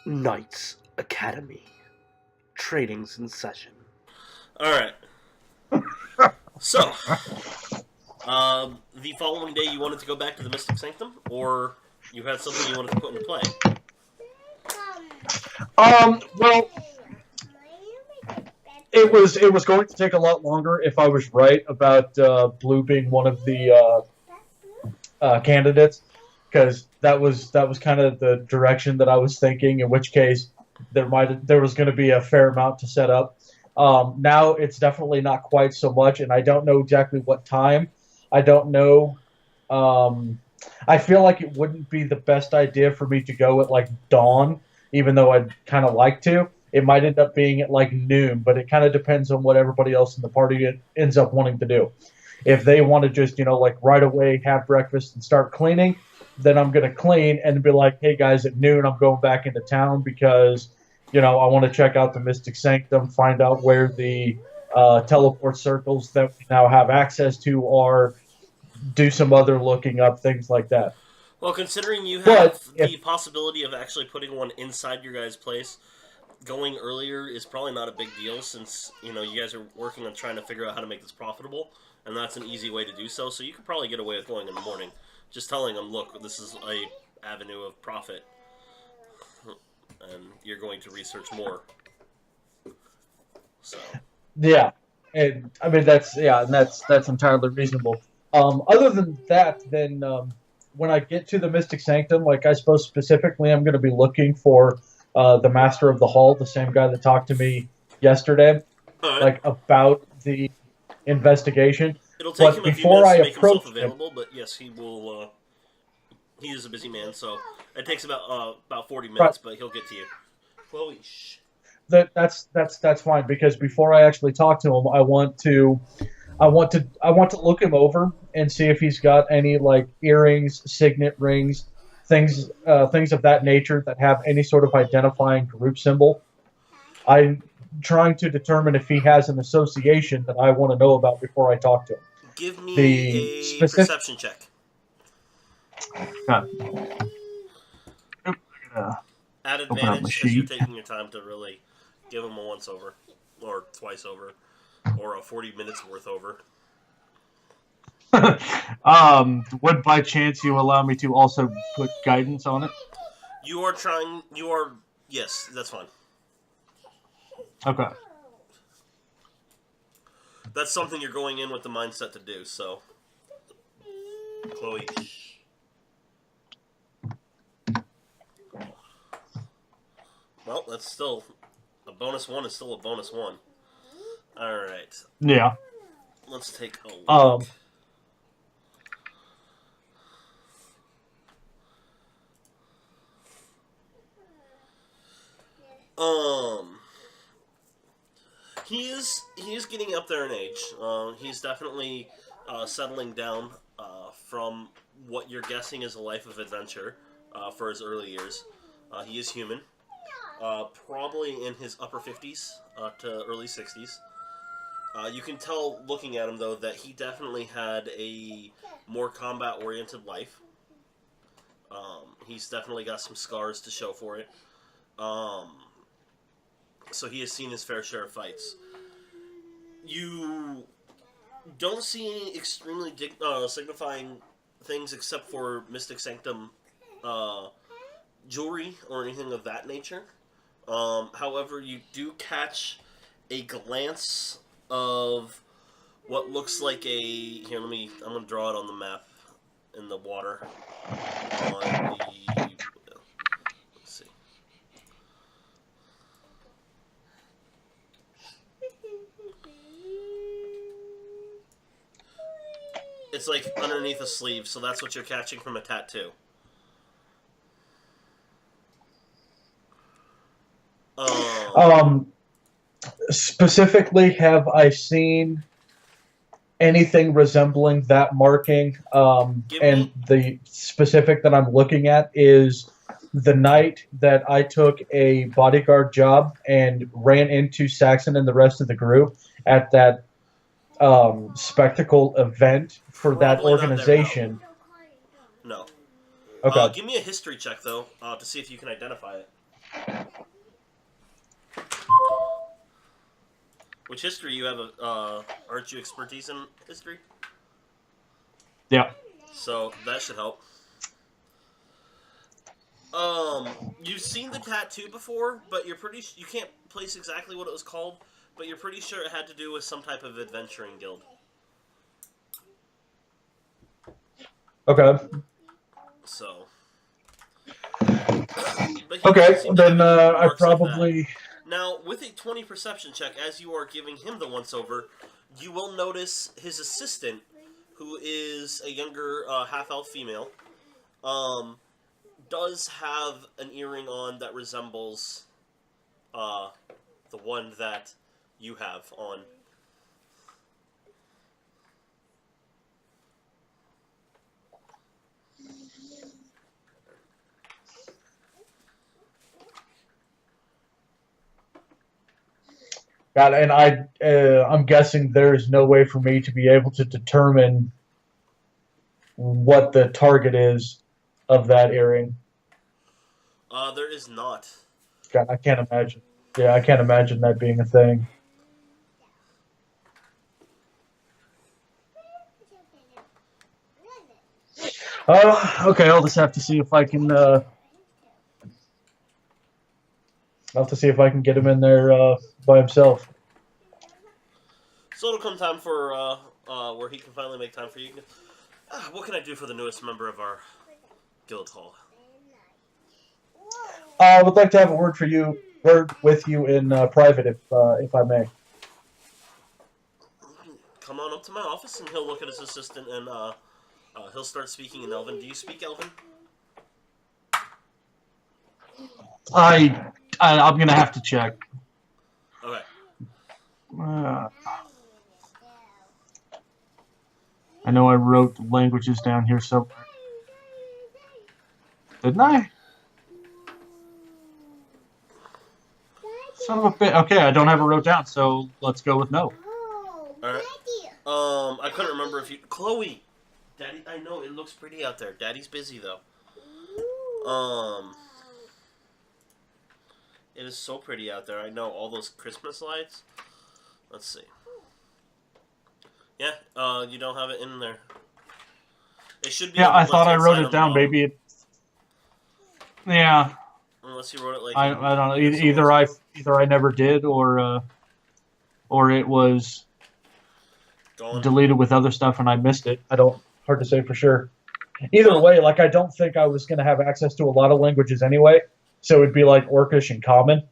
Knights Academy. Training's in session. Alright. So, the following day you wanted to go back to the Mystic Sanctum, or you had something you wanted to put into play? Well, it was going to take a lot longer if I was right about Blue being one of the candidates, because that was kind of the direction that I was thinking. In which case, there was going to be a fair amount to set up. Now it's definitely not quite so much, and I don't know exactly what time. I don't know. I feel like it wouldn't be the best idea for me to go at like dawn, even though I'd kind of like to. It might end up being at like noon, but it kind of depends on what everybody else in the party ends up wanting to do. If they want to just, like right away have breakfast and start cleaning, then I'm going to clean and be like, hey guys, at noon I'm going back into town because, I want to check out the Mystic Sanctum, find out where the teleport circles that we now have access to are, do some other looking up, things like that. Well, considering you have the possibility of actually putting one inside your guys' place, going earlier is probably not a big deal since, you guys are working on trying to figure out how to make this profitable, and that's an easy way to do so. So you could probably get away with going in the morning. Just telling them, look, this is a avenue of profit, and you're going to research more. So. Yeah, and I mean that's entirely reasonable. Other than that, then when I get to the Mystic Sanctum, like I suppose specifically, I'm going to be looking for the Master of the Hall, the same guy that talked to me yesterday, like about the investigation. It'll take him a few minutes to make himself available, but yes, he will. He is a busy man, so it takes about 40 minutes, but he'll get to you. Chloe, shh. That's fine, because before I actually talk to him, I want to look him over and see if he's got any like earrings, signet rings, things of that nature that have any sort of identifying group symbol. I'm trying to determine if he has an association that I want to know about before I talk to him. Give me a perception check. At advantage, because you're taking your time to really give him a once over, or twice over, or a 40 minutes worth over. Would by chance you allow me to also put guidance on it? Yes, that's fine. Okay. That's something you're going in with the mindset to do, so. Chloe. Well, that's still... A bonus one is still a bonus one. Alright. Yeah. Let's take a look. He is getting up there in age. He's definitely settling down from what you're guessing is a life of adventure for his early years. He is human. Probably in his upper 50s to early 60s. You can tell looking at him, though, that he definitely had a more combat-oriented life. He's definitely got some scars to show for it. So he has seen his fair share of fights. You don't see any extremely signifying things except for Mystic Sanctum jewelry or anything of that nature. However, you do catch a glance of what looks like a... Here, I'm going to draw it on the map in the water. Let's see. It's like underneath a sleeve, so that's what you're catching from a tattoo. Specifically, have I seen anything resembling that marking? And the specific that I'm looking at is the night that I took a bodyguard job and ran into Saxon and the rest of the group at that spectacle event for that organization. No. Okay. Give me a history check, though, to see if you can identify it. Which history you have? Aren't you expertise in history? Yeah. So that should help. You've seen the tattoo before, but you can't place exactly what it was called, but you're pretty sure it had to do with some type of adventuring guild. Okay. So, but he Okay. doesn't seem to Then have any I marks like that. probably. Now, with a 20 perception check, as you are giving him the once over, you will notice his assistant, who is a younger half elf female, does have an earring on that resembles the one that you have on. God, and I'm guessing there is no way for me to be able to determine what the target is of that earring. There is not. God, I can't imagine. Yeah, I can't imagine that being a thing. Okay, I'll just have to see if I can. I'll have to see if I can get him in there by himself. So it'll come time for where he can finally make time for you. What can I do for the newest member of our guild hall? I would like to have a word with you in private, if I may. Come on up to my office, and he'll look at his assistant, and he'll start speaking in Elven. Do you speak Elven? I'm gonna have to check. Okay. I know I wrote languages down here somewhere. Didn't I? Son of a bit. Okay, I don't have it wrote down, so let's go with no. Alright. I couldn't remember if you... Chloe! Daddy, I know, it looks pretty out there. Daddy's busy, though. It is so pretty out there. I know, all those Christmas lights. Let's see. Yeah, you don't have it in there. It should be. Yeah, on the I thought I left-hand wrote side it on the down, bottom. baby. Yeah. Unless you wrote it like... I don't know. Either I never did, or it was Gone. deleted with other stuff and I missed it. Hard to say for sure. Either way, like I don't think I was going to have access to a lot of languages anyway, so it'd be like Orcish and Common.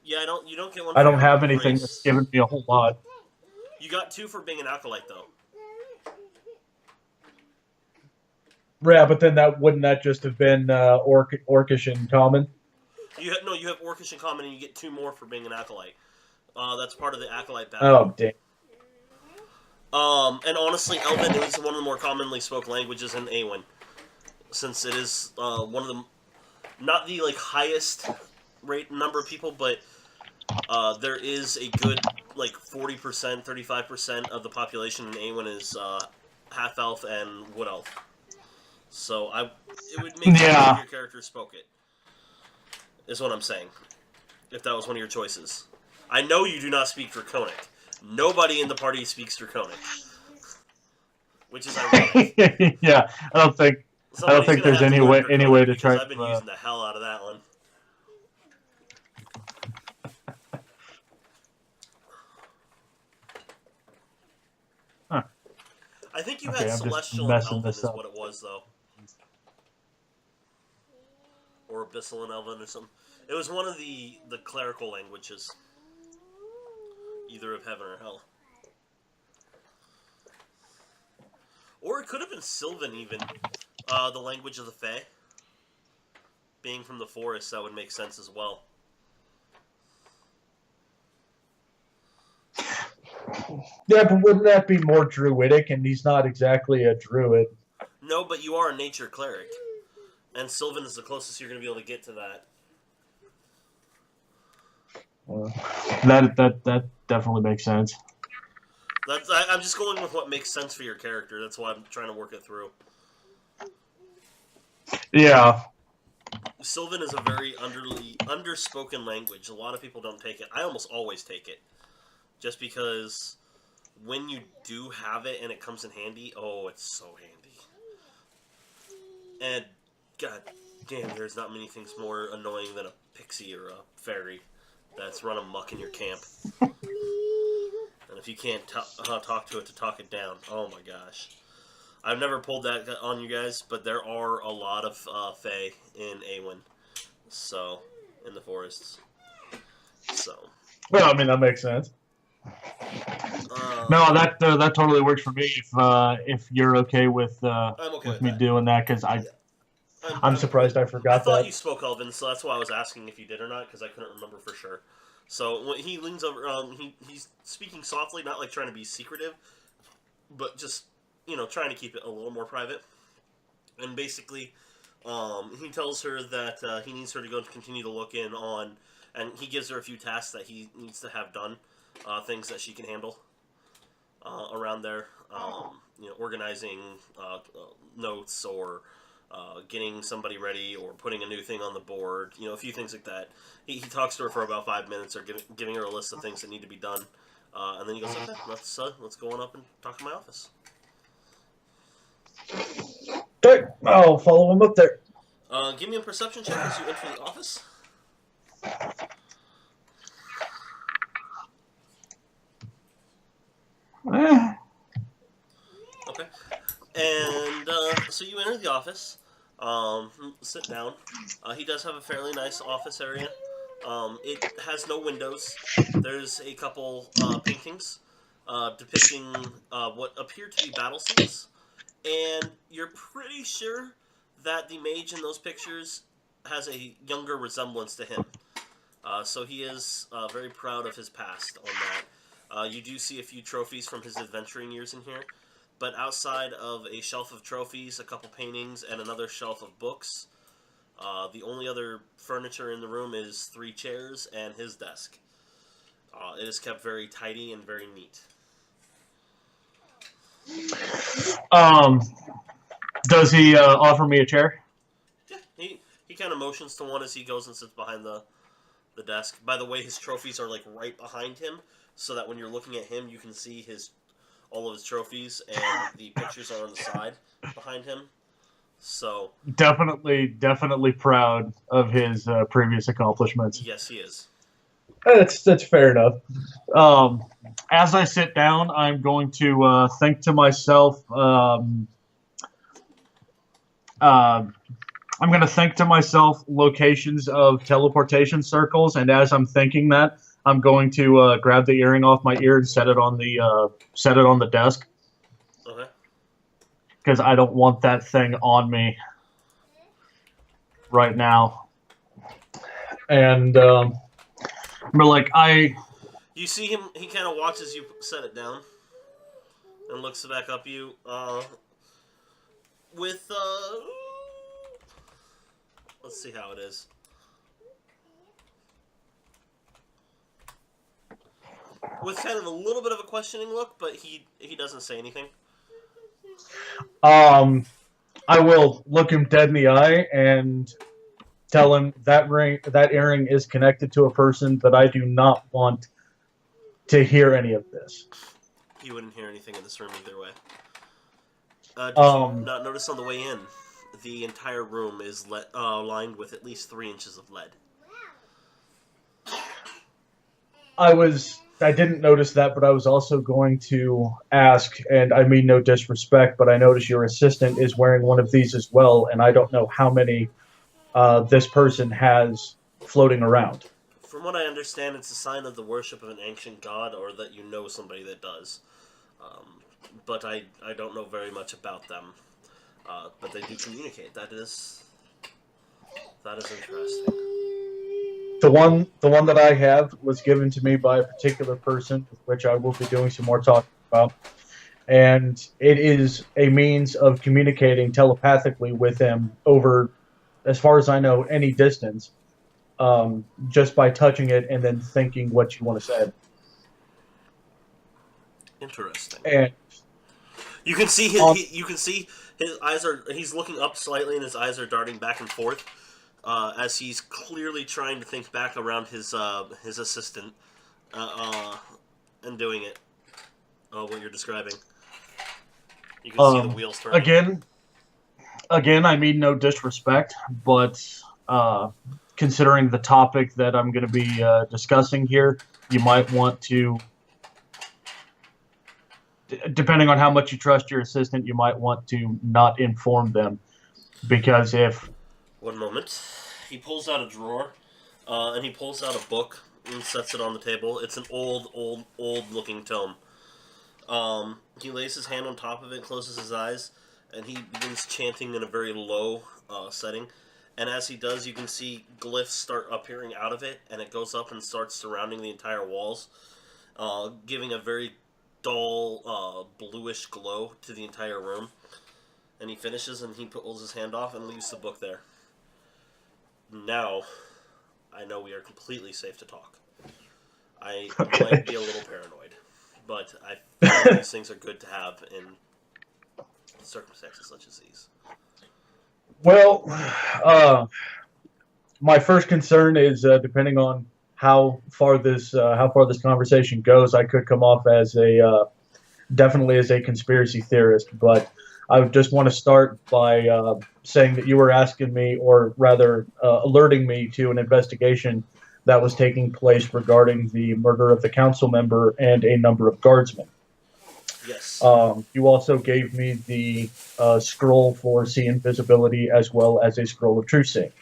Yeah, you don't get one. I for don't have anything race. that's given me a whole lot. You got 2 for being an acolyte, though. Yeah, but then wouldn't that just have been Orcish and Common? You have Orcish and Common, and you get 2 more for being an acolyte. That's part of the acolyte battle. Oh, damn. And honestly, Elven is one of the more commonly spoken languages in Awen, since it is one of the, not the like highest rate number of people, but there is a good like 40%, 35% of the population in Awen is half elf and wood elf. So it would make sense if your character spoke it. Is what I'm saying. If that was one of your choices, I know you do not speak Draconic. Nobody in the party speaks Draconic, which is ironic. Yeah, I don't think there's any way to try. I've been using the hell out of that one. Huh. I think you Okay, had I'm just Celestial and messing Elven this is up. what it was, though. Or Abyssal and Elven or something. It was one of the clerical languages. Either of heaven or hell. Or it could have been Sylvan, even. The language of the Fae. Being from the forest, that would make sense as well. Yeah, but wouldn't that be more druidic? And he's not exactly a druid. No, but you are a nature cleric. And Sylvan is the closest you're going to be able to get to that. That definitely makes sense. I'm just going with what makes sense for your character. That's why I'm trying to work it through. Yeah. Sylvan is a very underspoken language. A lot of people don't take it. I almost always take it, just because when you do have it and it comes in handy, oh, it's so handy. And god damn, there's not many things more annoying than a pixie or a fairy that's run amok in your camp. And if you can't talk to it to talk it down, oh my gosh. I've never pulled that on you guys, but there are a lot of fae in Awen, so in the forests. So. Well, I mean that makes sense. No, that totally works for me. If you're okay with I'm okay with me that. doing that, because I'm surprised I forgot I thought that. you spoke Elven, so that's why I was asking if you did or not, because I couldn't remember for sure. So when he leans over, he's speaking softly, not like trying to be secretive, but just trying to keep it a little more private. And basically, he tells her that he needs her to go continue to look in on, and he gives her a few tasks that he needs to have done, things that she can handle around there. Organizing notes or getting somebody ready or putting a new thing on the board. A few things like that. He talks to her for about 5 minutes, or giving her a list of things that need to be done, and then he goes, "Okay, let's go on up and talk to my office." Okay, I'll follow him up there. Give me a perception check as you enter the office. Okay. And so you enter the office, sit down. He does have a fairly nice office area. It has no windows. There's a couple paintings depicting what appear to be battle scenes. And you're pretty sure that the mage in those pictures has a younger resemblance to him. So he is very proud of his past on that. You do see a few trophies from his adventuring years in here. But outside of a shelf of trophies, a couple paintings, and another shelf of books, the only other furniture in the room is 3 chairs and his desk. It is kept very tidy and very neat. Does he offer me a chair? Yeah, he kind of motions to one as he goes and sits behind the desk. By the way, his trophies are like right behind him, so that when you're looking at him, you can see all of his trophies, and the pictures are on the side behind him. So definitely proud of his previous accomplishments. yes, he is. That's fair enough. As I sit down, I'm going to think to myself. I'm going to think to myself locations of teleportation circles, and as I'm thinking that, I'm going to grab the earring off my ear and set it on the desk. Okay. Because I don't want that thing on me right now. And but like you see him. He kind of watches you set it down and looks back up you with let's see how it is. With kind of a little bit of a questioning look, but he doesn't say anything. I will look him dead in the eye and tell him that earring is connected to a person that I do not want to hear any of this. You wouldn't hear anything in this room either way. Did you not notice on the way in, the entire room is lined with at least 3 inches of lead? I didn't notice that, but I was also going to ask, and I mean no disrespect, but I noticed your assistant is wearing one of these as well, and I don't know how many this person has floating around. From what I understand, it's a sign of the worship of an ancient god, or that you know somebody that does. But I don't know very much about them. But they do communicate. That is interesting. The one that I have was given to me by a particular person, which I will be doing some more talking about. And it is a means of communicating telepathically with him over, as far as I know, any distance, just by touching it and then thinking what you want to say. Interesting. And you can see his eyes are. He's looking up slightly, and his eyes are darting back and forth. as he's clearly trying to think back around his assistant and doing it. What you're describing. You can see the wheels turning. Again, I mean no disrespect, but considering the topic that I'm going to be discussing here, you might want to, depending on how much you trust your assistant, you might want to not inform them, because if... One moment. He pulls out a drawer, and he pulls out a book and sets it on the table. It's an old looking tome. He lays his hand on top of it, closes his eyes, and he begins chanting in a very low setting. And as he does, you can see glyphs start appearing out of it, and it goes up and starts surrounding the entire walls, giving a very dull, bluish glow to the entire room. And he finishes, and he pulls his hand off and leaves the book there. Now, I know we are completely safe to talk. I might be a little paranoid, but I feel these things are good to have in circumstances such as these. Well, my first concern is depending on how far this conversation goes, I could come off as definitely as a conspiracy theorist. But I would just want to start by saying that you were asking me, or rather alerting me to an investigation that was taking place regarding the murder of the council member and a number of guardsmen. Yes. You also gave me the scroll for see invisibility, as well as a scroll of truth seeing.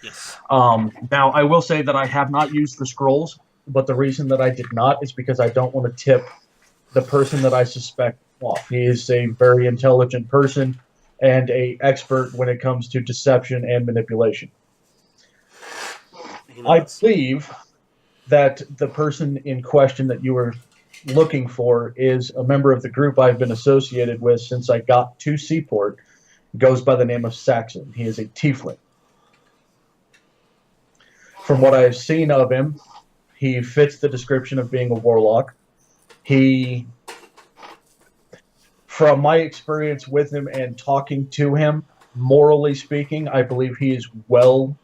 Yes. Now, I will say that I have not used the scrolls, but the reason that I did not is because I don't want to tip the person that I suspect off. He is a very intelligent person and an expert when it comes to deception and manipulation. I believe that the person in question that you were looking for is a member of the group I've been associated with since I got to Seaport. Goes by the name of Saxon. He is a tiefling. From what I've seen of him, he fits the description of being a warlock. From my experience with him and talking to him, morally speaking, I believe he is well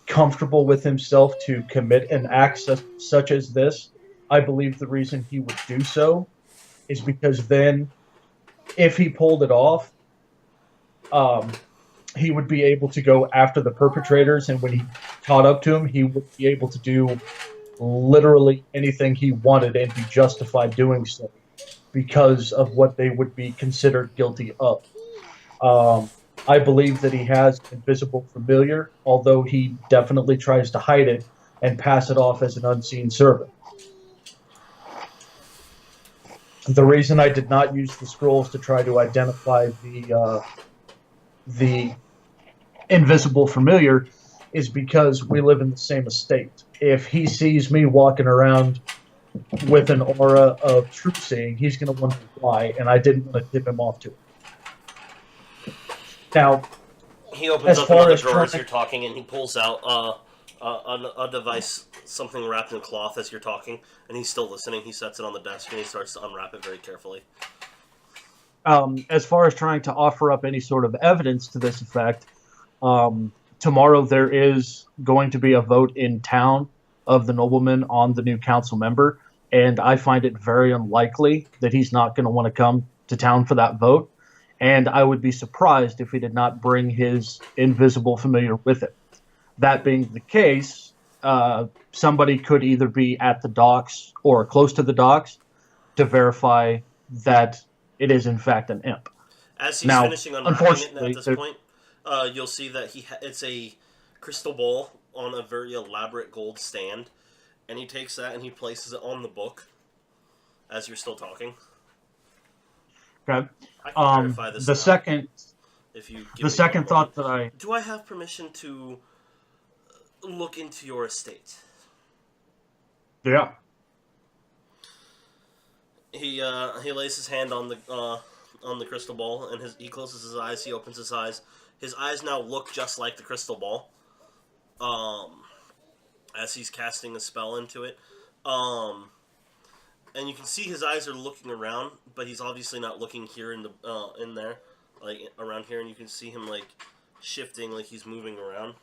comfortable with himself to commit an act such as this. I believe the reason he would do so is because then, if he pulled it off, he would be able to go after the perpetrators, and when he caught up to him, he would be able to do literally anything he wanted and be justified doing so because of what they would be considered guilty of. I believe that he has invisible familiar, although he definitely tries to hide it and pass it off as an unseen servant. The reason I did not use the scrolls to try to identify the invisible familiar is because we live in the same estate. If he sees me walking around with an aura of truth seeing, he's going to wonder why, and I didn't want to tip him off to it. Now, he opens up another drawer as you're talking, and he pulls out a device, something wrapped in cloth as you're talking, and he's still listening. He sets it on the desk, and he starts to unwrap it very carefully. As far as trying to offer up any sort of evidence to this effect, tomorrow there is going to be a vote in town of the nobleman on the new council member, and I find it very unlikely that he's not going to want to come to town for that vote, and I would be surprised if he did not bring his invisible familiar with him. That being the case, somebody could either be at the docks or close to the docks to verify that it is in fact an imp. As he's finishing unwrapping it at this point, you'll see that it's a crystal ball on a very elaborate gold stand, and he takes that and he places it on the book as you're still talking. Okay. I can verify this. The second thought that I... Do I have permission to look into your estate? Yeah. He lays his hand on the crystal ball, and he closes his eyes. He opens his eyes. His eyes now look just like the crystal ball. As he's casting a spell into it, and you can see his eyes are looking around, but he's obviously not looking here in there, like around here. And you can see him like shifting like he's moving around.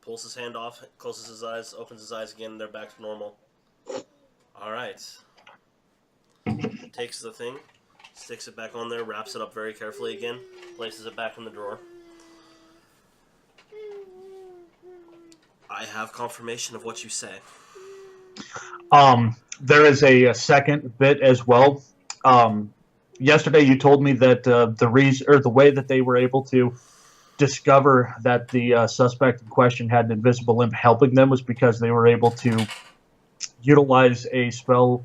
Pulls his hand off, closes his eyes, opens his eyes again, they're back to normal. Alright. Takes the thing, sticks it back on there, wraps it up very carefully again, places it back in the drawer. I have confirmation of what you say. There is a second bit as well. Yesterday you told me that the way that they were able to discover that the suspect in question had an invisible imp helping them was because they were able to utilize a spell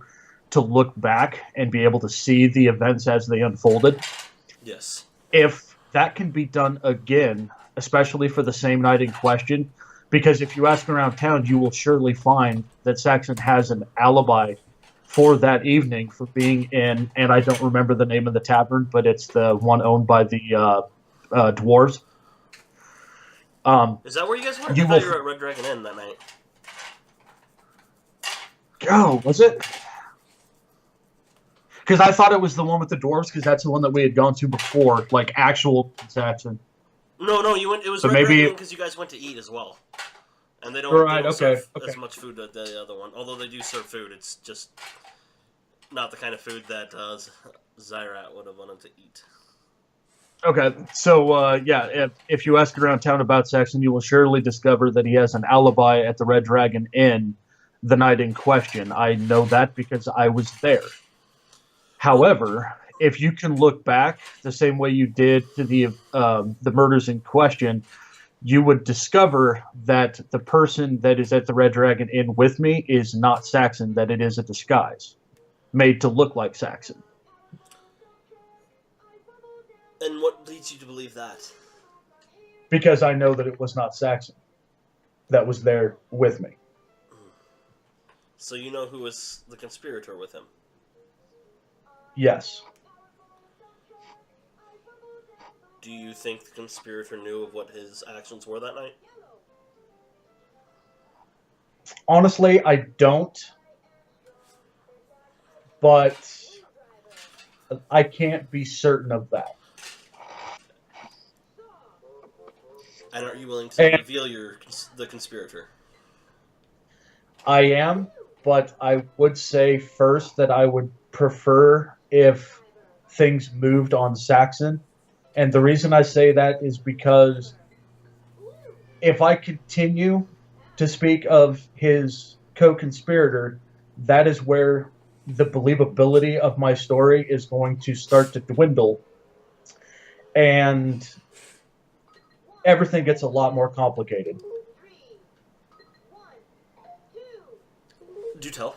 to look back and be able to see the events as they unfolded. Yes. If that can be done again, especially for the same night in question, because if you ask around town, you will surely find that Saxon has an alibi for that evening for being in, and I don't remember the name of the tavern, but it's the one owned by the dwarves. Is that where you guys were? I thought you were at Red Dragon Inn that night. Oh, was it? Because I thought it was the one with the dwarves, because that's the one that we had gone to before, like actual Saxon. No, you went. It was so Red maybe Dragon Inn because you guys went to eat as well, and they don't serve as much food as the other one. Although they do serve food, it's just not the kind of food that Zyrat would have wanted to eat. Okay, so yeah, if you ask around town about Saxon, you will surely discover that he has an alibi at the Red Dragon Inn the night in question. I know that because I was there. However, if you can look back the same way you did to the murders in question, you would discover that the person that is at the Red Dragon Inn with me is not Saxon, that it is a disguise made to look like Saxon. And what leads you to believe that? Because I know that it was not Saxon that was there with me. So you know who was the conspirator with him? Yes. Do you think the conspirator knew of what his actions were that night? Honestly, I don't. But I can't be certain of that. And are you willing to reveal the conspirator? I am, but I would say first that I would prefer if things moved on Saxon. And the reason I say that is because if I continue to speak of his co-conspirator, that is where the believability of my story is going to start to dwindle. And everything gets a lot more complicated. Do tell.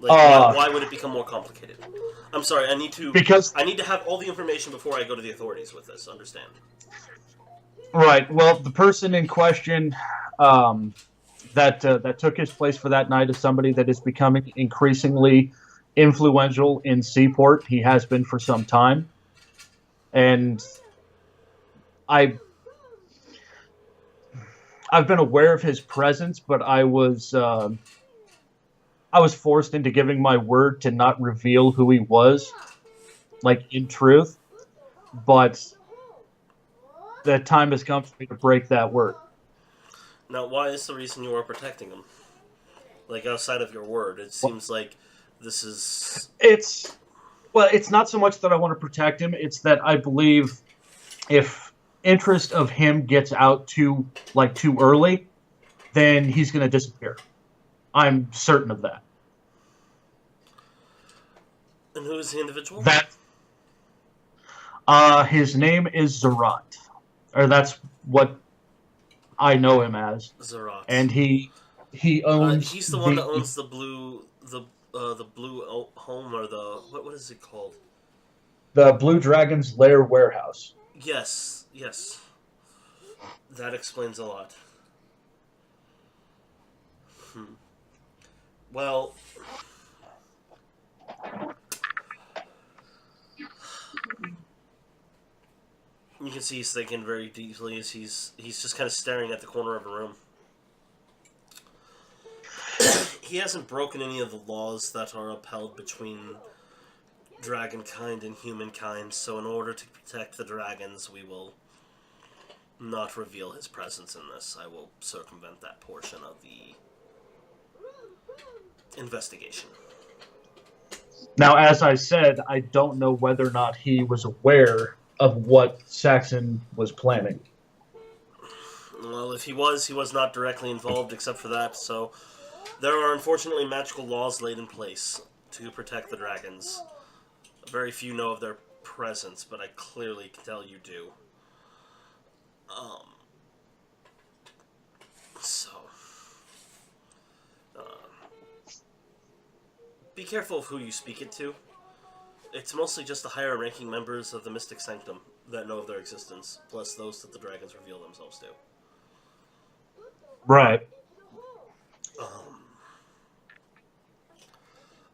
Why would it become more complicated? I'm sorry, I need to have all the information before I go to the authorities with this, understand? Right, well, the person in question that took his place for that night is somebody that is becoming increasingly influential in Seaport. He has been for some time. And I've been aware of his presence, but I was forced into giving my word to not reveal who he was, like, in truth. But the time has come for me to break that word. Now, why is the reason you are protecting him? Like, outside of your word, it seems like this is... It's not so much that I want to protect him, it's that I believe if interest of him gets out too early, then he's going to disappear. I'm certain of that. And who is the individual? His name is Zerat. Or that's what I know him as. Zerat. And he owns... he's the one that owns the blue home, or the... What is it called? The Blue Dragon's Lair warehouse. Yes. That explains a lot. Well... You can see he's thinking very deeply as he's just kind of staring at the corner of a room. He hasn't broken any of the laws that are upheld between dragonkind and humankind, so in order to protect the dragons, we will not reveal his presence in this. I will circumvent that portion of the investigation. Now, as I said, I don't know whether or not he was aware of what Saxon was planning. Well, if he was not directly involved except for that, so there are unfortunately magical laws laid in place to protect the dragons. Very few know of their presence, but I clearly can tell you do. So, be careful of who you speak it to. It's mostly just the higher ranking members of the Mystic Sanctum that know of their existence, plus those that the dragons reveal themselves to. Right.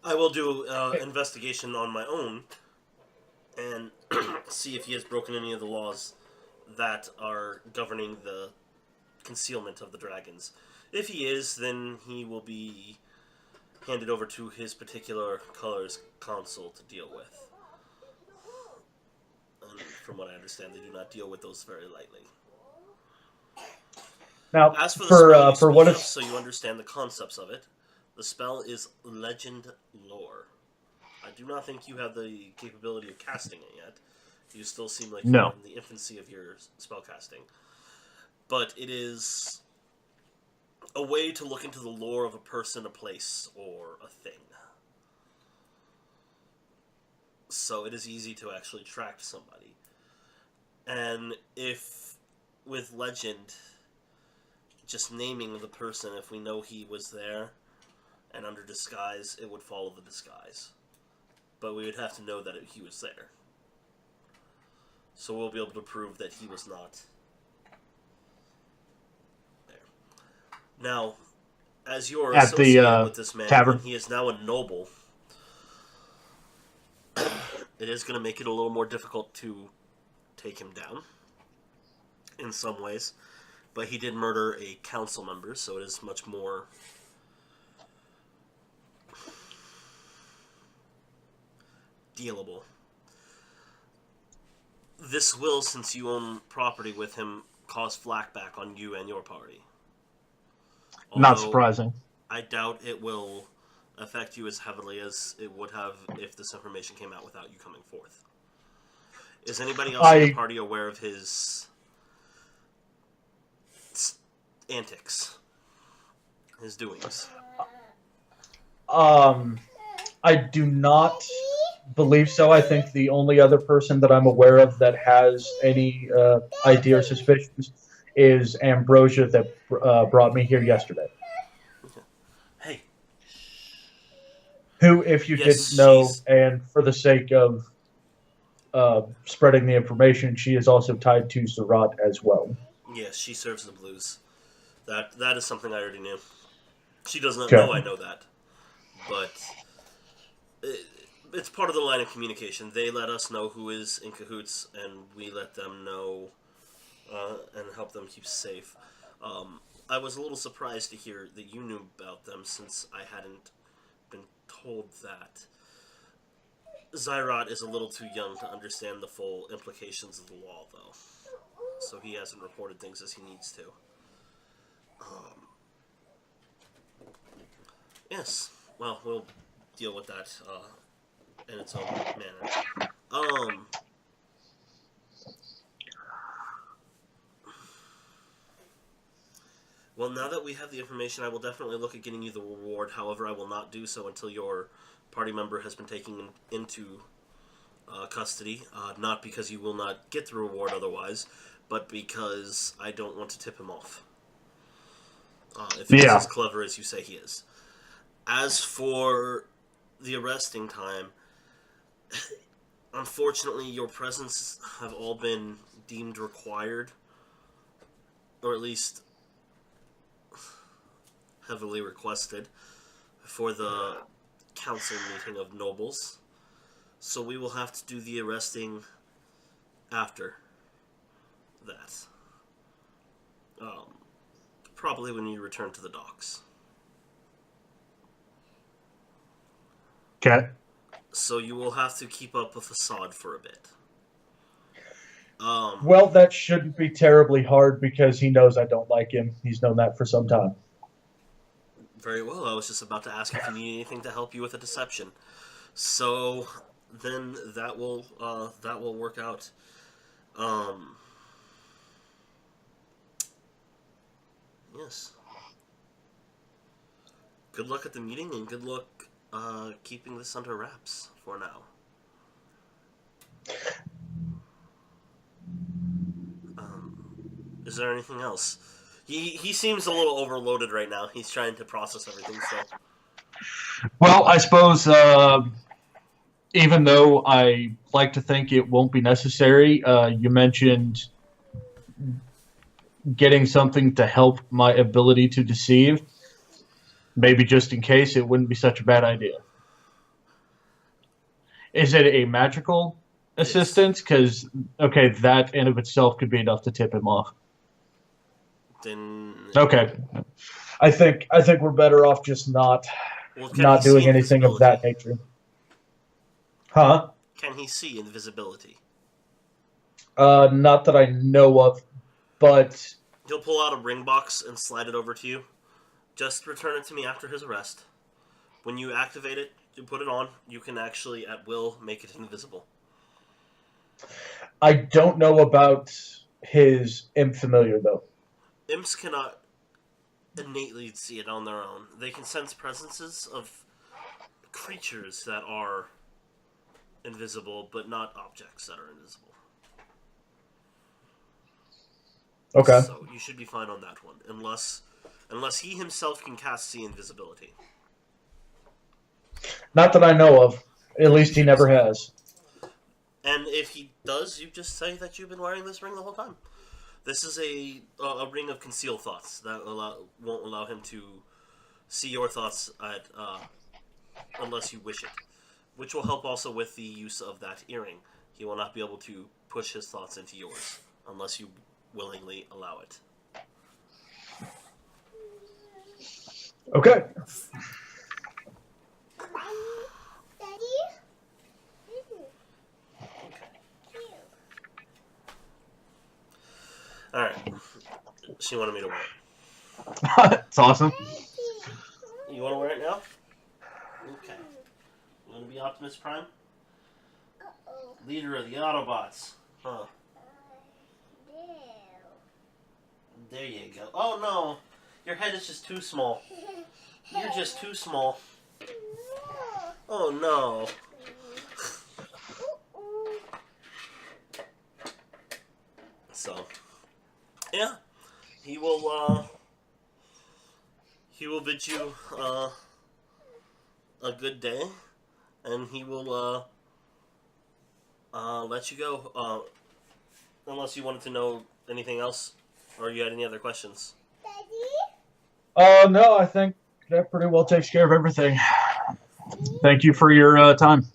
I will do investigation on my own and see if he has broken any of the laws that are governing the concealment of the dragons. If he is, then he will be handed over to his particular color's council to deal with. And from what I understand, they do not deal with those very lightly. Now, As for the spell for what it's so you understand the concepts of it, the spell is legend lore. I do not think you have the capability of casting it yet. You still seem like you're in the infancy of your spellcasting. But it is a way to look into the lore of a person, a place, or a thing. So it is easy to actually track somebody. And if, with legend, just naming the person, if we know he was there and under disguise, it would follow the disguise. But we would have to know that he was there. So we'll be able to prove that he was not there. Now, as you're at associated the with this man, tavern. and he is now a noble, it is going to make it a little more difficult to take him down in some ways. But he did murder a council member, so it is much more dealable. This will, since you own property with him, cause flack back on you and your party. Not surprising. I doubt it will affect you as heavily as it would have if this information came out without you coming forth. Is anybody else in the party aware of his antics? His doings? I do not believe so. I think the only other person that I'm aware of that has any idea or suspicions is Ambrosia that brought me here yesterday. Hey. Who, if you didn't know, and for the sake of spreading the information, she is also tied to Zerat as well. Yes, she serves the blues. That is something I already knew. She does not know I know that. But it's part of the line of communication. They let us know who is in cahoots, and we let them know and help them keep safe. I was a little surprised to hear that you knew about them, since I hadn't been told that. Zyrat is a little too young to understand the full implications of the law, though. So he hasn't reported things as he needs to. Yes. Well, we'll deal with that in its own manner. Well, now that we have the information, I will definitely look at getting you the reward. However, I will not do so until your party member has been taken into custody. Not because you will not get the reward otherwise, but because I don't want to tip him off. If he's as clever as you say he is. As for the arresting time, unfortunately, your presence have all been deemed required, or at least heavily requested, for the council meeting of nobles. So we will have to do the arresting after. that. Probably when you return to the docks. Okay. So you will have to keep up a facade for a bit. Well, that shouldn't be terribly hard because he knows I don't like him. He's known that for some time. Very well. I was just about to ask if you need anything to help you with a deception. So then that will work out. Yes. Good luck at the meeting, and good luck keeping this under wraps for now. Is there anything else? He seems a little overloaded right now. He's trying to process everything, so... Well, I suppose even though I like to think it won't be necessary, you mentioned getting something to help my ability to deceive. Maybe just in case, it wouldn't be such a bad idea. Is it a magical assistance? Because, okay, that in of itself could be enough to tip him off. Then... Okay. I think we're better off just not doing anything of that nature. Huh? Can he see invisibility? Not that I know of, but... He'll pull out a ring box and slide it over to you. Just return it to me after his arrest. When you activate it, you put it on, you can actually, at will, make it invisible. I don't know about his imp familiar, though. Imps cannot innately see it on their own. They can sense presences of creatures that are invisible, but not objects that are invisible. Okay. So you should be fine on that one, unless he himself can cast see invisibility. Not that I know of. At least he never has. And if he does, you just say that you've been wearing this ring the whole time. This is a ring of concealed thoughts that won't allow him to see your thoughts unless you wish it, which will help also with the use of that earring. He will not be able to push his thoughts into yours unless you willingly allow it. Okay. Alright. She wanted me to wear it. It's awesome. You want to wear it now? Okay. You want to be Optimus Prime? Leader of the Autobots. Huh. There you go. Oh no! Your head is just too small. You're just too small. Oh no. So, yeah, he will bid you a good day, and he will let you go. Unless you wanted to know anything else, or you had any other questions. No, I think that pretty well takes care of everything. Thank you for your time.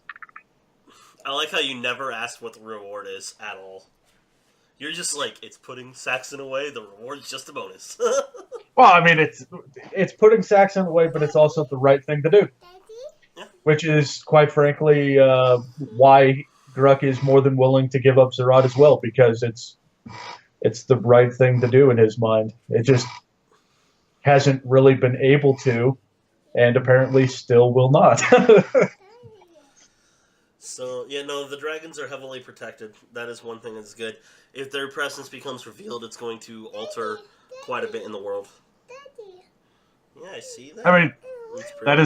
I like how you never asked what the reward is at all. You're just like, it's putting Saxon away, the reward's just a bonus. Well, I mean, it's putting Saxon away, but it's also the right thing to do. Yeah. Which is, quite frankly, why Druck is more than willing to give up Zerat as well, because it's the right thing to do in his mind. It just hasn't really been able to, and apparently still will not. So, yeah, no, the dragons are heavily protected. That is one thing that's good. If their presence becomes revealed, it's going to alter quite a bit in the world. Yeah, I see that. I mean, that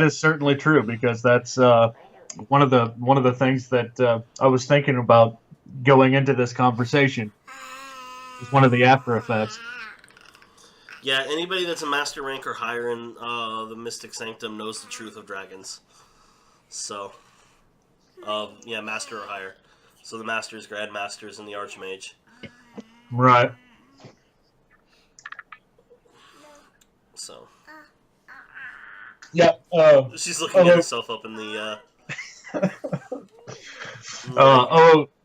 is certainly true, because that's one of the things that I was thinking about going into this conversation. Is one of the after effects. Yeah, anybody that's a master rank or higher in the Mystic Sanctum knows the truth of dragons. So, yeah, master or higher. So the masters, grandmasters, and the archmage. Right. So. Yeah. She's looking at herself up in the.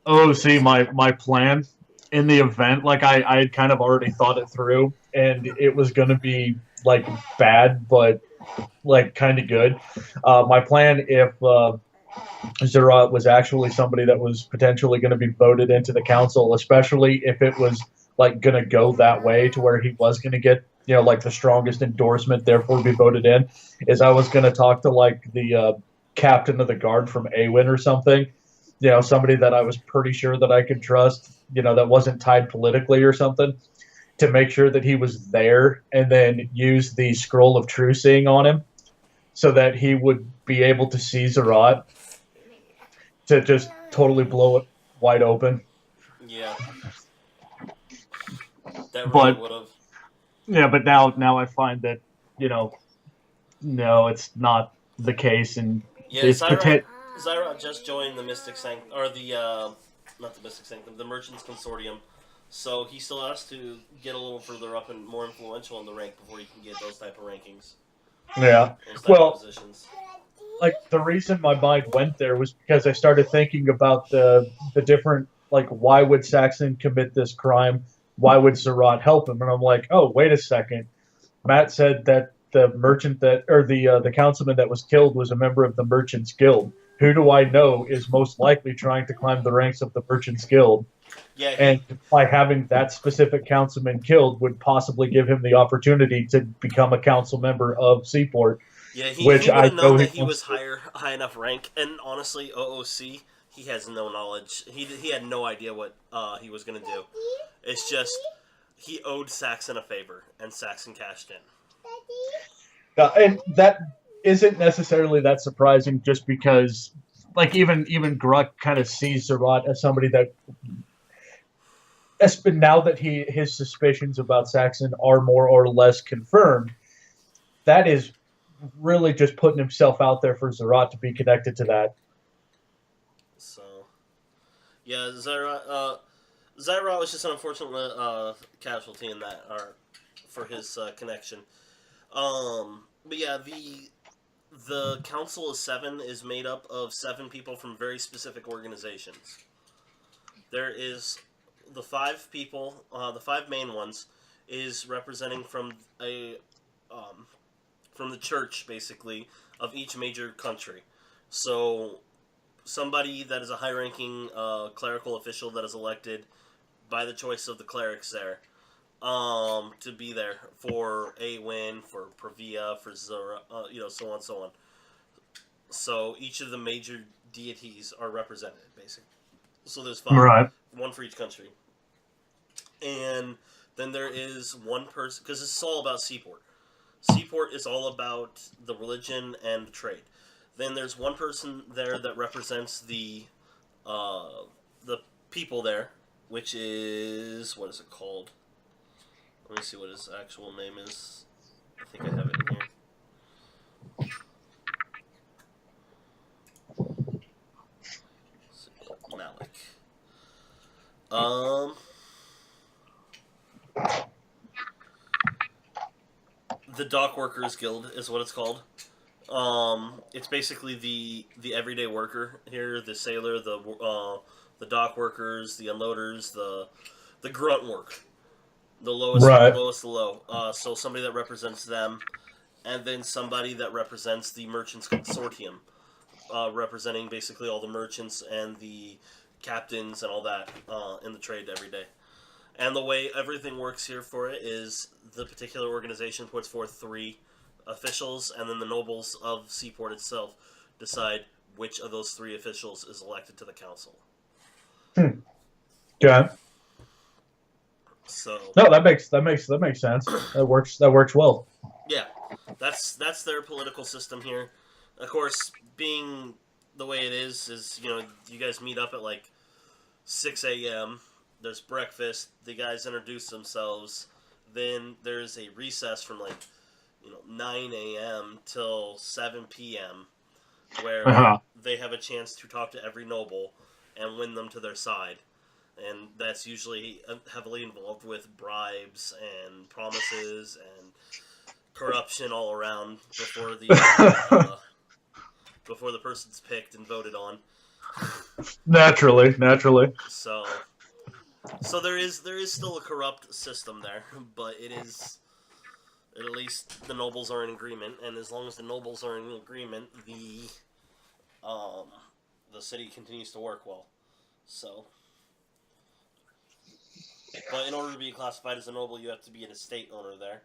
OOC, my plan in the event, like I had kind of already thought it through, and it was going to be like bad, but like kind of good. My plan, if Zerat was actually somebody that was potentially going to be voted into the council, especially if it was like going to go that way to where he was going to get, you know, like the strongest endorsement, therefore be voted in, is I was going to talk to like the captain of the guard from Awin or something, you know, somebody that I was pretty sure that I could trust, you know, that wasn't tied politically or something, to make sure that he was there, and then use the scroll of true seeing on him so that he would be able to see Zerat to just totally blow it wide open. Yeah. That really But would have. yeah, but now I find that, you know, no, it's not the case, and Yeah, it's Zyra just joined the Mystic Sanctum, or the not the Mystic Sanctum, the Merchants Consortium. So he still has to get a little further up and more influential in the rank before he can get those type of rankings. Yeah. Those type Well, of positions. like the reason my mind went there was because I started thinking about the different, like, why would Saxon commit this crime? Why would Zerat help him? And I'm like, oh, wait a second. Matt said that the merchant that, or the councilman that was killed was a member of the Merchants Guild. Who do I know is most likely trying to climb the ranks of the Merchants Guild? Yeah, And by having that specific councilman killed would possibly give him the opportunity to become a council member of Seaport. he Which would I have know known he that he was wants high enough rank, and honestly, OOC, he has no knowledge. He had no idea what he was gonna do. It's just he owed Saxon a favor, and Saxon cashed in. and that isn't necessarily that surprising, just because, like, even Gruck kind of sees Zerat as somebody that, now that his suspicions about Saxon are more or less confirmed, that is really just putting himself out there for Zerat to be connected to that. So, yeah, Zyra was just an unfortunate casualty in that, or for his connection. But yeah, the Council of Seven is made up of 7 people from very specific organizations. There is the 5 people, the 5 main ones, is representing from the church, basically, of each major country. So, somebody that is a high-ranking clerical official that is elected by the choice of the clerics there, to be there for Awin, for Pravia, for Zora, so on and so on. So each of the major deities are represented, basically. So there's 5, Right. 1 for each country. And then there is one person, because it's all about Seaport. Seaport is all about the religion and the trade. Then there's one person there that represents the people there, which is, what is it called? Let me see what his actual name is. I think I have it in here. Malik. The Dock Workers Guild is what it's called. It's basically the everyday worker here, the sailor, the dock workers, the unloaders, the grunt work, the lowest of low. So somebody that represents them, and then somebody that represents the Merchants Consortium, representing basically all the merchants and the captains and all that in the trade every day. And the way everything works here for it is the particular organization puts forth 3 officials, and then the nobles of Seaport itself decide which of those 3 officials is elected to the council. Okay. So no, that makes sense. That works well. Yeah, that's their political system here. Of course, being the way it is you guys meet up at like 6 a.m. There's breakfast. The guys introduce themselves. Then there's a recess from 9 a.m. till 7 p.m. where they have a chance to talk to every noble and win them to their side. And that's usually heavily involved with bribes and promises and corruption all around before the person's picked and voted on. Naturally. So, So there is still a corrupt system there, but it is at least the nobles are in agreement, and as long as the nobles are in agreement, um the city continues to work well. So, but in order to be classified as a noble, you have to be an estate owner there,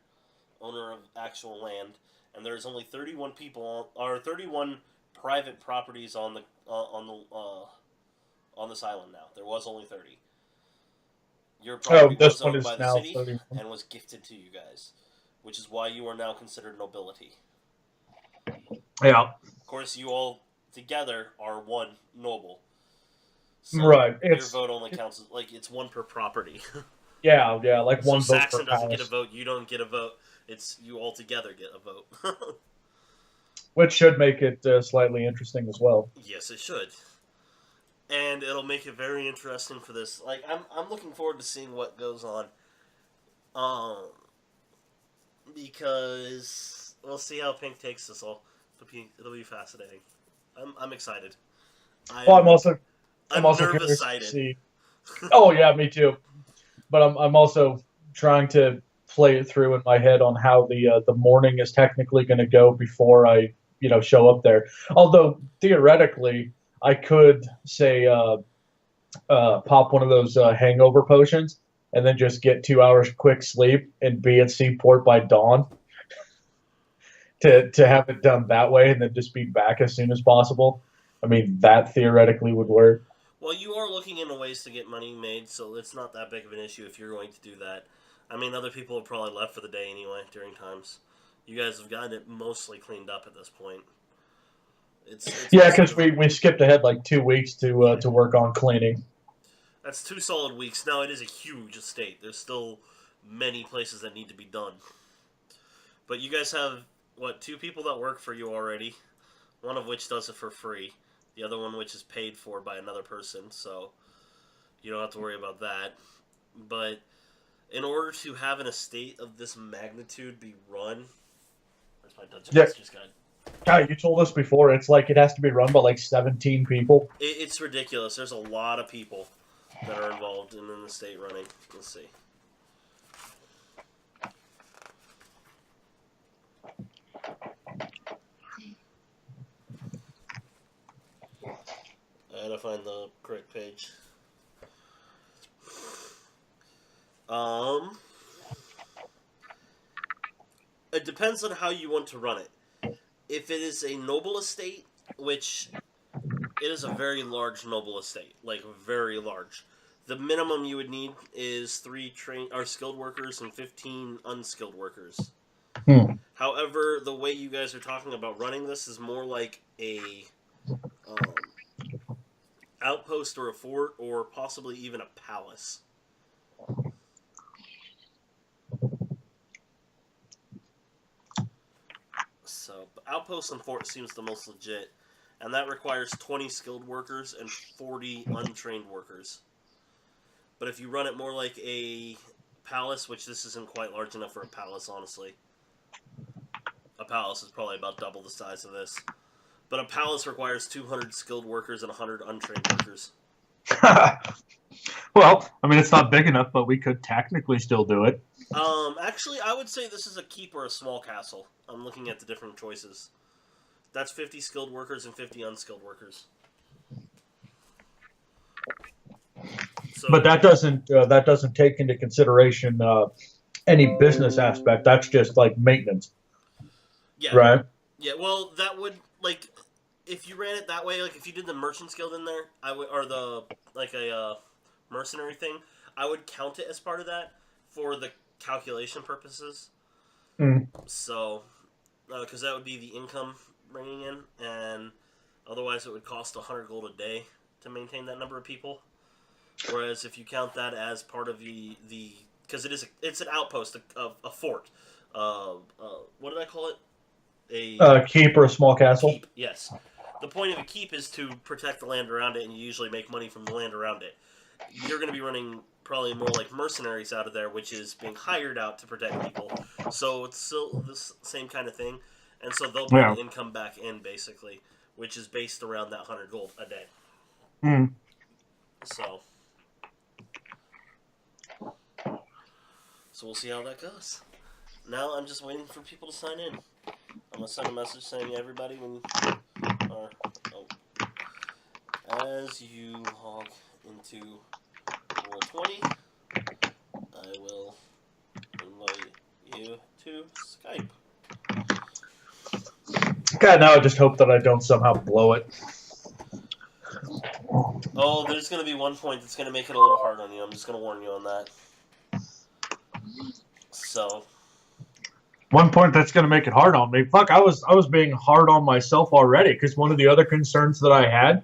owner of actual land, and there's only 31 people or 31 private properties on this island now. There was only 30. Your Oh, property this was one owned is by the now city 31. and was gifted to you guys, which is why you are now considered nobility. Yeah, Of course, you all together are one noble, so right. your vote only counts as like it's one per property. Yeah, like So one vote per Saxon doesn't get a palace, vote, you don't get a vote. It's you all together get a vote. which should make it slightly interesting as well. Yes, it should, and it'll make it very interesting for this. Like I'm looking forward to seeing what goes on. Um, because we'll see how Pink takes this all. It'll be fascinating. I'm excited. Well, I'm I'm also nervous curious to sided. see. Oh yeah, me too. But I'm also trying to play it through in my head on how the morning is technically going to go before I show up there. Although theoretically, I could say pop one of those hangover potions and then just get 2 hours quick sleep and be at Seaport by dawn to have it done that way and then just be back as soon as possible. I mean, that theoretically would work. Well, you are looking into ways to get money made, so it's not that big of an issue if you're going to do that. I mean, other people have probably left for the day anyway during times. You guys have gotten it mostly cleaned up at this point. It's Yeah, mostly because we skipped ahead like 2 weeks to work on cleaning. that's 2 solid weeks. Now it is a huge estate. There's still many places that need to be done. But you guys have what 2 people that work for you already, one of which does it for free, the other one which is paid for by another person. So you don't have to worry about that. But in order to have an estate of this magnitude be run, where's my dungeon Yeah, master's guide? God, you told us before. It's like it has to be run by like 17 people. It's ridiculous. There's a lot of people that are involved in an estate running. Let's see. I gotta find the correct page. Um, it depends on how you want to run it. If it is a noble estate, which it is a very large noble estate, like very large. The minimum you would need is 3 skilled workers and 15 unskilled workers. Hmm. However, the way you guys are talking about running this is more like a outpost or a fort or possibly even a palace. So, outpost and fort seems the most legit, and that requires 20 skilled workers and 40 untrained workers. But if you run it more like a palace, which this isn't quite large enough for a palace, honestly. A palace is probably about double the size of this. But a palace requires 200 skilled workers and 100 untrained workers. Well, I mean, it's not big enough, but we could technically still do it. Actually, I would say this is a keep or a small castle. I'm looking at the different choices. That's 50 skilled workers and 50 unskilled workers. So, But that doesn't take into consideration any business aspect. That's just like maintenance, yeah, right? yeah. Well, that would like if you ran it that way. Like if you did the merchant's guild in there, I would or the like a mercenary thing. I would count it as part of that for the calculation purposes. Mm. So, because that would be the income bringing in, and otherwise it would cost 100 gold a day to maintain that number of people. Whereas if you count that as part of the because it's an outpost, a fort. What did I call it? A keep or a small castle. Keep. Yes. The point of a keep is to protect the land around it, and you usually make money from the land around it. You're going to be running probably more like mercenaries out of there, which is being hired out to protect people. So it's still the same kind of thing, and so they'll bring income back in basically, which is based around that 100 gold a day. Mm. So. So we'll see how that goes. Now I'm just waiting for people to sign in. I'm gonna send a message saying everybody when as you log into Roll20, I will invite you to Skype. God, now I just hope that I don't somehow blow it. Oh, there's gonna be one point that's gonna make it a little hard on you. I'm just gonna warn you on that. So. One point that's going to make it hard on me. Fuck, I was being hard on myself already because one of the other concerns that I had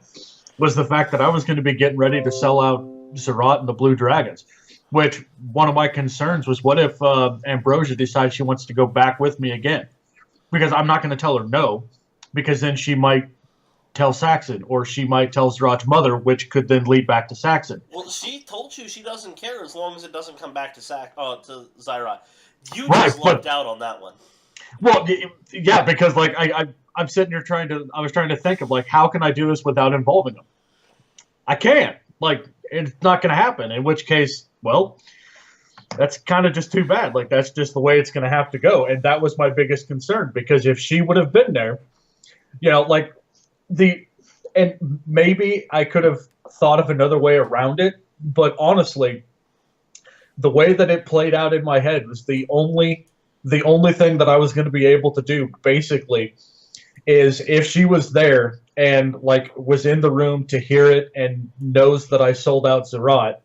was the fact that I was going to be getting ready to sell out Zerat and the Blue Dragons. Which one of my concerns was, what if Ambrosia decides she wants to go back with me again? Because I'm not going to tell her no, because then she might tell Saxon, or she might tell Zerat's mother, which could then lead back to Saxon. Well, she told you she doesn't care as long as it doesn't come back to to Zerat. You Right, just lucked out on that one. Well, yeah, because like I'm sitting here I was trying to think of like, how can I do this without involving them? I can't. Like, it's not going to happen. In which case, well, that's kind of just too bad. Like, that's just the way it's going to have to go. And that was my biggest concern, because if she would have been there, you know, like and maybe I could have thought of another way around it, but honestly, the way that it played out in my head was the only thing that I was going to be able to do, basically, is if she was there and like was in the room to hear it and knows that I sold out Zerat,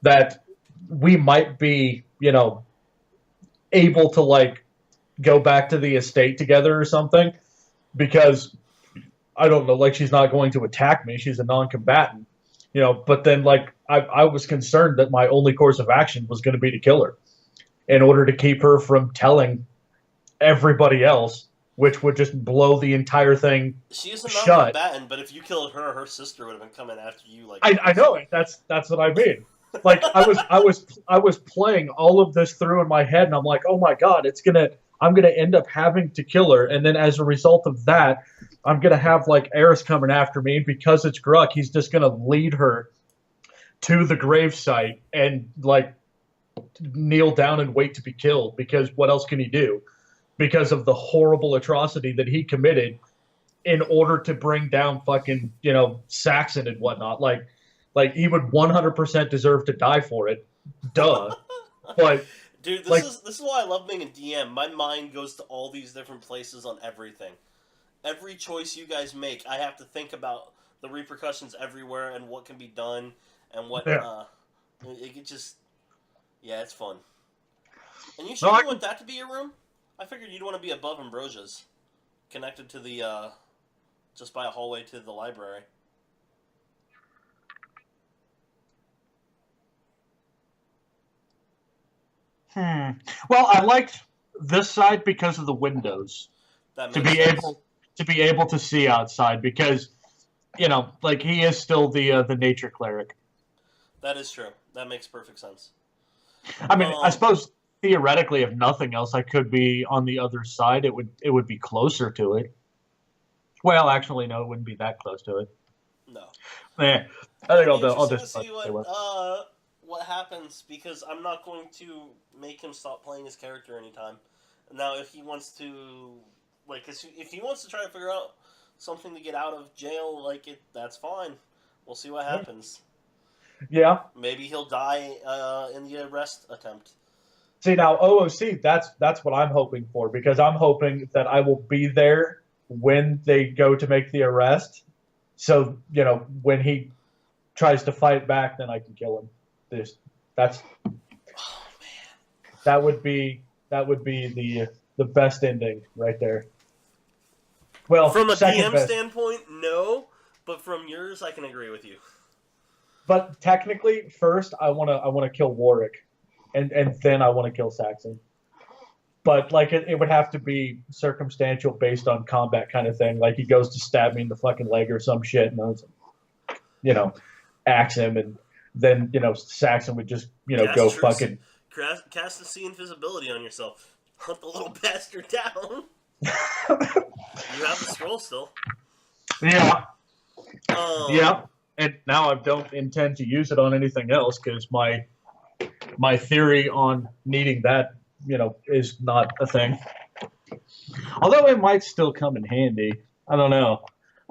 that we might be, you know, able to like go back to the estate together or something, because I don't know, like, she's not going to attack me. She's a non-combatant. You know, but then, like, I was concerned that my only course of action was going to be to kill her in order to keep her from telling everybody else, which would just blow the entire thing She is a shut. non-combatant, but if you killed her, her sister would have been coming after you. Like, I know it. That's what I mean. Like, I was playing all of this through in my head, and I'm like, oh my god, I'm gonna end up having to kill her, and then as a result of that, I'm going to have, like, Eris coming after me, and because it's Gruck, he's just going to lead her to the gravesite and, like, kneel down and wait to be killed, because what else can he do? Because of the horrible atrocity that he committed in order to bring down fucking, you know, Saxon and whatnot. Like he would 100% deserve to die for it. Duh. But... Dude, this is why I love being a DM. My mind goes to all these different places on everything. Every choice you guys make, I have to think about the repercussions everywhere and what can be done and what. Yeah. It just, yeah, it's fun. And you sure you want that to be your room? I figured you'd want to be above Ambrosia's, connected to the just by a hallway to the library. Well, I liked this side because of the windows. To be able to see outside, because, you know, like, he is still the nature cleric. That is true. That makes perfect sense. I mean, I suppose theoretically, if nothing else, I could be on the other side. It would be closer to it. Well, actually, no, it wouldn't be that close to it. No. I think I'll just see what happens, because I'm not going to make him stop playing his character anytime. Now, if he wants to. Like, if he wants to try to figure out something to get out of jail, that's fine. We'll see what happens. Yeah. Maybe he'll die in the arrest attempt. See, now, OOC, that's what I'm hoping for, because I'm hoping that I will be there when they go to make the arrest. So, you know, when he tries to fight back, then I can kill him. That's... Oh, man. That would be the best ending right there. Well, from a DM standpoint, no, but from yours, I can agree with you. But technically, first I want to kill Warwick, and then I want to kill Saxon. But like it would have to be circumstantial, based on combat kind of thing. Like, he goes to stab me in the fucking leg or some shit, and I was, you know, axe him, and then, you know, Saxon would just, you know, go fucking cast the sea invisibility on yourself. Hunt the little bastard down. You have the scroll still. Yeah. Yeah. And now I don't intend to use it on anything else, because my my theory on needing that, is not a thing. Although it might still come in handy. I don't know.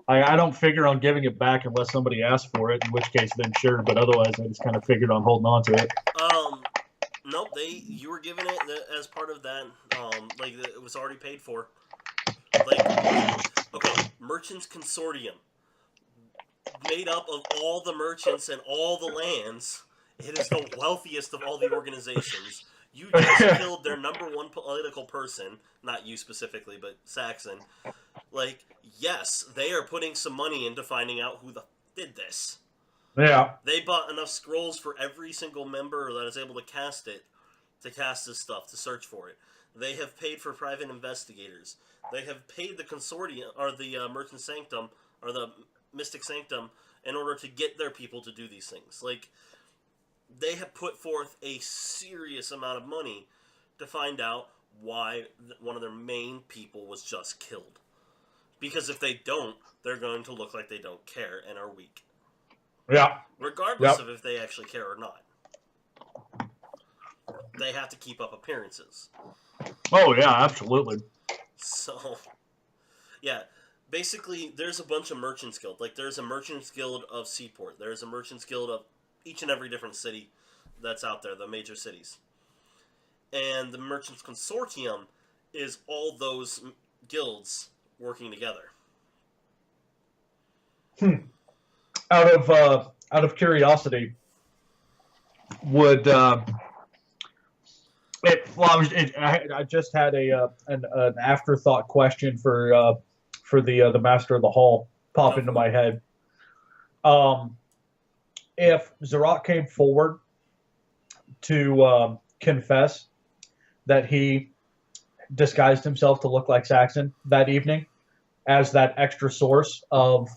I don't figure on giving it back unless somebody asks for it, in which case then sure, but otherwise I just kind of figured on holding on to it. Nope. You were given it as part of that. Like it was already paid for. Like, okay, Merchants Consortium, made up of all the merchants and all the lands. It is the wealthiest of all the organizations. You just killed their number one political person, not you specifically, but Saxon. Like, yes, they are putting some money into finding out who the did this. Yeah. They bought enough scrolls for every single member that is able to cast this stuff, to search for it. They have paid for private investigators. They have paid the consortium, or the Merchant Sanctum, or the Mystic Sanctum, in order to get their people to do these things. Like, they have put forth a serious amount of money to find out why one of their main people was just killed. Because if they don't, they're going to look like they don't care and are weak. Yeah. Regardless of if they actually care or not. They have to keep up appearances. Oh, yeah, absolutely. So, yeah. Basically, there's a bunch of Merchants Guild. Like, there's a Merchants Guild of Seaport. There's a Merchants Guild of each and every different city that's out there, the major cities. And the Merchants Consortium is all those guilds working together. Out of curiosity, would I just had an afterthought question for the Master of the Hall pop into my head. If Zerat came forward to confess that he disguised himself to look like Saxon that evening as that extra source of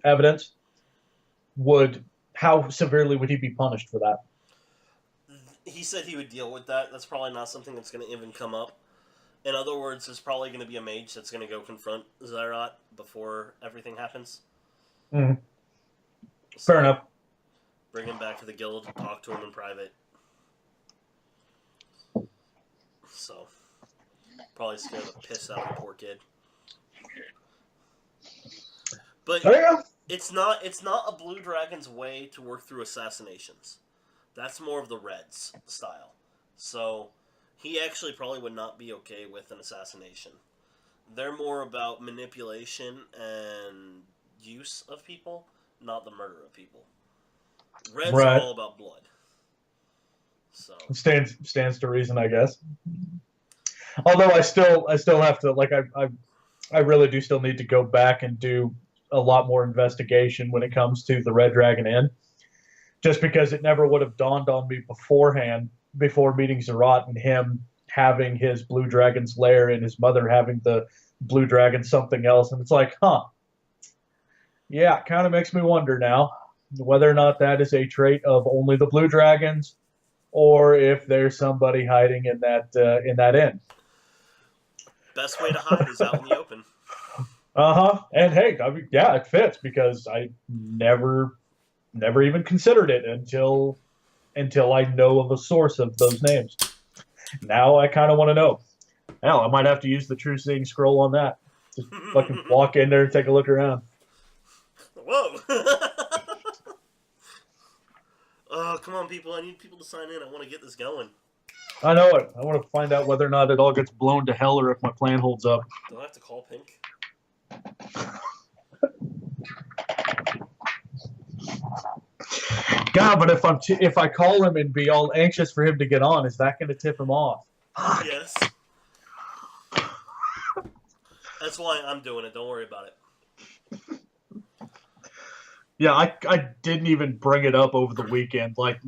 evidence, how severely would he be punished for that? He said he would deal with that. That's probably not something that's going to even come up. In other words, there's probably going to be a mage that's going to go confront Zerat before everything happens. Mm-hmm. So, fair enough. Bring him back to the guild, talk to him in private. So, probably scare the piss out of the poor kid. But it's not a Blue Dragon's way to work through assassinations. That's more of the Reds' style. So, he actually probably would not be okay with an assassination. They're more about manipulation and use of people, not the murder of people. Reds are all about blood. So stands to reason, I guess. Although I still have to, like, I really do still need to go back and do a lot more investigation when it comes to the Red Dragon Inn, just because it never would have dawned on me beforehand, before meeting Zerat and him having his Blue Dragon's lair and his mother having the Blue Dragon something else, and it's like, yeah, it kind of makes me wonder now whether or not that is a trait of only the Blue Dragons, or if there's somebody hiding in that inn. Best way to hide is out in the open. And hey, yeah, it fits because I never even considered it until I know of a source of those names. Now I kind of want to know. Hell, I might have to use the True Seeing Scroll on that. Just fucking walk in there and take a look around. Whoa! Oh, come on, people. I need people to sign in. I want to get this going. I know it. I want to find out whether or not it all gets blown to hell or if my plan holds up. Do I have to call Pink? God, but if I call him and be all anxious for him to get on, is that going to tip him off? Yes. That's why I'm doing it. Don't worry about it. Yeah, I didn't even bring it up over the weekend. Like,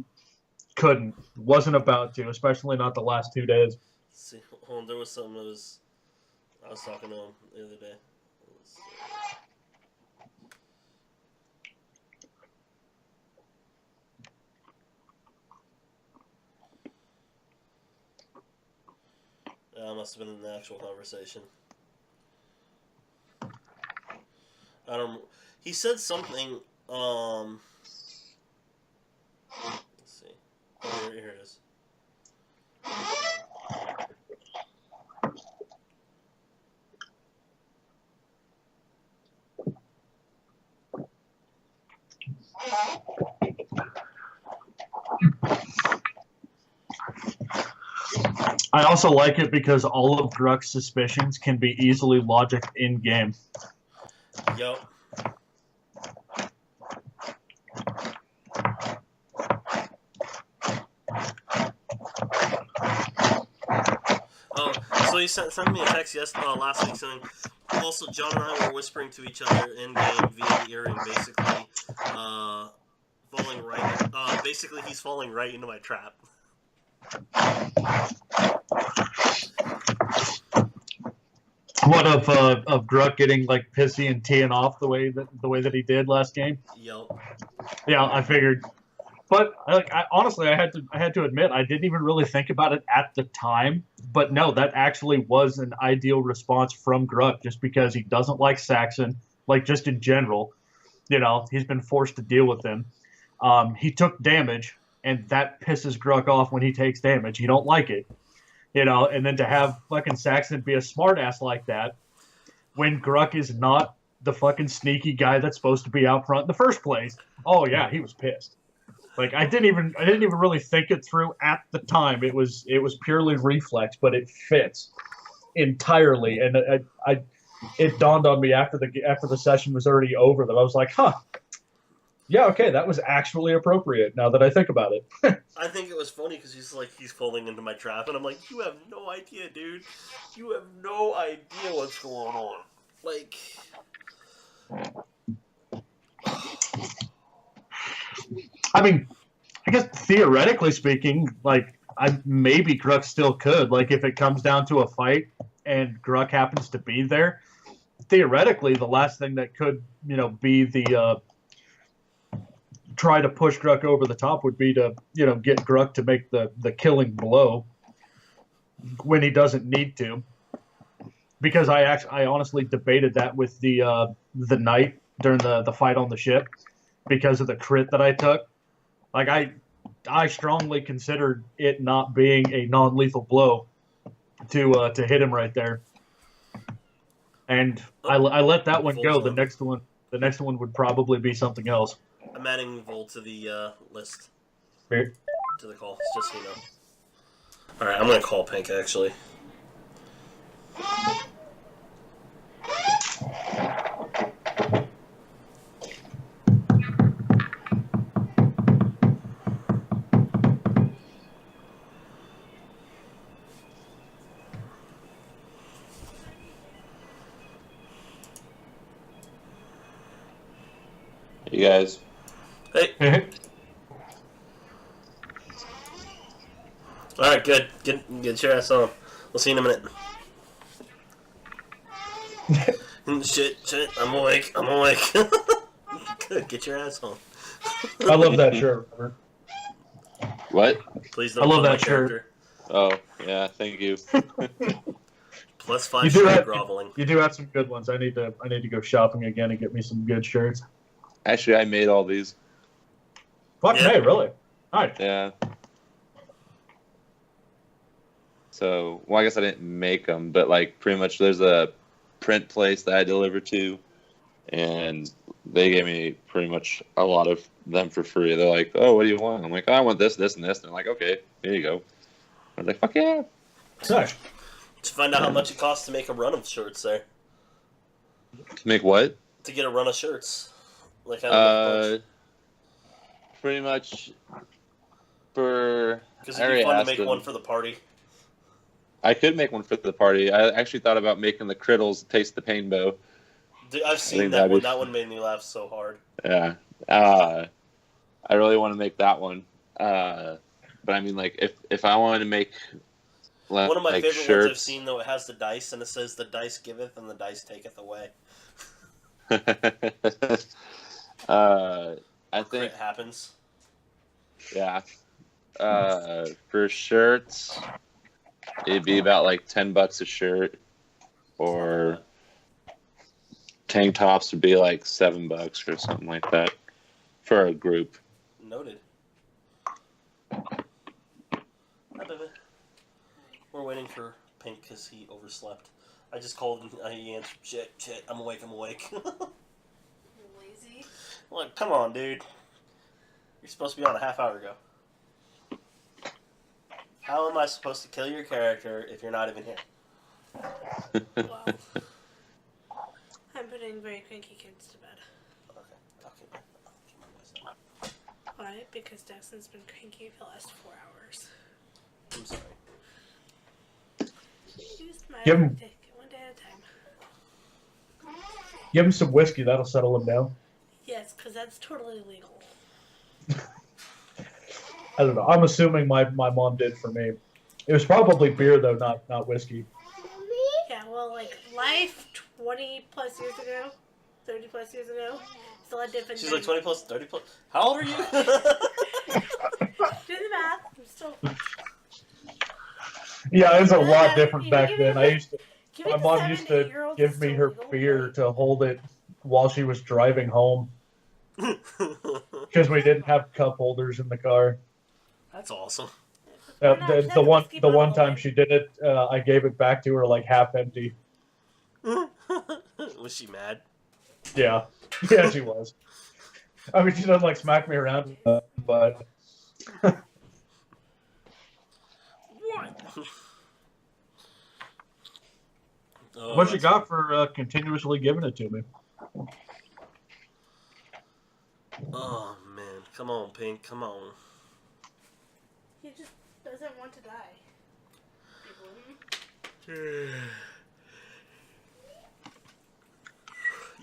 wasn't about to, especially not the last 2 days. See, hold on, there was something I was talking to him the other day. That must have been an actual conversation. I don't. He said something. Let's see. Oh, here it is. I also like it because all of Gruck's suspicions can be easily logicked in game. Yup. Oh, so he sent me a text last week saying, also, John and I were whispering to each other in game via the earring, basically, falling right. Basically, he's falling right into my trap. What of Gruck getting like pissy and teeing off the way that he did last game? Yup. Yeah, I figured. But honestly, I had to admit I didn't even really think about it at the time. But no, that actually was an ideal response from Gruck, just because he doesn't like Saxon, like just in general. He's been forced to deal with him. He took damage, and that pisses Gruck off when he takes damage. You don't like it, And then to have fucking Saxon be a smartass like that, when Gruck is not the fucking sneaky guy that's supposed to be out front in the first place. Oh yeah, he was pissed. Like I didn't even really think it through at the time. It was purely reflex, but it fits entirely. And it dawned on me after the session was already over that I was like, huh, yeah, okay, that was actually appropriate. Now that I think about it, I think it was funny because he's falling into my trap, and I'm like, you have no idea, dude. You have no idea what's going on. Like, I mean, I guess theoretically speaking, like maybe Gruck still could. Like if it comes down to a fight and Gruck happens to be there, theoretically the last thing that could be the try to push Gruck over the top would be to get Gruck to make the killing blow when he doesn't need to. Because I honestly debated that with the knight during the fight on the ship because of the crit that I took. Like I strongly considered it not being a non-lethal blow to hit him right there, and I let that one go. The next one would probably be something else. I'm adding Vol to the list. Here. To the call, just so you know. All right, I'm gonna call Pink actually. You guys. Hey. Alright, good. Get your ass on. We'll see you in a minute. Shit. I'm awake. Good, get your ass on. I love that shirt. What? Please don't. I love that shirt. Oh, yeah, thank you. +5 shirt groveling. You do have some good ones. I need to go shopping again and get me some good shirts. Actually, I made all these. Fucking hey, really? All right. Yeah. So, well, I guess I didn't make them, but like pretty much there's a print place that I deliver to, and they gave me pretty much a lot of them for free. They're like, "Oh, what do you want?" I'm like, "Oh, I want this, this, and this." And they're like, "Okay, here you go." I was like, "Fuck yeah!" Nice. To find out how much it costs to make a run of shirts there. To make what? To get a run of shirts. Like how pretty much for. Because it'd be fun to make one for the party. I could make one for the party. I actually thought about making the Criddles Taste the Pain bow. Dude, I've seen that one. That one made me laugh so hard. Yeah. I really want to make that one. But I mean, like, if I wanted to make one of my favorite shirts, ones I've seen, though, it has the dice, and it says, "The dice giveth, and the dice taketh away." I think it happens. Yeah. For shirts, it'd be about like $10 a shirt, or tank tops would be like $7 or something like that for a group. Noted. Hi, baby. We're waiting for Pink because he overslept. I just called and he answered, shit, I'm awake. You're lazy. Like, come on, dude. You're supposed to be on a half hour ago. How am I supposed to kill your character if you're not even here? Well, I'm putting very cranky kids to bed. Okay. Why? Because Dexton's been cranky for the last 4 hours. I'm sorry. Just my Give him- take it one day at a time. Give him some whiskey. That'll settle him down. Yes, because that's totally illegal. I don't know. I'm assuming my mom did for me. It was probably beer though, not whiskey. Yeah, well, like, life 20 plus years ago, 30 plus years ago, still had different She's like 20 plus, 30 plus. How old are you? Do the math. I'm still... Yeah, it was a lot Yeah, different you back give then. me- I used to. Give me My the mom 7 used to to 8-year-olds give me still her legal, beer but- to hold it while she was driving home because we didn't have cup holders in the car. That's awesome. We're not The checking one whiskey the one bottle time open. she did it, I gave it back to her like half empty. Was she mad? Yeah, yeah, she was. I mean, she doesn't like smack me around, but Oh, what you that's got for continuously giving it to me? Oh man, come on, Pink, come on. He just doesn't want to die. People.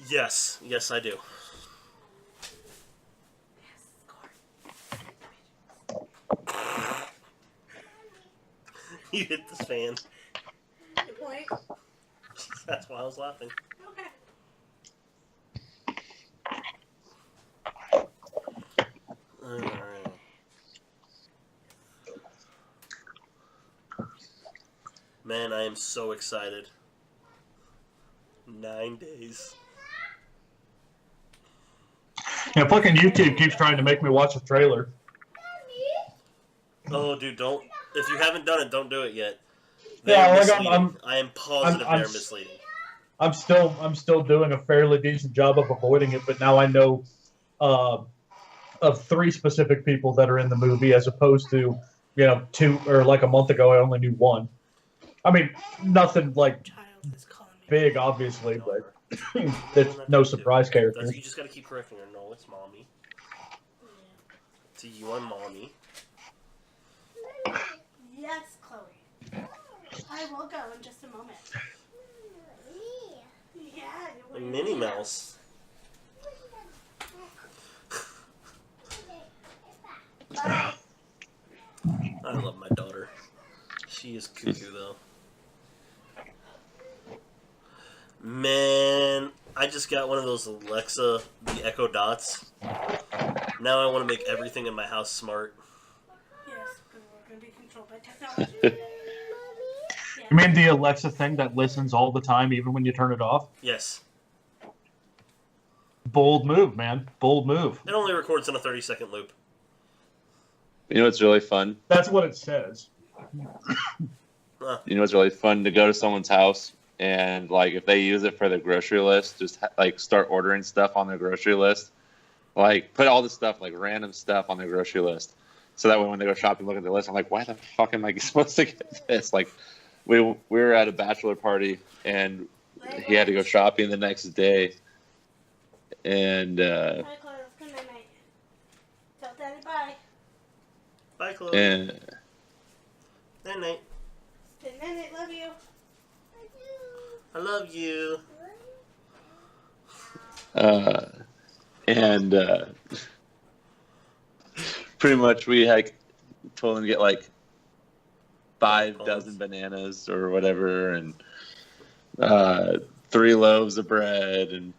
Yes, I do. Yes, score. You hit this fan. Good point. That's why I was laughing. Okay. Alright. Man, I am so excited. 9 days. Yeah, fucking YouTube keeps trying to make me watch a trailer. Oh, dude, don't. If you haven't done it, don't do it yet. Yeah, They're like, misleading. I am positive I'm they're s- misleading. I'm still doing a fairly decent job of avoiding it, but now I know of 3 specific people that are in the movie, as opposed to 2 or like a month ago I only knew 1. I mean, nothing like Child is calling me. big, obviously, but No, it's no surprise characters. That's, you just gotta keep correcting her. No, it's mommy. To you and mommy. Yes, Chloe. I will go in just a moment. Yeah, A Minnie Mouse. Bye. I love my daughter. She is cuckoo, though. Man, I just got one of those Alexa, the Echo Dots. Now I want to make everything in my house smart. Yes, because we're going to be controlled by technology. You mean the Alexa thing that listens all the time, even when you turn it off? Yes. Bold move, man. Bold move. It only records in a 30-second loop. You know what's really fun? That's what it says. You know what's really fun? To go to someone's house and, like, if they use it for their grocery list, just, like, start ordering stuff on their grocery list. Like, put all this stuff, like, random stuff on their grocery list. So that way when they go shopping, look at the list, I'm like, why the fuck am I supposed to get this? Like, we were at a bachelor party, and he had to go shopping the next day. And, Bye, Chloe. Let's go night-night. Tell Daddy bye. Bye, Chloe. and Night night. Say night-night. Love you. I love you. pretty much we had told him to get like 5 Pause. dozen bananas or whatever, and 3 loaves of bread, and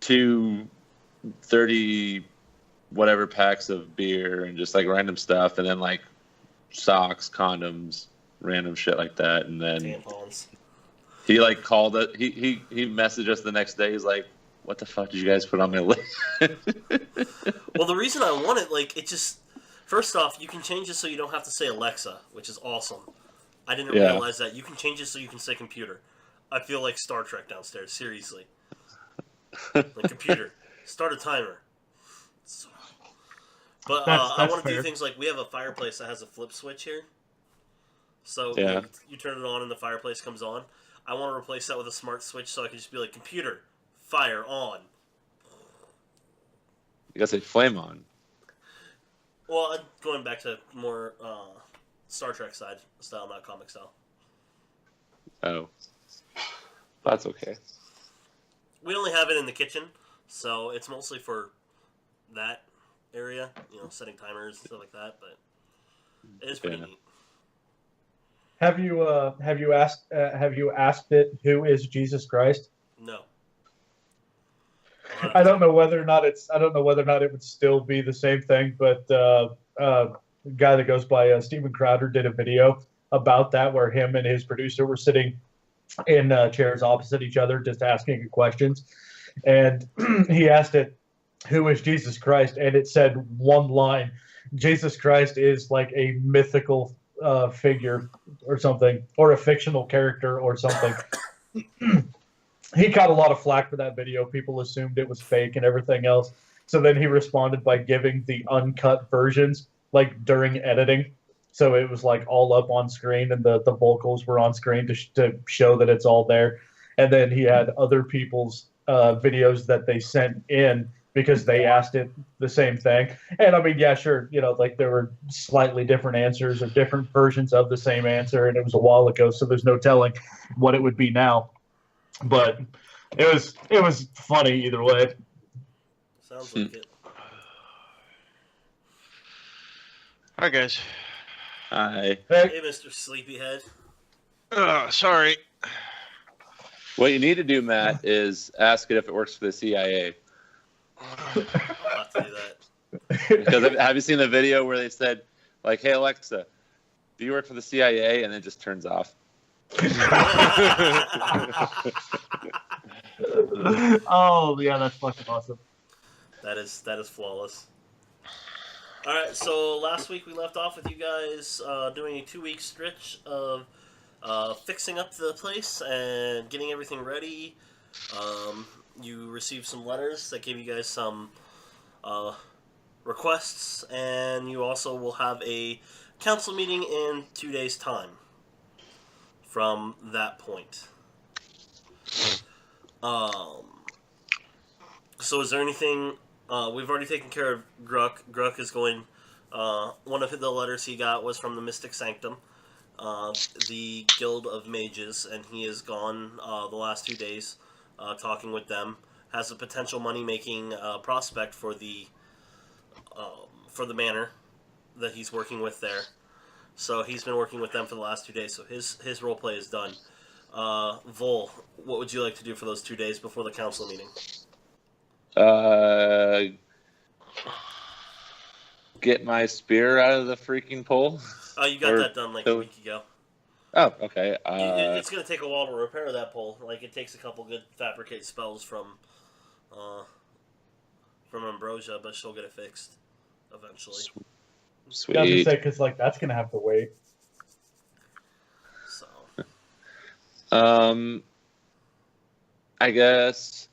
2 30 whatever packs of beer, and just like random stuff, and then like socks, condoms, random shit like that. And then Tampons. he like called it. He messaged us the next day. He's like, "What the fuck did you guys put on my list?" Well, the reason I want it, like, it just... First off, you can change it so you don't have to say Alexa, which is awesome. I didn't Yeah. realize that. You can change it so you can say computer. I feel like Star Trek downstairs, seriously. Like, computer, start a timer. But I That's want to do fair. things like, we have a fireplace that has a flip switch here. So Yeah. you turn it on and the fireplace comes on. I want to replace that with a smart switch so I can just be like, computer, fire on. You gotta say flame on. Well, I'm going back to more Star Trek style, not comic style. Oh. That's okay. We only have it in the kitchen, so it's mostly for that area, setting timers and stuff like that. But it is pretty Yeah. neat. Have you asked it who is Jesus Christ? No. I don't know whether or not it would still be the same thing, but a guy that goes by Steven Crowder did a video about that where him and his producer were sitting in chairs opposite each other, just asking questions, and he asked it, "Who is Jesus Christ?" and it said one line: "Jesus Christ is like a mythical figure or something, or a fictional character or something." He caught a lot of flack for that video. People assumed it was fake and everything else. So then he responded by giving the uncut versions, like during editing. So it was like all up on screen, and the vocals were on screen to show that it's all there. And then he had other people's videos that they sent in because they asked it the same thing. And I mean, yeah, sure, like there were slightly different answers or different versions of the same answer, and it was a while ago, so there's no telling what it would be now. But it was funny either way. Sounds like it. Hi, guys. Hi. Hey, Mr. Sleepyhead. Sorry. What you need to do, Matt, is ask it if it works for the CIA. I'll have to do that. Because have you seen the video where they said, like, "Hey Alexa, do you work for the CIA?" and it just turns off. Oh yeah, that's fucking awesome. That is flawless. All right, so last week we left off with you guys doing a 2-week stretch of fixing up the place and getting everything ready. You received some letters that gave you guys some requests, and you also will have a council meeting in 2 days' time from that point. So is there anything... we've already taken care of Gruk. Gruk is going... one of the letters he got was from the Mystic Sanctum, the Guild of Mages, and he has gone the last 2 days talking with them. Has a potential money-making prospect for the manor that he's working with there. So he's been working with them for the last 2 days, so his roleplay is done. Vol, what would you like to do for those 2 days before the council meeting? Get my spear out of the freaking pole. Oh, you got that done like a week ago. Oh, okay. It's going to take a while to repair that pole. Like, it takes a couple good fabricate spells from Ambrosia, but she'll get it fixed eventually. Sweet. I was gonna say, because like that's gonna have to wait. So. I guess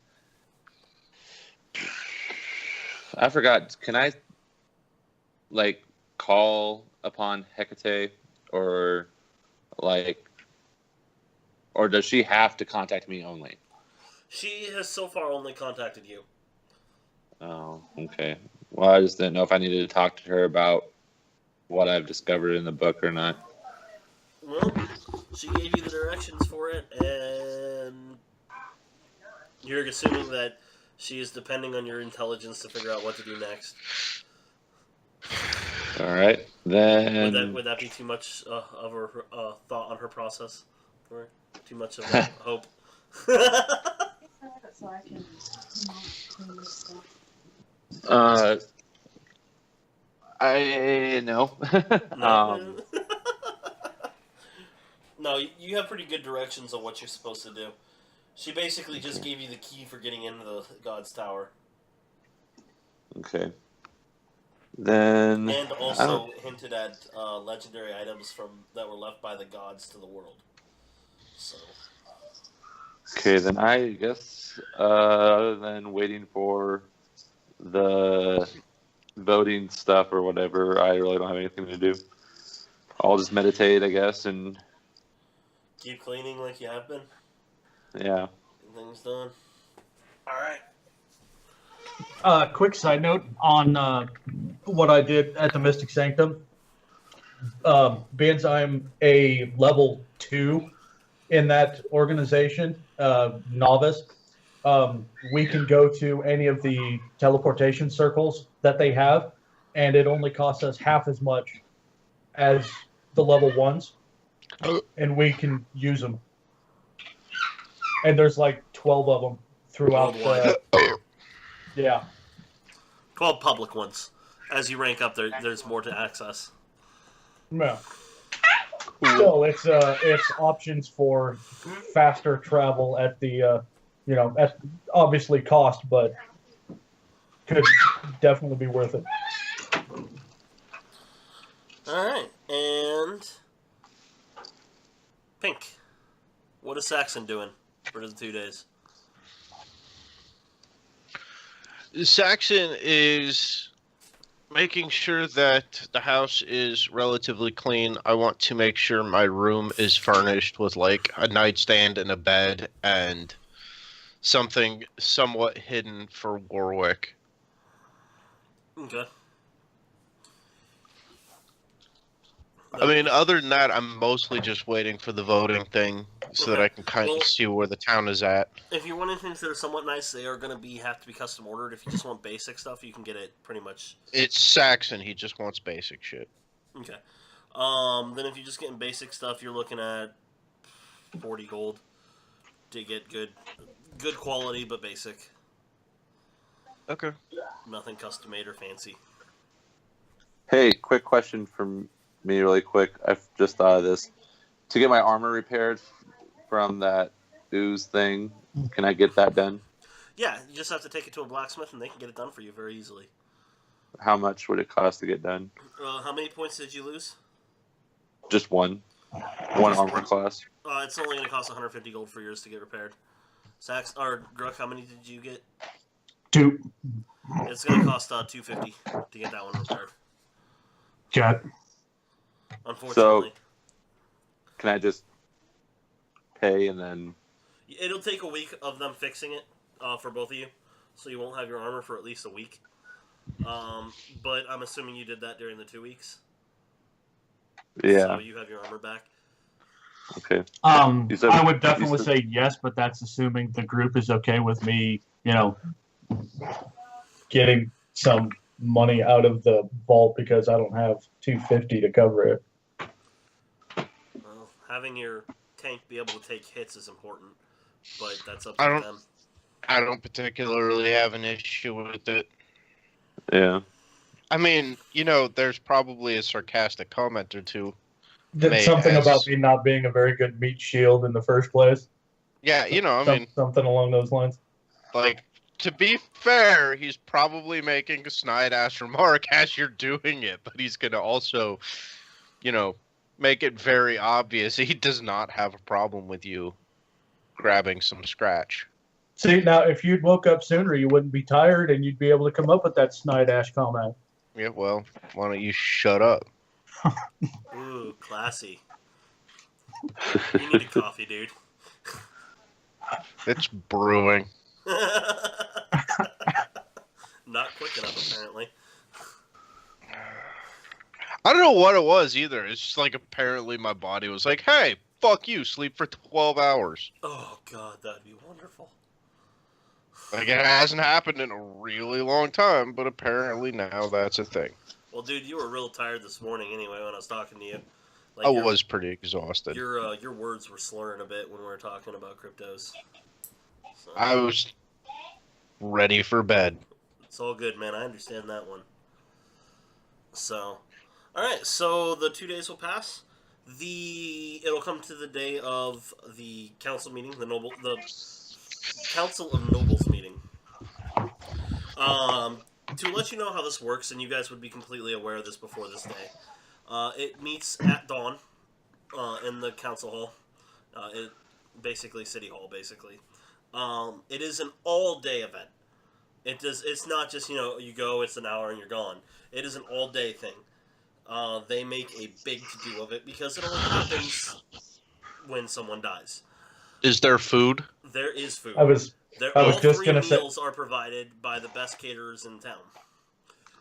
I forgot. Can I like call upon Hecate, or does she have to contact me only? She has so far only contacted you. Oh, okay. Well, I just didn't know if I needed to talk to her about what I've discovered in the book or not. Well, she gave you the directions for it, and you're assuming that she is depending on your intelligence to figure out what to do next. All right, then. Would that be too much of her thought on her process? Or too much of a hope? I know. No. No, you have pretty good directions on what you're supposed to do. She basically just gave you the key for getting into the God's Tower. Okay. Then And I also don't. hinted at legendary items that were left by the gods to the world. So, Okay, then I guess other than waiting for the voting stuff or whatever, I really don't have anything to do. I'll just meditate, I guess, and keep cleaning like you have been. yeah. Get things done. Alright. Quick side note on what I did at the Mystic Sanctum. Being I'm a level 2 in that organization, novice, we can go to any of the teleportation circles that they have, and it only costs us half as much as the level 1s, and we can use them. And there's like 12 of them throughout Worldwide. yeah. 12 public ones. As you rank up, there's more to access. Yeah. Still, it's options for faster travel at the at obviously cost, but could definitely be worth it. Alright, and Pink. What is Saxon doing for the 2 days? Saxon is making sure that the house is relatively clean. I want to make sure my room is furnished with like a nightstand and a bed and something somewhat hidden for Warwick. Okay. I mean, other than that, I'm mostly just waiting for the voting thing so that I can kind of see where the town is at. If you're wanting things that are somewhat nice, they are going to have to be custom ordered. If you just want basic stuff, you can get it pretty much. It's Saxon. He just wants basic shit. Okay. Then if you're just getting basic stuff, you're looking at 40 gold to get good quality, but basic. Okay. Nothing custom made or fancy. Hey, quick question from me, really quick. I've just thought of this. To get my armor repaired from that ooze thing, can I get that done? Yeah, you just have to take it to a blacksmith, and they can get it done for you very easily. How much would it cost to get done? How many points did you lose? Just one armor class. It's only going to cost 150 gold for yours to get repaired. Sax or Gruck, how many did you get? 2. It's going to cost 250 to get that one repaired. Got. Unfortunately. So, can I just pay and then... It'll take a week of them fixing it for both of you, so you won't have your armor for at least a week. But I'm assuming you did that during the 2 weeks. Yeah. So you have your armor back. Okay. I would definitely say yes, but that's assuming the group is okay with me, getting some money out of the vault because I don't have 250 to cover it. Well, having your tank be able to take hits is important, but that's up to them. I don't particularly have an issue with it. Yeah. I mean, there's probably a sarcastic comment or two. Something about me not being a very good meat shield in the first place. Yeah, something along those lines. Like, to be fair, he's probably making a snide-ass remark as you're doing it, but he's going to also, make it very obvious he does not have a problem with you grabbing some scratch. See, now, if you'd woke up sooner, you wouldn't be tired, and you'd be able to come up with that snide-ass comment. Yeah, well, why don't you shut up? Ooh, classy. You need a coffee, dude. It's brewing. Not quick enough, apparently. I don't know what it was either. It's just like apparently my body was like, hey, fuck you, sleep for 12 hours. Oh, God, that'd be wonderful. Like, it hasn't happened in a really long time, but apparently now that's a thing. Well, dude, you were real tired this morning anyway when I was talking to you. Like, I was pretty exhausted. Your words were slurring a bit when we were talking about cryptos. So, I was ready for bed. It's all good, man. I understand that one. So, alright, so the 2 days will pass. It'll come to the day of the council meeting, the Council of Nobles meeting. to let you know how this works, and you guys would be completely aware of this before this day, it meets at dawn in the council hall. Basically City Hall, basically. It is an all-day event. It's not just, you go, it's an hour, and you're gone. It is an all-day thing. They make a big to-do of it because it only happens when someone dies. Is there food? There is food. I was All just three gonna say- meals are provided by the best caterers in town.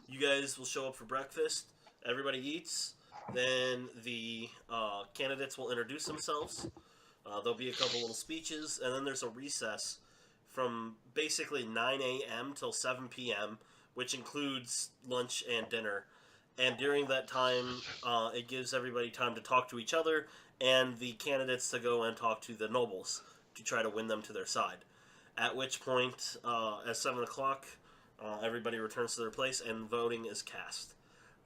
You guys will show up for breakfast. Everybody eats. Then the candidates will introduce themselves. There'll be a couple little speeches, and then there's a recess from basically 9 a.m. till 7 p.m., which includes lunch and dinner. And during that time, it gives everybody time to talk to each other and the candidates to go and talk to the nobles to try to win them to their side. At which point, at 7 o'clock, everybody returns to their place and voting is cast.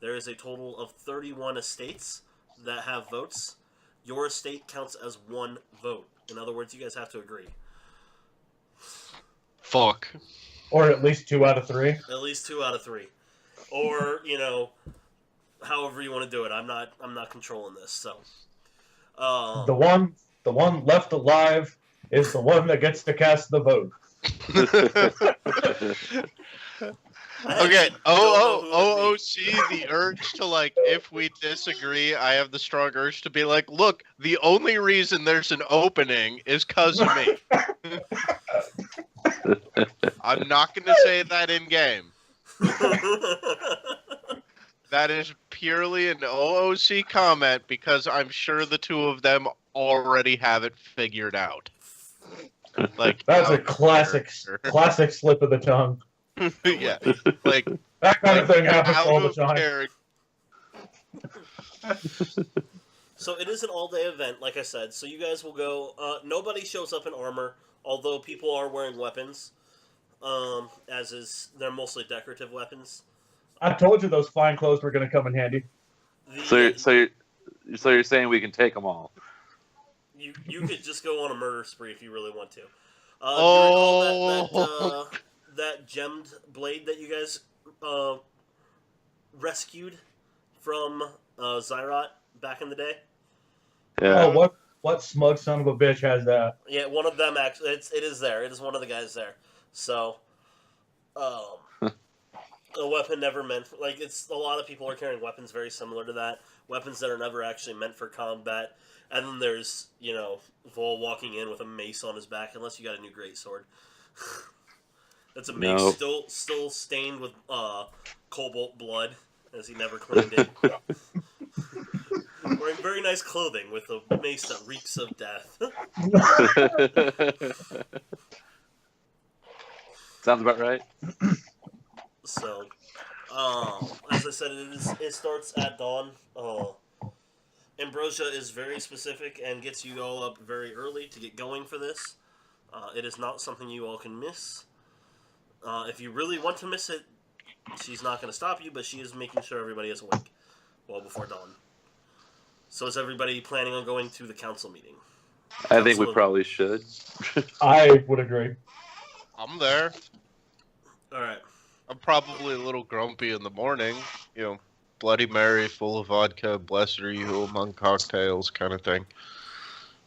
There is a total of 31 estates that have votes. Your estate counts as one vote. In other words, you guys have to agree. Fuck. Or at least 2 out of 3. At least 2 out of 3. Or, however you want to do it. I'm not controlling this, so. The one left alive is the one that gets to cast the vote. Okay, OOC, the urge to, if we disagree, I have the strong urge to be like, look, the only reason there's an opening is because of me. I'm not going to say that in game. That is purely an OOC comment because I'm sure the two of them already have it figured out. That's a classic slip of the tongue. Yeah, that kind of thing happens all the time. So it is an all-day event, like I said. So you guys will go. Nobody shows up in armor, although people are wearing weapons. They're mostly decorative weapons. I told you those flying clothes were going to come in handy. So you're saying we can take them all? You could just go on a murder spree if you really want to. That gemmed blade that you guys rescued from Zyrot back in the day? Yeah. Oh, what smug son of a bitch has that? Yeah, one of them actually. It is there. It is one of the guys there. So, a weapon never meant for, it's a lot of people are carrying weapons very similar to that. Weapons that are never actually meant for combat. And then there's, Vol walking in with a mace on his back, unless you got a new greatsword. That's a mace still stained with cobalt blood, as he never cleaned it. Wearing very nice clothing with a mace that reeks of death. Sounds about right. So, as I said, it starts at dawn. Ambrosia is very specific and gets you all up very early to get going for this. It is not something you all can miss. If you really want to miss it, she's not going to stop you, but she is making sure everybody is awake well before dawn. So is everybody planning on going to the council meeting? I think we probably should. I would agree. I'm there. All right. I'm probably a little grumpy in the morning. Bloody Mary full of vodka, blessed are you among cocktails kind of thing.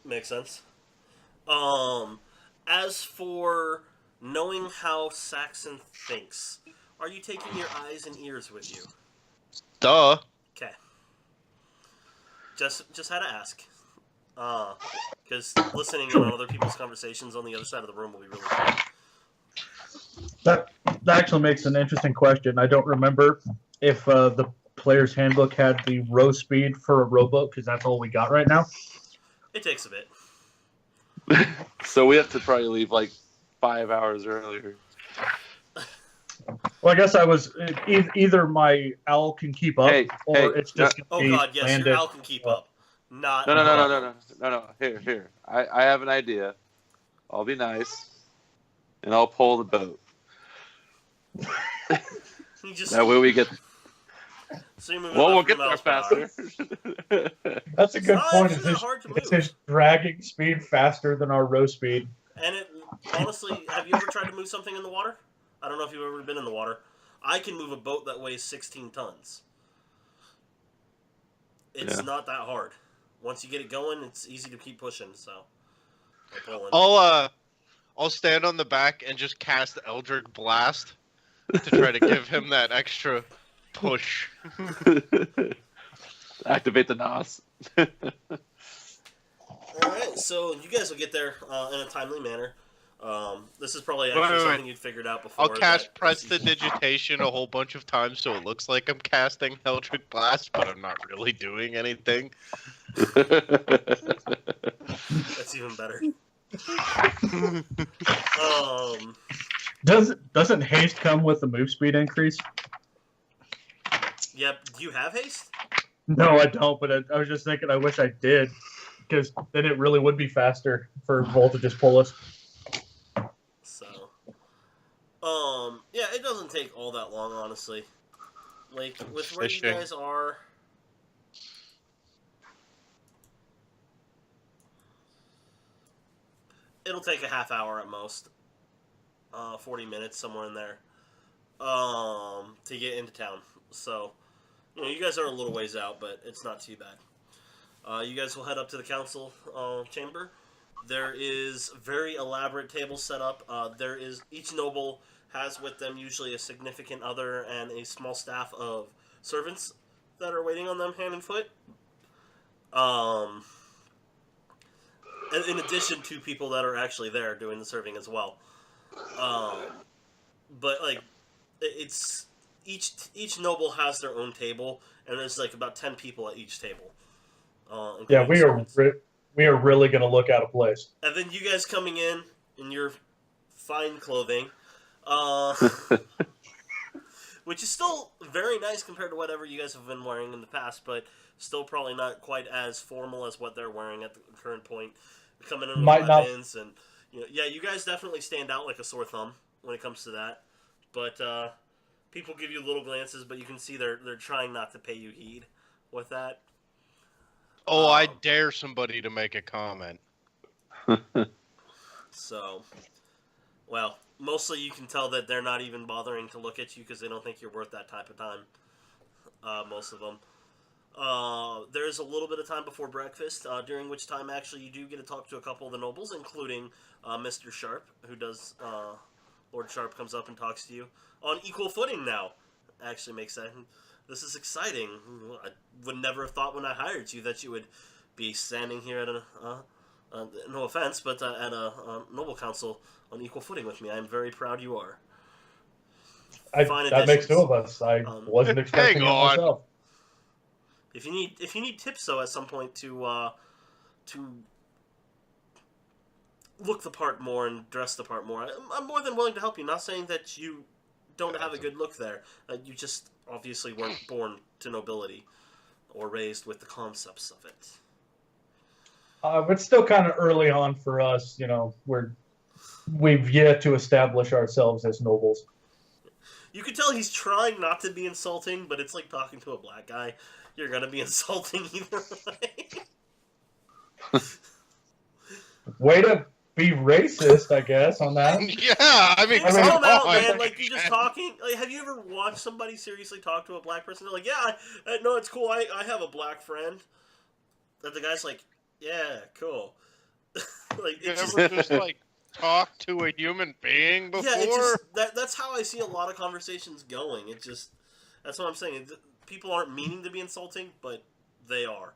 Makes sense. As for knowing how Saxon thinks, are you taking your eyes and ears with you? Duh. Okay. Just had to ask. Because listening in on other people's conversations on the other side of the room will be really fun. That actually makes an interesting question. I don't remember if the player's handbook had the row speed for a rowboat, because that's all we got right now. It takes a bit. So we have to probably leave 5 hours earlier. Well, I guess I was either my owl can keep up, or it's just Oh gonna be god, yes, landed. your owl can keep up. No. Here. I have an idea. I'll be nice, and I'll pull the boat. That way we get. So you're moving We'll about get 3 there miles per hour. faster. That's a good It's point. not hard to It's move. his dragging speed faster than our row speed. And honestly, have you ever tried to move something in the water? I don't know if you've ever been in the water. I can move a boat that weighs 16 tons. It's not that hard. Once you get it going, it's easy to keep pushing. So, or pulling. I'll stand on the back and just cast Eldritch Blast to try to give him that extra push. Activate the NOS. Alright, so you guys will get there in a timely manner. This is probably actually something you'd figured out before. I'll cast Prestidigitation a whole bunch of times so it looks like I'm casting Eldritch Blast, but I'm not really doing anything. That's even better. Doesn't haste come with the move speed increase? Yep. Do you have haste? No, I don't. But I was just thinking, I wish I did, because then it really would be faster for Vol to just pull us. So, yeah, it doesn't take all that long, honestly. Like with where you guys are. It'll take a half hour at most. 40 minutes, somewhere in there. To get into town. So, you guys are a little ways out, but it's not too bad. You guys will head up to the council chamber. There is very elaborate tables set up. Each noble has with them usually a significant other and a small staff of servants that are waiting on them hand and foot. And in addition to people that are actually there doing the serving as well. But like, it's each noble has their own table, and there's like about 10 people at each table. Yeah, we are really going to look out of place. And then you guys coming in your fine clothing, which is still very nice compared to whatever you guys have been wearing in the past, but still probably not quite as formal as what they're wearing at the current point. Coming in with weapons and you guys definitely stand out like a sore thumb when it comes to that. But people give you little glances, but you can see they're trying not to pay you heed with that. Oh, I dare somebody to make a comment. So, well, mostly you can tell that they're not even bothering to look at you because they don't think you're worth that type of time. Most of them. There's a little bit of time before breakfast, during which time actually you do get to talk to a couple of the nobles, including Mr. Sharp, who does, Lord Sharp comes up and talks to you on equal footing now. Actually makes that, this is exciting. I would never have thought when I hired you that you would be standing here at no offense, but at a noble council on equal footing with me. I'm very proud you are. That makes two of us. I wasn't expecting it myself. If you need tips though at some point to look the part more and dress the part more, I'm more than willing to help you. Not saying that you don't have a good look there. You just obviously weren't born to nobility or raised with the concepts of it. It's still kind of early on for us. We've yet to establish ourselves as nobles. You can tell he's trying not to be insulting, but it's like talking to a black guy. You're gonna be insulting either way. Way to be racist, I guess, on that. Yeah, I mean, come out, man. Like, you're just talking. Like, have you ever watched somebody seriously talk to a black person? They're like, yeah, no, it's cool. I have a black friend. That the guy's like, yeah, cool. Like, you ever just like talk to a human being before? Yeah, that's how I see a lot of conversations going. That's what I'm saying. People aren't meaning to be insulting, but they are.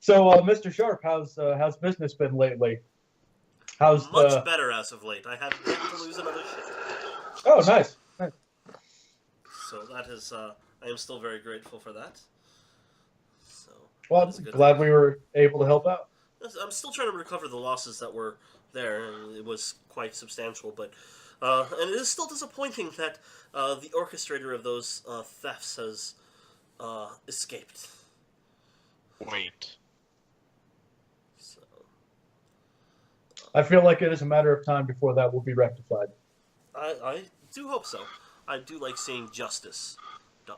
So, Mr. Sharp, how's business been lately? Much better as of late. I haven't yet to lose another shift. Oh, nice. So that is, I am still very grateful for that. So, well, I'm glad we were able to help out. I'm still trying to recover the losses that were there. It was quite substantial, but and it is still disappointing that the orchestrator of those thefts has escaped. Wait. So, I feel like it is a matter of time before that will be rectified. I do hope so. I do like seeing justice done.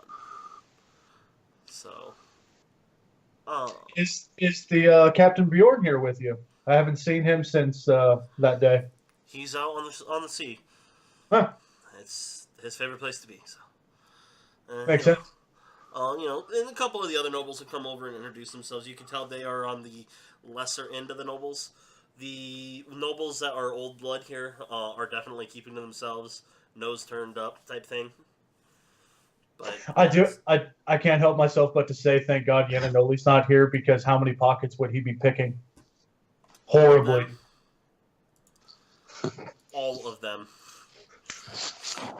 So, Is the Captain Bjorn here with you? I haven't seen him since that day. he's out on the sea. Huh. his favorite place to be. So, Makes sense. And a couple of the other nobles have come over and introduced themselves. You can tell they are on the lesser end of the nobles. The nobles that are old blood here are definitely keeping to themselves, nose turned up type thing. But I can't help myself but to say, thank God Yananoli's not here, because how many pockets would he be picking? Horribly. All of them.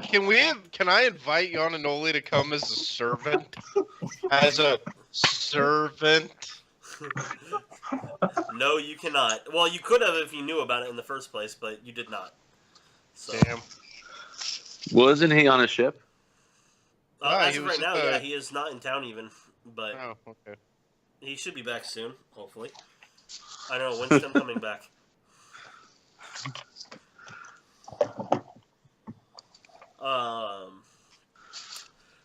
Can I invite Yananoli to come as a servant? As a servant? No, you cannot. Well, you could have if you knew about it in the first place, but you did not. So, Damn. Wasn't he on a ship? as of right now, yeah, he is not in town even, but Oh, okay. he should be back soon, hopefully. I don't know, when's Tim coming back?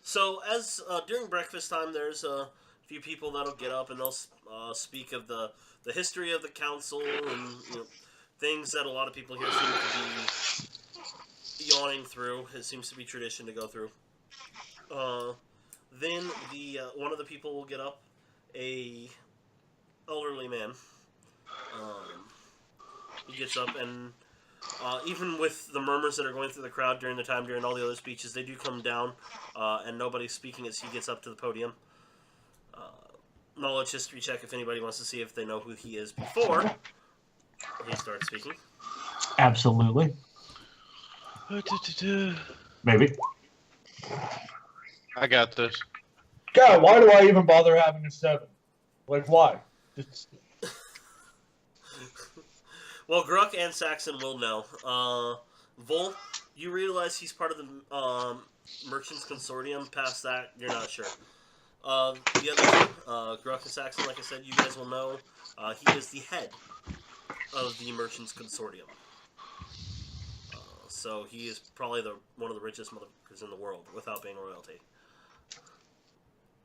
So as during breakfast time, there's a few people that'll get up and they'll speak of the history of the council and things that a lot of people here seem to be yawning through. It seems to be tradition to go through. Then the one of the people will get up, a elderly man. He gets up and even with the murmurs that are going through the crowd during all the other speeches, they do come down, and nobody's speaking as he gets up to the podium. Knowledge history check if anybody wants to see if they know who he is before he starts speaking. Absolutely. Maybe. I got this. God, why do I even bother having a 7? Like, why? Just... Well, Gruck and Saxon will know. Vol, you realize he's part of the Merchants Consortium. Past that, you're not sure. The other two, Gruck and Saxon, like I said, you guys will know. He is the head of the Merchants Consortium. So he is probably one of the richest motherfuckers in the world without being royalty.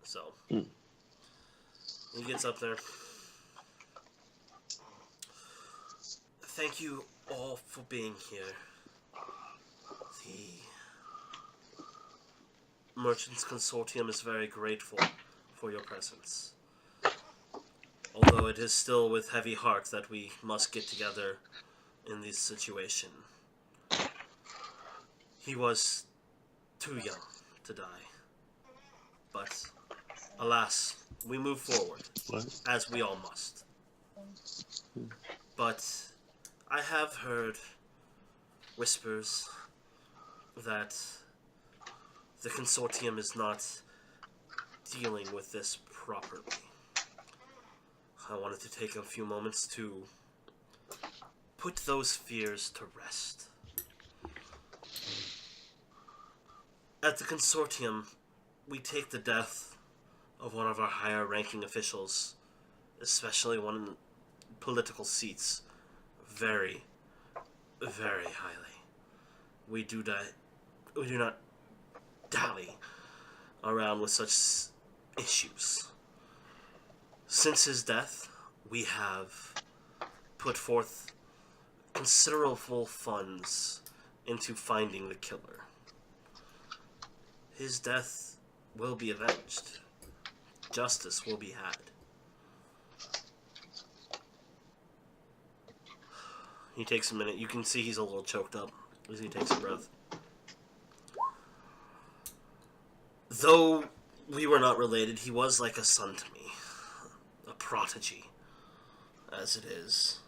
So he gets up there. Thank you all for being here. The Merchants Consortium is very grateful for your presence. Although it is still with heavy heart that we must get together in this situation. He was too young to die. But, alas, we move forward, as we all must. But I have heard whispers that the consortium is not dealing with this properly. I wanted to take a few moments to put those fears to rest. At the consortium, we take the death of one of our higher ranking officials, especially one in political seats, very, very highly. We do not dally around with such issues. Since his death, we have put forth considerable funds into finding the killer. His death will be avenged. Justice will be had. He takes a minute. You can see he's a little choked up as he takes a breath. Though we were not related, he was like a son to me. A prodigy, as it is.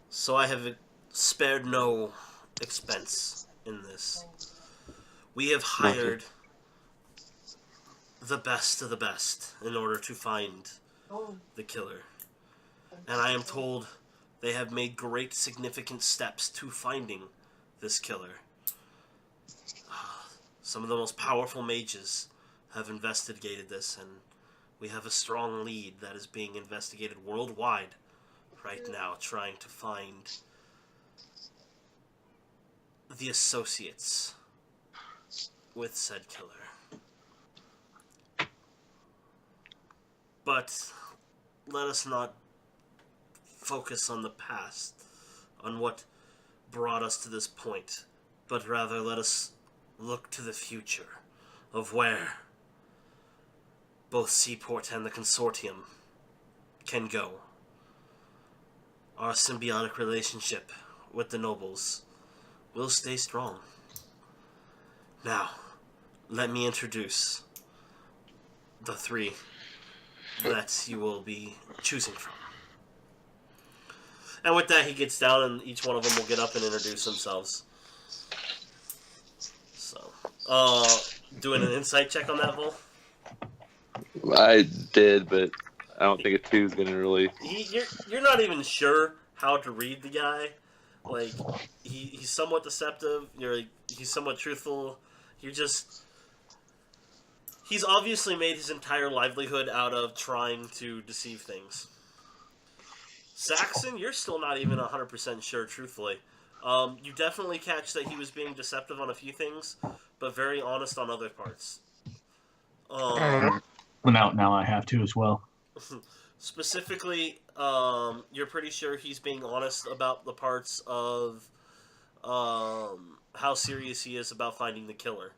So I have spared no expense in this. We have hired the best of the best in order to find the killer. And I am told they have made great significant steps to finding this killer. Some of the most powerful mages have investigated this, and we have a strong lead that is being investigated worldwide right now, trying to find the associates with said killer. But let us not focus on the past, on what brought us to this point, but rather let us look to the future of where both Seaport and the Consortium can go. Our symbiotic relationship with the nobles will stay strong. Now, let me introduce the three that you will be choosing from. And with that, he gets down, and each one of them will get up and introduce themselves. So, doing an insight check on that, Vol? I did, but I don't think a 2 is gonna really. You're not even sure how to read the guy. Like, he's somewhat deceptive. He's somewhat truthful. He's obviously made his entire livelihood out of trying to deceive things. Saxon, you're still not even 100% sure, truthfully. You definitely catch that he was being deceptive on a few things, but very honest on other parts. Well, now I have to as well. Specifically, you're pretty sure he's being honest about the parts of how serious he is about finding the killer.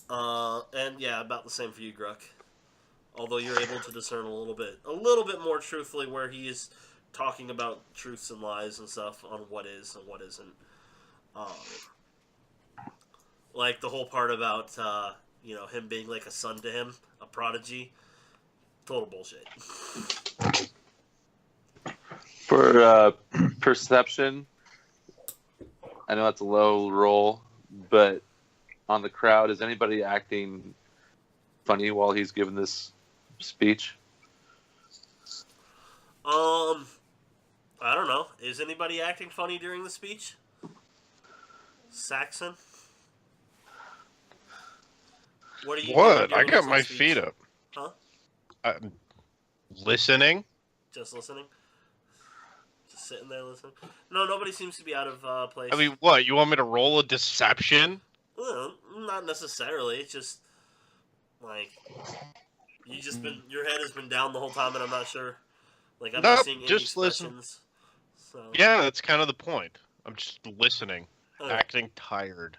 And yeah, about the same for you, Gruck. Although you're able to discern a little bit more truthfully where he is talking about truths and lies and stuff on what is and what isn't. Like the whole part about him being like a son to him, a prodigy. Total bullshit. For perception, I know that's a low roll, but on the crowd, is anybody acting funny while he's giving this speech? I don't know. Is anybody acting funny during the speech? Saxon? What are you doing I during got this my speech? feet up. Huh? I'm listening. Just listening? Just sitting there listening? No, nobody seems to be out of place. I mean, what? You want me to roll a deception? Well, not necessarily. It's just like your head has been down the whole time, and I'm not sure. Like I'm not Nope, seeing any just listen. expressions. So Yeah, that's kind of the point. I'm just listening, Okay. acting tired.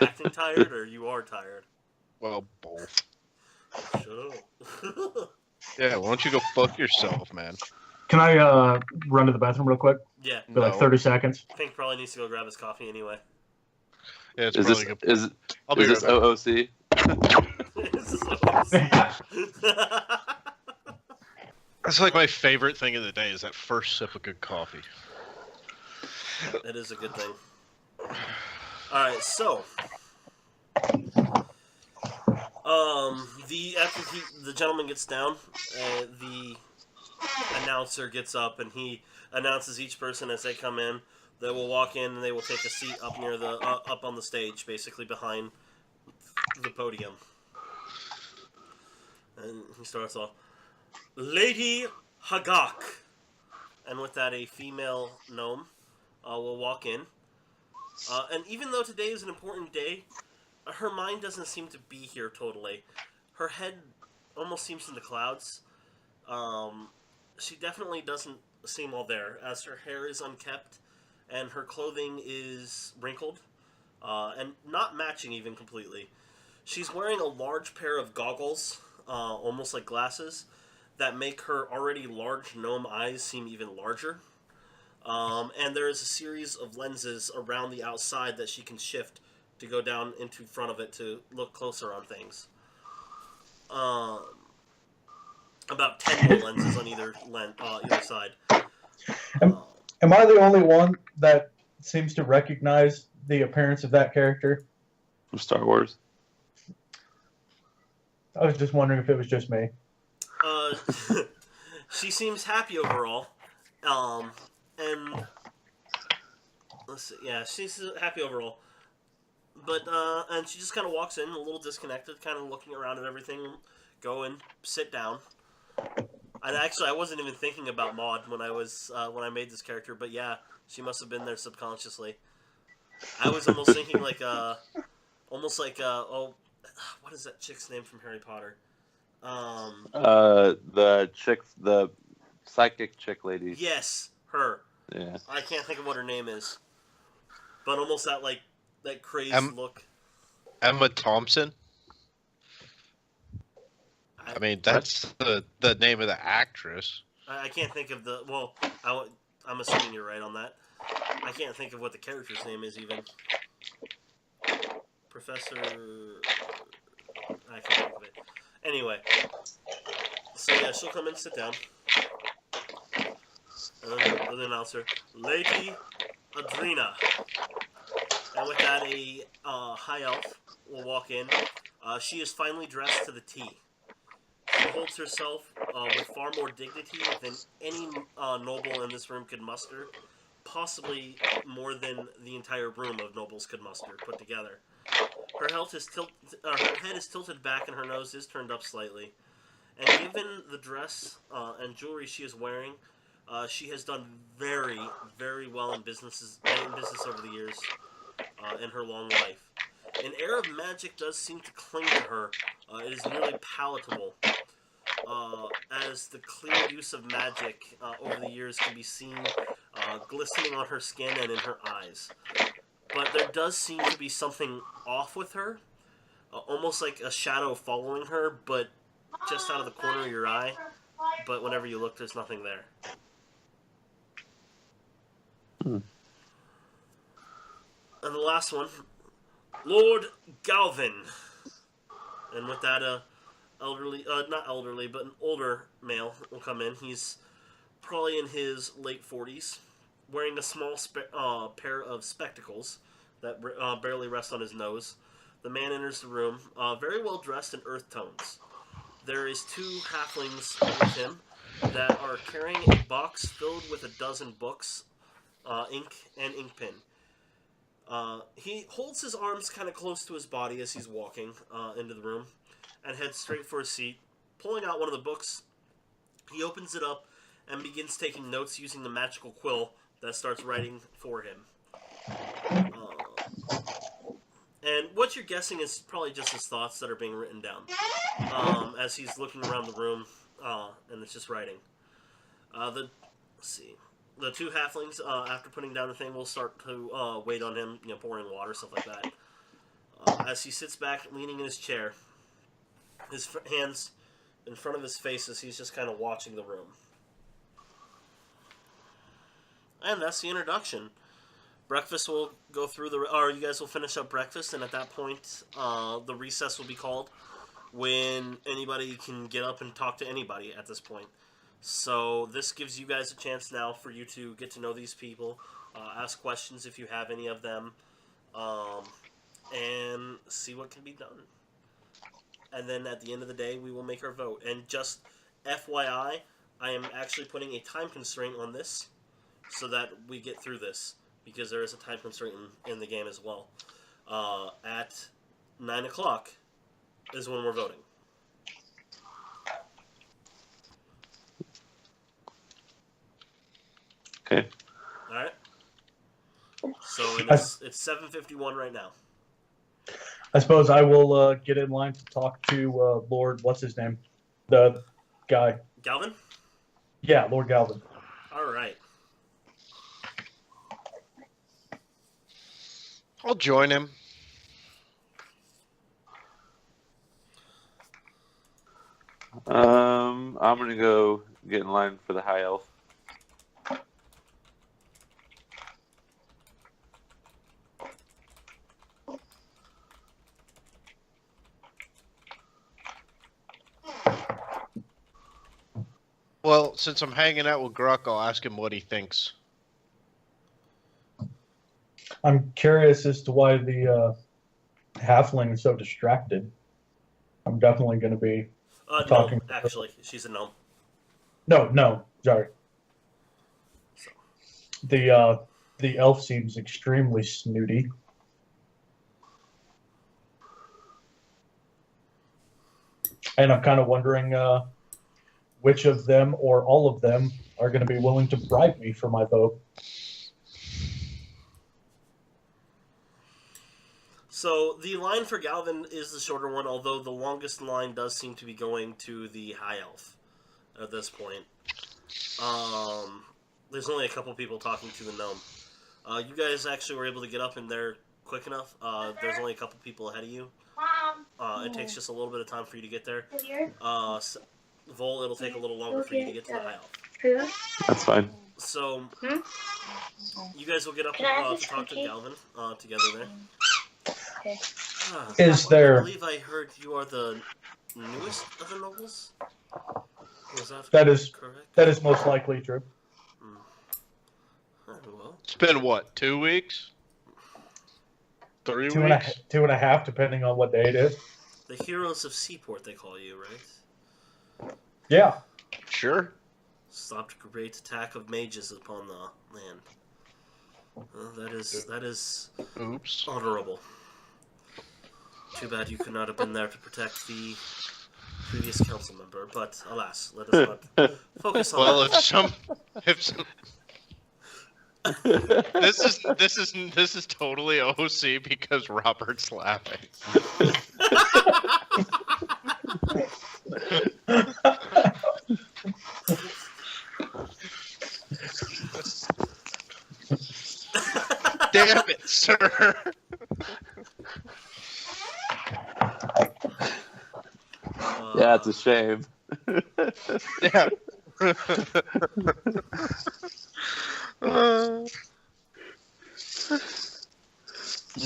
Acting tired, or you are tired? Well, both. Shut up. Yeah, why don't you go fuck yourself, man? Can I run to the bathroom real quick Yeah, for like 30 seconds? Pink probably needs to go grab his coffee anyway. Yeah, it's Is probably this good. I'll be is this right back. OOC? That's like my favorite thing of the day is that first sip of good coffee. That is a good thing. Alright, so after the gentleman gets down, the announcer gets up and he announces each person as they come in. They will walk in and they will take a seat up near the up on the stage, basically behind the podium. And he starts off, Lady Hagak. And with that, a female gnome will walk in. And even though today is an important day, her mind doesn't seem to be here totally. Her head almost seems in the clouds. She definitely doesn't seem all there, as her hair is unkept and her clothing is wrinkled and not matching even completely. She's wearing a large pair of goggles, almost like glasses, that make her already large gnome eyes seem even larger. And there is a series of lenses around the outside that she can shift to go down into front of it to look closer on things. About 10 more lenses on either side. Am I the only one that seems to recognize the appearance of that character? From Star Wars. I was just wondering if it was just me. She seems happy overall. And let's see, yeah, she's happy overall. But and she just kind of walks in, a little disconnected, kind of looking around at everything. Go and sit down. And actually, I wasn't even thinking about Maud when I made this character, but yeah, she must have been there subconsciously. I was almost thinking what is that chick's name from Harry Potter? The psychic chick lady. Yes, her. Yeah. I can't think of what her name is, but almost that crazed look. Emma Thompson. I mean, that's the name of the actress. I can't think of the. Well, I'm assuming you're right on that. I can't think of what the character's name is even. Professor. I can't think of it. Anyway, so yeah, she'll come and sit down. And then the announcer, Lady Adrena. And with that, a high elf will walk in. She is finely dressed to the T. She holds herself with far more dignity than any noble in this room could muster. Possibly more than the entire room of nobles could muster put together. Her head is tilted back and her nose is turned up slightly. And given the dress and jewelry she is wearing, she has done very, very well in business over the years in her long life. An air of magic does seem to cling to her. It is nearly palatable, as the clear use of magic over the years can be seen glistening on her skin and in her eyes. But there does seem to be something off with her, almost like a shadow following her, but just out of the corner of your eye. But whenever you look, there's nothing there. And the last one, Lord Galvin. And with that, not elderly, but an older male will come in. He's probably in his late 40s, wearing a small pair of spectacles that barely rest on his nose. The man enters the room, very well dressed in earth tones. There is 2 halflings with him that are carrying a box filled with a dozen books, ink, and ink pen. He holds his arms kind of close to his body as he's walking into the room and heads straight for his seat. Pulling out one of the books, he opens it up and begins taking notes using the magical quill that starts writing for him. And what you're guessing is probably just his thoughts that are being written down as he's looking around the room and it's just writing. Let's see. The 2 halflings, after putting down the thing, will start to wait on him, pouring water, stuff like that. As he sits back, leaning in his chair, his hands in front of his face as he's just kind of watching the room. And that's the introduction. Breakfast will go through or you guys will finish up breakfast, and at that point, the recess will be called when anybody can get up and talk to anybody at this point. So this gives you guys a chance now for you to get to know these people, ask questions if you have any of them, and see what can be done. And then at the end of the day, we will make our vote. And just FYI, I am actually putting a time constraint on this so that we get through this, because there is a time constraint in the game as well. At 9 o'clock is when we're voting. Okay. All right. So it's 7:51 right now. I suppose I will get in line to talk to Lord, what's his name? The guy. Galvin? Yeah, Lord Galvin. All right. I'll join him. I'm gonna go get in line for the high elf. Well, since I'm hanging out with Gruck, I'll ask him what he thinks. I'm curious as to why the halfling is so distracted. I'm definitely going to be talking. No, actually, she's a gnome. No, sorry. So. The elf seems extremely snooty. And I'm kind of wondering which of them or all of them are going to be willing to bribe me for my vote. So the line for Galvin is the shorter one, although the longest line does seem to be going to the high elf at this point. There's only a couple people talking to the gnome. You guys actually were able to get up in there quick enough. There's only a couple people ahead of you. It takes just a little bit of time for you to get there. Vol, it'll take a little longer for you to get to the high elf. That's fine. So, you guys will get up to talk to Galvin together there. Okay. Is there? I believe I heard you are the newest of the nobles? Was That is correct? that is most likely true. Well, It's been what, 2 weeks? 3 Two weeks? and a half, depending on what day it is. the heroes of Seaport, they call you, right? Yeah. Sure. Stopped a great attack of mages upon the land. Well, that is Oops. honorable. Too bad you could not have been there to protect the previous council member, but alas, let us not focus on Well, that. if some this is totally OC because Robert's laughing. Damn it, sir. Yeah, it's a shame. Yeah.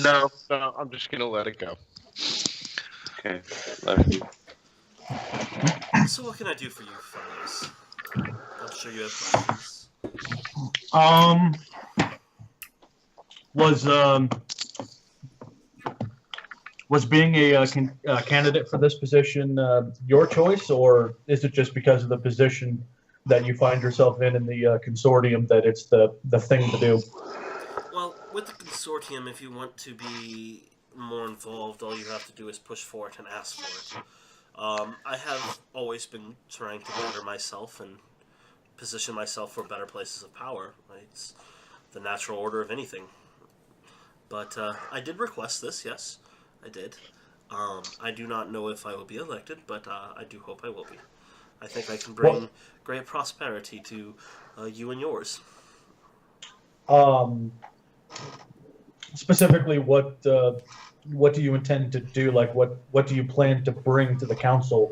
No, I'm just gonna let it go. Okay. Love you. So what can I do for you fellows? I'm sure you have questions. Was being a candidate for this position your choice, or is it just because of the position that you find yourself in the consortium that it's the thing to do? Well, with the consortium, if you want to be more involved, all you have to do is push for it and ask for it. I have always been trying to better myself and position myself for better places of power. It's the natural order of anything. But I did request this, yes, I did. I do not know if I will be elected, but I do hope I will be. I think I can bring great prosperity to you and yours. Specifically, what do you intend to do? Like, what do you plan to bring to the council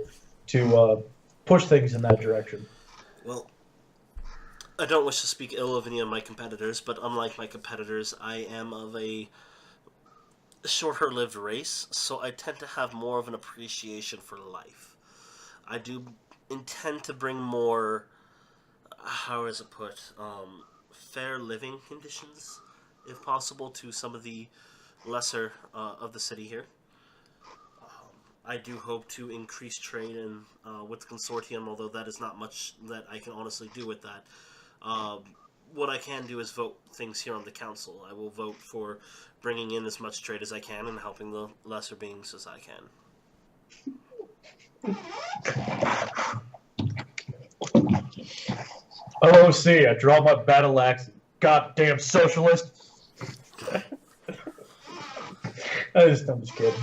to push things in that direction? Well, I don't wish to speak ill of any of my competitors, but unlike my competitors, I am of a shorter-lived race, so I tend to have more of an appreciation for life. I do intend to bring more, how is it put, fair living conditions, if possible, to some of the lesser of the city here. I do hope to increase trade with the consortium, although that is not much that I can honestly do with that. What I can do is vote things here on the council. I will vote for bringing in as much trade as I can and helping the lesser beings as I can. OC, I draw my battle axe. Goddamn socialist. I'm just kidding.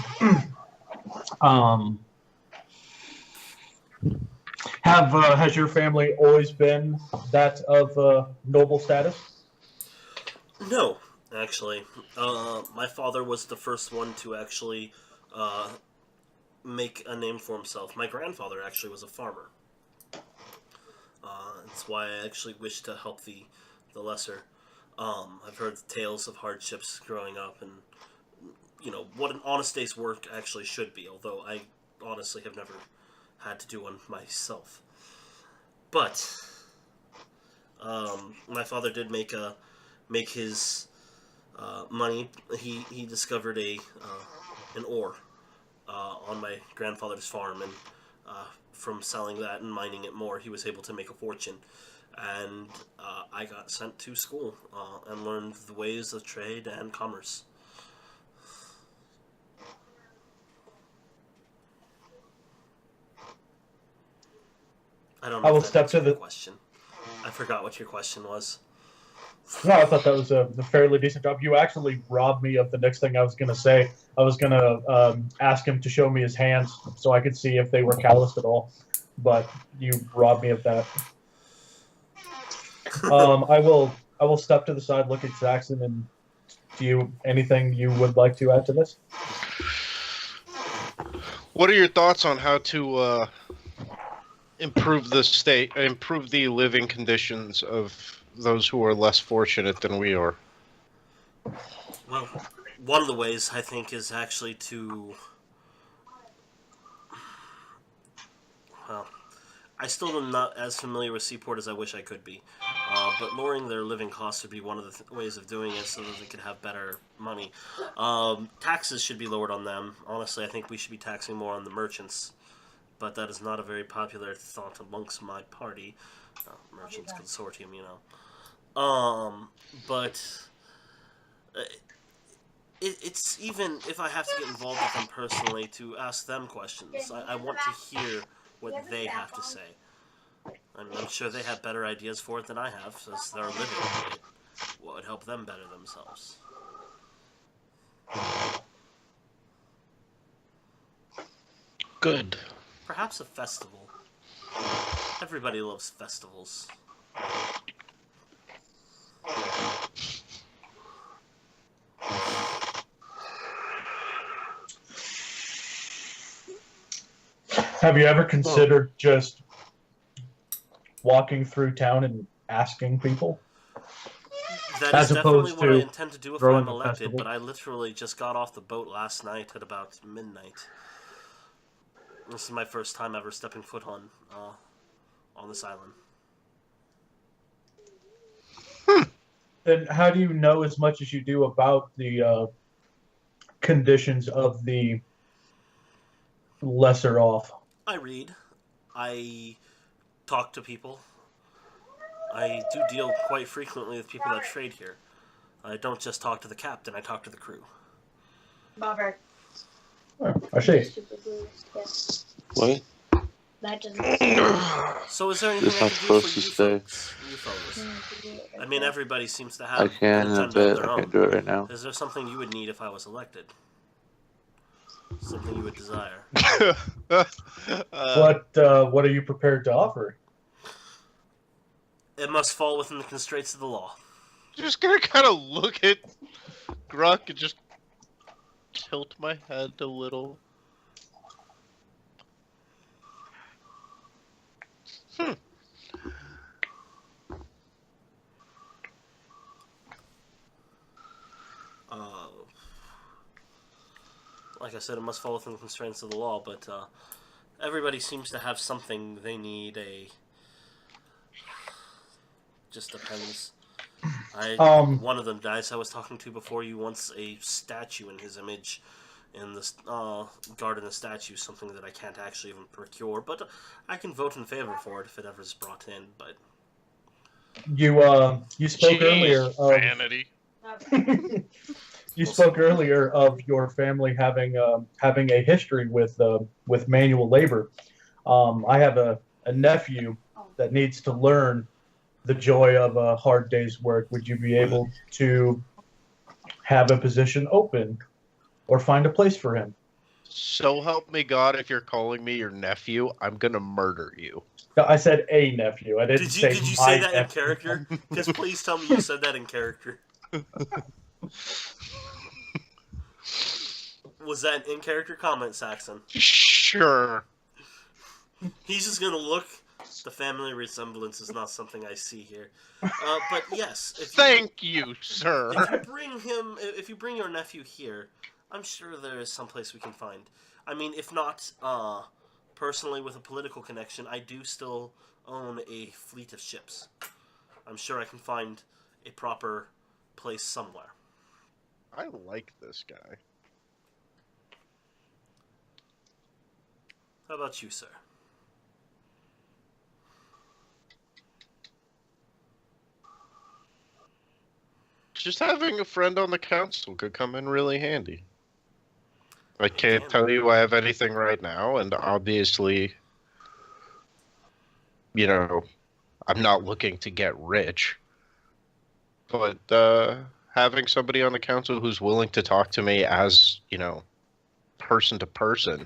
Has your family always been that of noble status? No, actually. My father was the first one to actually make a name for himself. My grandfather actually was a farmer. That's why I actually wish to help the lesser. I've heard tales of hardships growing up and, you know, what an honest day's work actually should be, although I honestly have never had to do one myself. But my father did make his money. He discovered an ore on my grandfather's farm, and from selling that and mining it more, he was able to make a fortune. And I got sent to school and learned the ways of trade and commerce. I don't know. I will if that step answered to your the question. I forgot what your question was. No, I thought that was a fairly decent job. You actually robbed me of the next thing I was going to say. I was going to ask him to show me his hands so I could see if they were calloused at all, but you robbed me of that. I will step to the side, look at Saxon, and do you anything you would like to add to this? What are your thoughts on how to improve the living conditions of those who are less fortunate than we are? Well, one of the ways I think is actually to, well, I still am not as familiar with Seaport as I wish I could be. But lowering their living costs would be one of the ways of doing it so that they could have better money. Taxes should be lowered on them. Honestly, I think we should be taxing more on the merchants. But that is not a very popular thought amongst my party. Merchants Consortium, you know. But it's even if I have to get involved with them personally to ask them questions. I want to hear what they have to say. I'm sure they have better ideas for it than I have, since they're living it. What would help them better themselves? Good. Perhaps a festival. Everybody loves festivals. Have you ever considered just walking through town and asking people? That As is definitely opposed what I to intend to do if throwing I'm a elected, festival? but I literally just got off the boat last night at about midnight. This is my first time ever stepping foot on this island. Then how do you know as much as you do about the conditions of the lesser off? I read. I talk to people. I do deal quite frequently with people that trade here. I don't just talk to the captain, I talk to the crew. Oh, I see. What? So is there anything This I not can do supposed for to stay. You fellas? I mean, everybody seems to I have can an in a agenda of bit. their I own. can't do it right now. Is there something you would need if I was elected? Something you would desire? What are you prepared to offer? It must fall within the constraints of the law. Just gonna kind of look at Gruck and just tilt my head a little. Like I said, it must fall within the constraints of the law, but everybody seems to have something they need. Just depends. One of them guys I was talking to before you wants a statue in his image in the garden of statues, something that I can't actually even procure, but I can vote in favor for it if it ever is brought in. But You spoke earlier of vanity. you spoke earlier of your family having a history with manual labor. I have a nephew that needs to learn the joy of a hard day's work. Would you be able to have a position open or find a place for him? So help me God, if you're calling me your nephew, I'm gonna murder you. No, I said a nephew. I didn't say did you my say that nephew. in character? Because please tell me you said that in character. Was that an in-character comment, Saxon? Sure. He's just gonna look. The family resemblance is not something I see here. But yes, Thank you, sir. if you bring your nephew here, I'm sure there is some place we can find. I mean, if not personally with a political connection, I do still own a fleet of ships. I'm sure I can find a proper place somewhere. I like this guy. How about you, sir? Just having a friend on the council could come in really handy. I can't tell you I have anything right now, and obviously, you know, I'm not looking to get rich. But having somebody on the council who's willing to talk to me as, you know, person to person,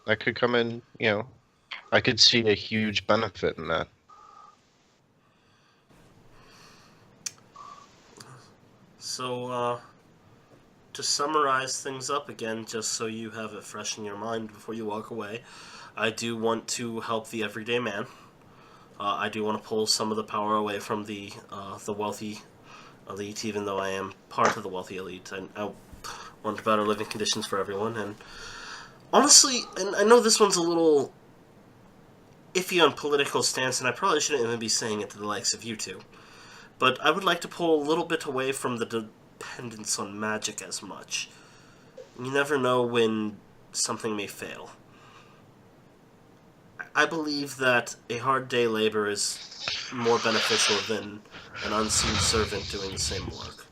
that could come in, you know, I could see a huge benefit in that. So, to summarize things up again, just so you have it fresh in your mind before you walk away, I do want to help the everyday man. I do want to pull some of the power away from the wealthy elite, even though I am part of the wealthy elite. I want better living conditions for everyone, and honestly, and I know this one's a little iffy on political stance, and I probably shouldn't even be saying it to the likes of you two, but I would like to pull a little bit away from the dependence on magic as much. You never know when something may fail. I believe that a hard day labor is more beneficial than an unseen servant doing the same work.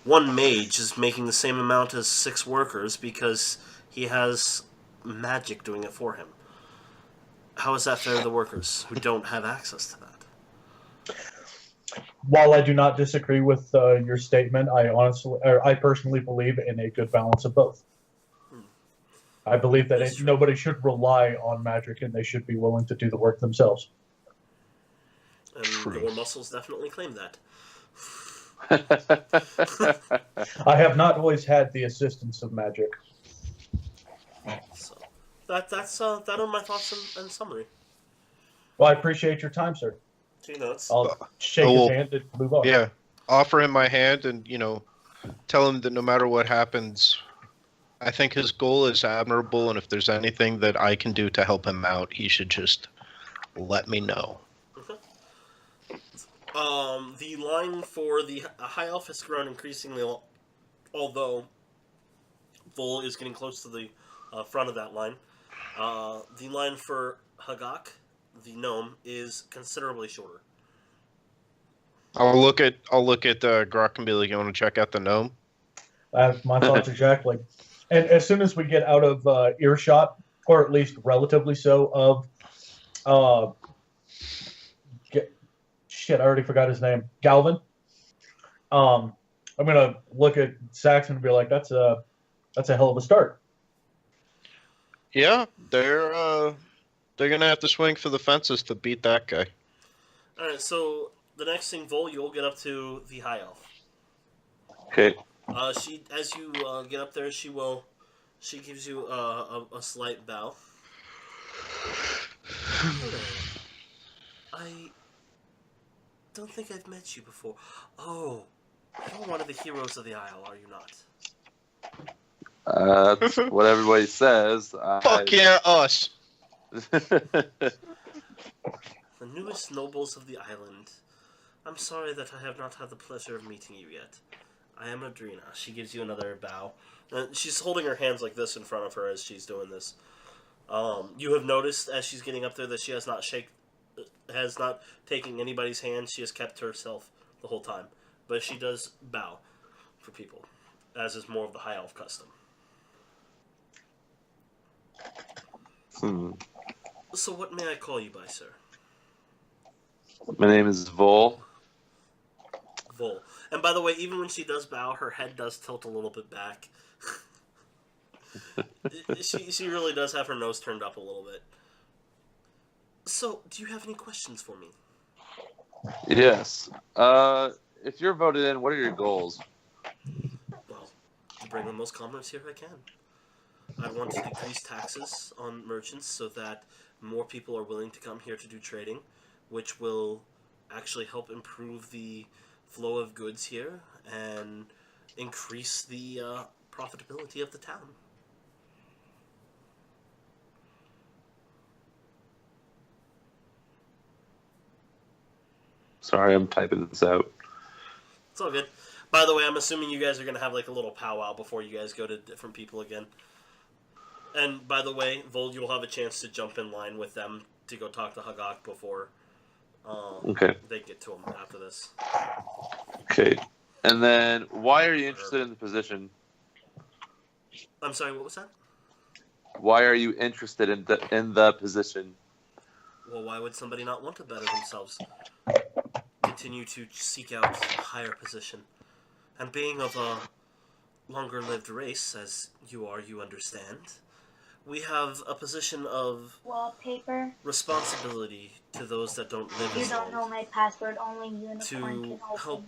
One mage is making the same amount as 6 workers because he has magic doing it for him. How is that fair to the workers who don't have access to that? While I do not disagree with your statement, I personally believe in a good balance of both. I believe that nobody should rely on magic, and they should be willing to do the work themselves. And your muscles definitely claim that. I have not always had the assistance of magic. So that are my thoughts in summary. Well, I appreciate your time, sir. 2 notes. I'll shake his hand and move on. Yeah, offer him my hand and, tell him that no matter what happens, I think his goal is admirable, and if there's anything that I can do to help him out, he should just let me know. Okay. The line for the High Elf has grown increasingly, although Vol is getting close to the front of that line. The line for Hagak, the gnome, is considerably shorter. I'll look at Grok and be like, "You want to check out the gnome?" My thoughts exactly. And as soon as we get out of earshot, or at least relatively so, of I already forgot his name, Galvin. I'm gonna look at Saxon and be like, "That's a hell of a start." Yeah, they're gonna have to swing for the fences to beat that guy. All right, so the next thing, Vol, you'll get up to the High Elf. Okay. As you get up there, she gives you a slight bow. Hello. I don't think I've met you before. Oh, you're one of the heroes of the Isle, are you not? That's what everybody says. Fuck yeah, us! The newest nobles of the island. I'm sorry that I have not had the pleasure of meeting you yet. I am Adrena. She gives you another bow. She's holding her hands like this in front of her as she's doing this. You have noticed as she's getting up there that she has not taken anybody's hand. She has kept herself the whole time. But she does bow for people, as is more of the High Elf custom. So what may I call you by, sir? My name is Vol. Vol. And by the way, even when she does bow, her head does tilt a little bit back. she really does have her nose turned up a little bit. So, do you have any questions for me? Yes. If you're voted in, what are your goals? Well, to bring the most commerce here I can. I want to decrease taxes on merchants so that more people are willing to come here to do trading, which will actually help improve the flow of goods here and increase the profitability of the town. Sorry, I'm typing this out. It's all good. By the way, I'm assuming you guys are going to have like a little powwow before you guys go to different people again. And by the way, Vol, you'll have a chance to jump in line with them to go talk to Hagak before they get to him after this. Okay. And then, why are you interested in the position? I'm sorry, what was that? Why are you interested in the position? Well, why would somebody not want to better themselves? Continue to seek out a higher position. And being of a longer-lived race, as you are, you understand, we have a position of wallpaper responsibility to those that don't live You as don't know long, my password, only unicorn to can open. help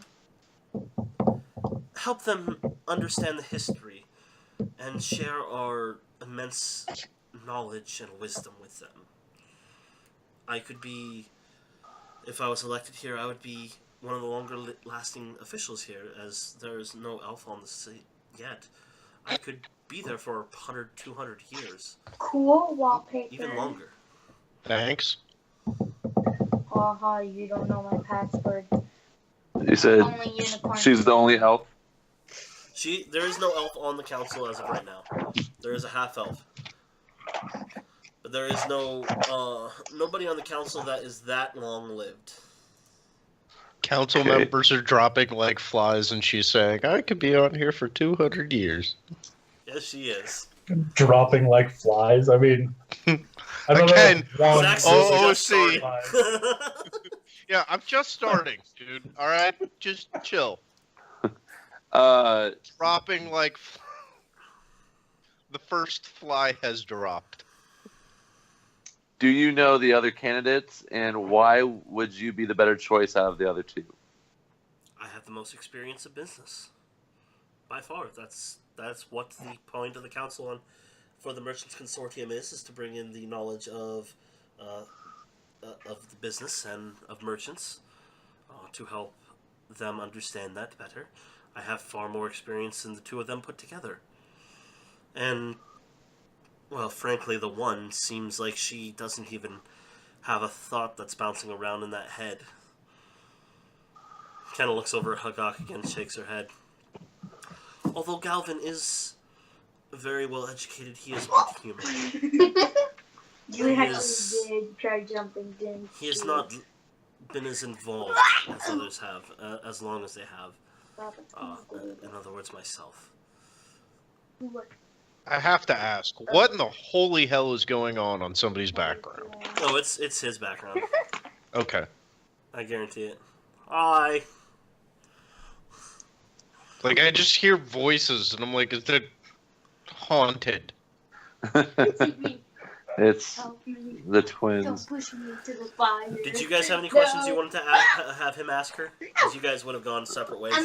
help them understand the history and share our immense knowledge and wisdom with them. I could be, if I was elected here, I would be one of the longer lasting officials here, as there is no elf on the seat yet. I could be there for 100, 200 years. Cool wallpaper. Even longer. Thanks. Haha, you don't know my password. You said Only unicorn. she's the only elf? There is no elf on the council as of right now. There is a half elf. But there is nobody on the council that is that long lived. Council Okay. members are dropping like flies, and she's saying, I could be on here for 200 years. Yes, she is. Dropping like flies. I mean, I don't Again, know. One, Zach's Oh, just see. started. Yeah, I'm just starting, dude. Alright? Just chill. Dropping like... The first fly has dropped. Do you know the other candidates, and why would you be the better choice out of the other two? I have the most experience in business. By far. That's what the point of the council on for the Merchants Consortium is to bring in the knowledge of the business and of merchants to help them understand that better. I have far more experience than the two of them put together. And, well, frankly, the one seems like she doesn't even have a thought that's bouncing around in that head. Kind of looks over at Hagak again, shakes her head. Although Galvin is very well educated, he is but human. You He actually is- did try jumping, didn't He has you? not been as involved as others have, as long as they have. In other words, myself. I have to ask, what in the holy hell is going on somebody's background? Oh, it's his background. Okay. I guarantee it. Hi. Like, I just hear voices, and I'm like, is that haunted? It's Help me. the Don't twins. push me to the fire. Did you guys have any questions you wanted to have him ask her? Because you guys would have gone separate ways.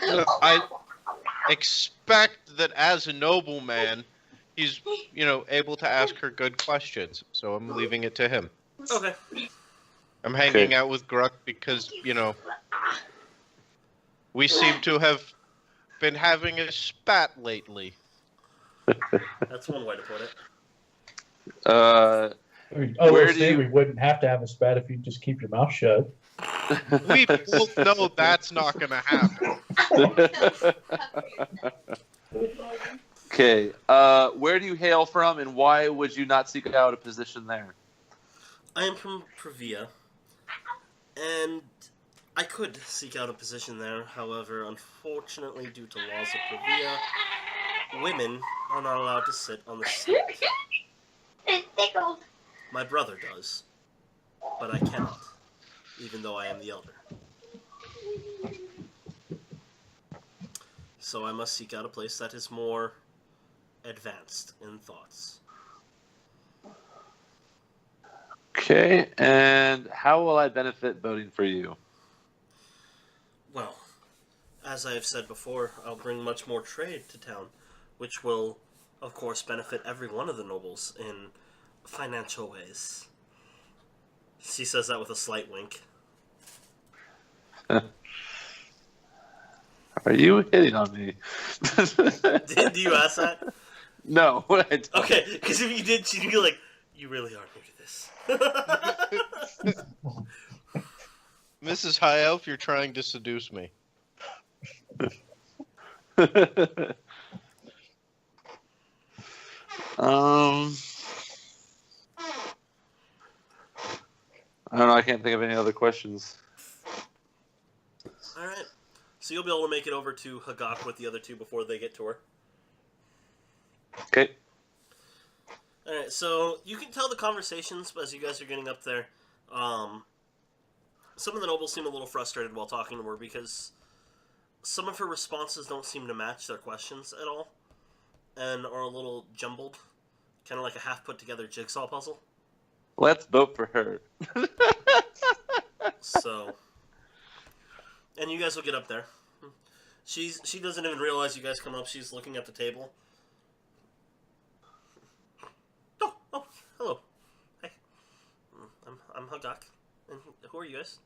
I expect that as a nobleman, he's, able to ask her good questions, so I'm leaving it to him. Okay. I'm hanging Okay. out with Gruck because, we seem to have been having a spat lately. That's one way to put it. Where do see, you- we wouldn't have to have a spat if you just keep your mouth shut. We both know that's not going to happen. Okay. Where do you hail from, and why would you not seek out a position there? I am from Previa, and I could seek out a position there. However, unfortunately, due to laws of Previa, women are not allowed to sit on the seat. It tickled. My brother does, but I cannot, even though I am the elder. So I must seek out a place that is more advanced in thoughts. Okay. And how will I benefit voting for you? Well, as I have said before, I'll bring much more trade to town, which will, of course, benefit every one of the nobles in financial ways. She says that with a slight wink. Are you hitting on me? Do you ask that? No, I don't. Okay, because if you did, she'd be like, you really are new to this. Mrs. High Elf, you're trying to seduce me. I don't know. I can't think of any other questions. Alright, so you'll be able to make it over to Hagak with the other two before they get to her. Okay. Alright, so you can tell the conversations as you guys are getting up there. Some of the nobles seem a little frustrated while talking to her because some of her responses don't seem to match their questions at all and are a little jumbled. Kind of like a half put together jigsaw puzzle. Let's vote for her. So, And you guys will get up there. She doesn't even realize you guys come up. She's looking at the table. Oh, hello. Hey, I'm Hagak. And who are you guys?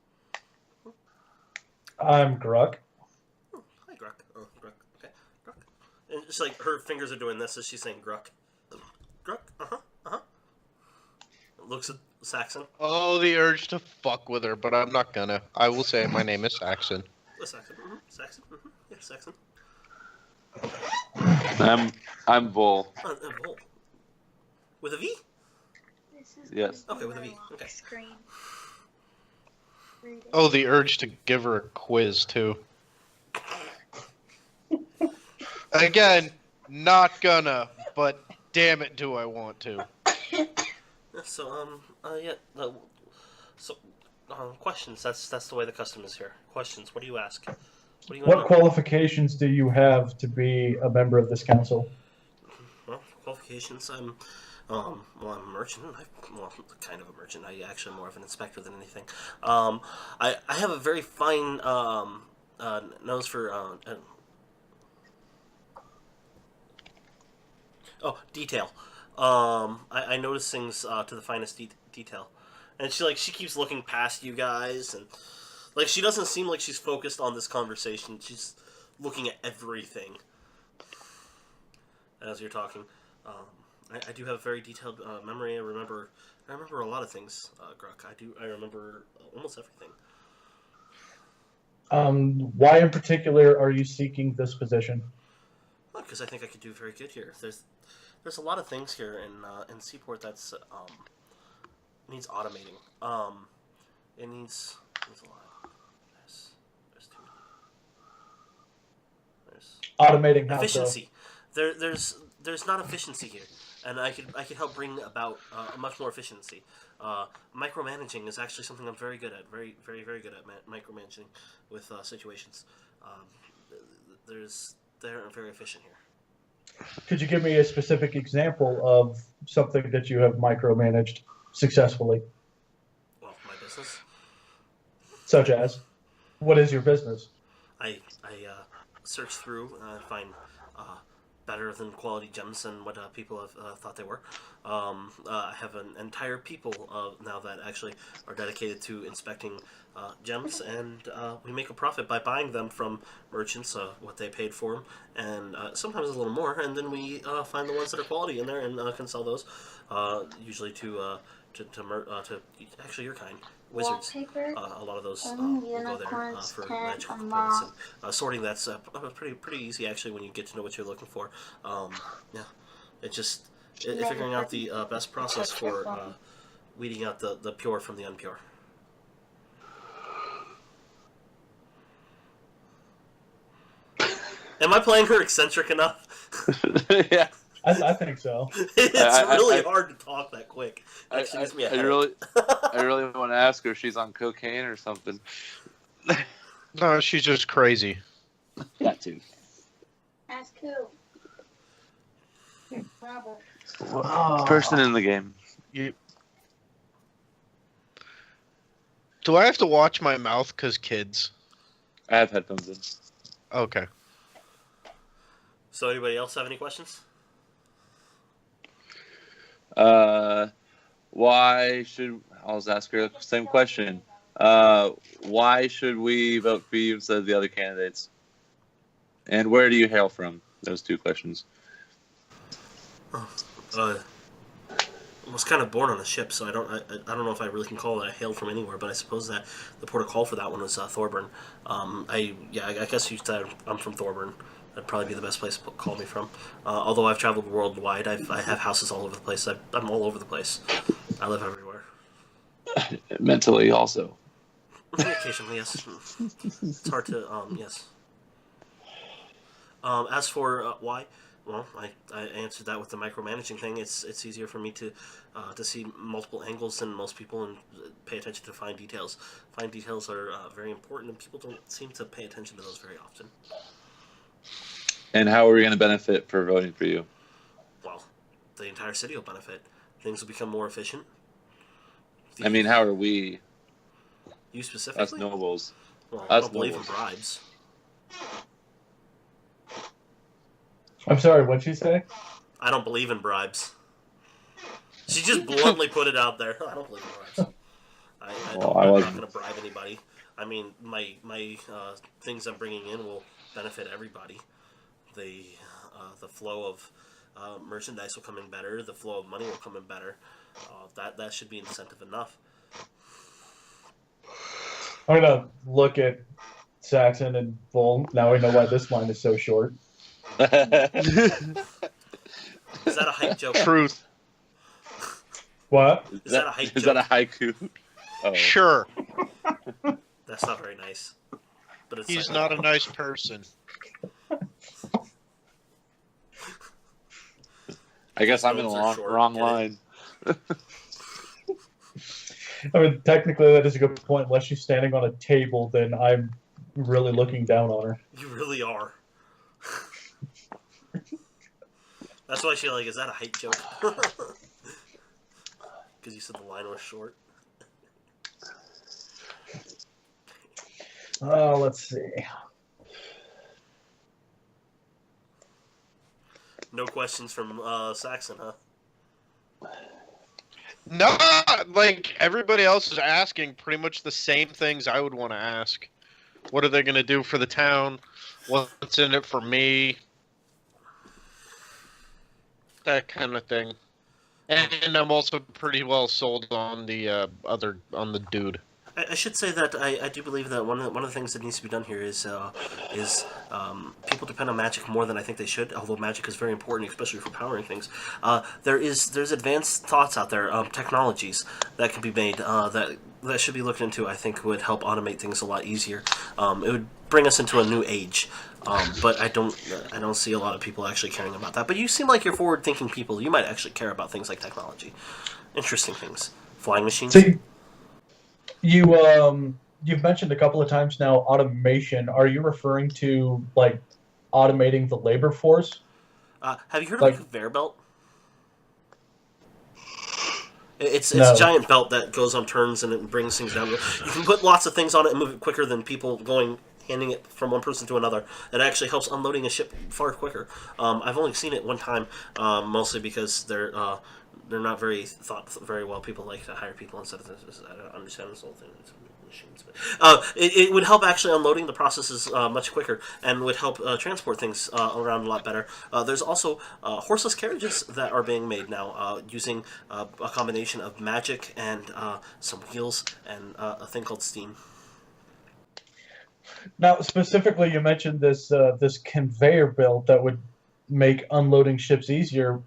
I'm Gruck. Hi, Gruck. Oh, Gruck. Okay, Gruck. And it's like her fingers are doing this as she's saying Gruck. Gruck. Looks at Saxon. Oh, the urge to fuck with her, but I'm not gonna. I will say my name is Saxon. Saxon. Saxon. Yeah, Saxon. I'm Bull. Bull. With a V? This is Yes. gonna be Okay, with a my V. lock Okay. Screen. Read it. Oh, the urge to give her a quiz too. Again, not gonna, but damn it, do I want to. So, questions. That's the way the custom is here. Questions. What do you ask? What do you What want to know? qualifications do you have to be a member of this council? Well, qualifications. I'm a merchant. Kind of a merchant. I actually am more of an inspector than anything. I have a very fine nose for detail. I notice things to the finest detail, and she keeps looking past you guys, and like she doesn't seem like she's focused on this conversation. She's looking at everything as you're talking. I do have a very detailed memory. I remember a lot of things, Gruck. I remember almost everything. Why in particular are you seeking this position? Because I think I could do very good here. There's a lot of things here in Seaport that's needs automating. It needs a lot. There's too many. There's Automating how so? efficiency. There's not efficiency here, and I could help bring about a much more efficiency. Micromanaging is actually something I'm very good at. Very very good at micromanaging with situations. They're very efficient here. Could you give me a specific example of something that you have micromanaged successfully? Well, my business. Such as, what is your business? I search through and find better than quality gems than what people have thought they were. I have an entire people now that actually are dedicated to inspecting gems, and we make a profit by buying them from merchants, what they paid for them, and sometimes a little more, and then we find the ones that are quality in there and can sell those, usually to actually your kind. Wizards. Wallpaper. A lot of those And will go there unicorns, for tent, magical a components, moth. and sorting. That's pretty easy actually when you get to know what you're looking for. Yeah, it's just figuring out the best process for weeding out the pure from the unpure. Am I playing her eccentric enough? Yeah. I think so. It's really hard to talk that quick. Actually, gives me a headache. I really want to ask her if she's on cocaine or something. No, she's just crazy. That too. Ask who? Robert. Person in the game. Do I have to watch my mouth because kids? I have headphones in. Okay. So, anybody else have any questions? Why should I'll just ask her the same question? Why should we vote for you instead of the other candidates? And where do you hail from? Those two questions. I was kind of born on a ship, so I don't know if I really can call it I hail from anywhere, but I suppose that the port of call for that one was Thorburn. I guess you said I'm from Thorburn. That'd probably be the best place to call me from. Although I've traveled worldwide, I have houses all over the place. I'm all over the place. I live everywhere. Mentally, also. Occasionally, yes. It's hard to, yes. As for why, well, I answered that with the micromanaging thing. It's easier for me to see multiple angles than most people and pay attention to fine details. Fine details are very important, and people don't seem to pay attention to those very often. And how are we going to benefit for voting for you? Well, the entire city will benefit. Things will become more efficient. I mean, how are we, You us specifically? nobles? Well, I That's don't believe in noble. bribes. I'm sorry, what'd she say? I don't believe in bribes. She just bluntly put it out there. I don't believe in bribes. Well, I'm not going to bribe anybody. I mean, my things I'm bringing in will benefit everybody. The flow of merchandise will come in better. The flow of money will come in better. That should be incentive enough. I'm gonna look at Saxon and Bull. Now we know why this line is so short. Is that a hype joke? Truth. What? Is that a hype Is joke? that a haiku? Oh. Sure. That's not very nice. But it's He's like, not a nice person. I guess I'm in the Those are short, wrong get it? line. I mean, technically that is a good point. Unless she's standing on a table, then I'm really looking down on her. You really are. That's why she is that a hype joke? Because you said the line was short. Let's see. No questions from Saxon, huh? No, like everybody else is asking pretty much the same things I would want to ask. What are they going to do for the town? What's in it for me? That kind of thing. And I'm also pretty well sold on the on the dude. I should say that I do believe that one of the things that needs to be done here is people depend on magic more than I think they should. Although magic is very important, especially for powering things. There's advanced thoughts out there, technologies that can be made that should be looked into. I think would help automate things a lot easier. It would bring us into a new age. But I don't see a lot of people actually caring about that. But you seem like you're forward-thinking people. You might actually care about things like technology, interesting things, flying machines. See, you've mentioned a couple of times now automation. Are you referring to like automating the labor force? Have you heard Like- of a conveyor belt? It's No. a giant belt that goes on turns and it brings things down. You can put lots of things on it and move it quicker than people handing it from one person to another. It actually helps unloading a ship far quicker. I've only seen it one time, mostly because they're not very thought very well. People like to hire people instead of this. I don't understand this whole thing. It's machines, but it would help actually unloading the processes much quicker and would help transport things around a lot better. There's also horseless carriages that are being made now using a combination of magic and some wheels and a thing called steam. Now, specifically, you mentioned this this conveyor belt that would make unloading ships easier.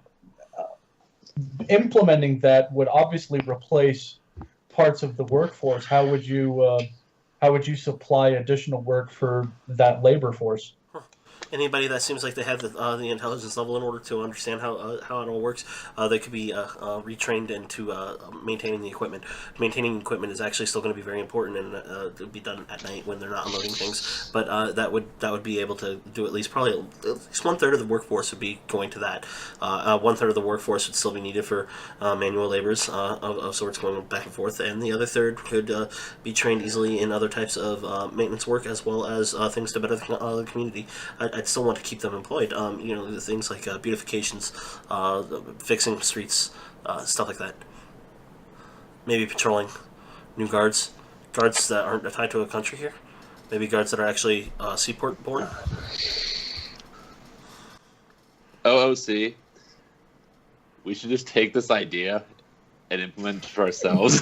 Implementing that would obviously replace parts of the workforce. How would you supply additional work for that labor force? Anybody that seems like they have the intelligence level in order to understand how it all works, they could be retrained into maintaining the equipment. Maintaining equipment is actually still going to be very important, and it would be done at night when they're not unloading things. But that would be able to do at least 1/3 of the workforce would be going to that. 1/3 of the workforce would still be needed for manual labors of sorts going back and forth, and the other third could be trained easily in other types of maintenance work as well as things to better the community. I'd still want to keep them employed. The things like beautifications, fixing streets, stuff like that. Maybe patrolling, new guards that aren't tied to a country here. Maybe guards that are actually Seaport born. OOC, we should just take this idea and implement it for ourselves.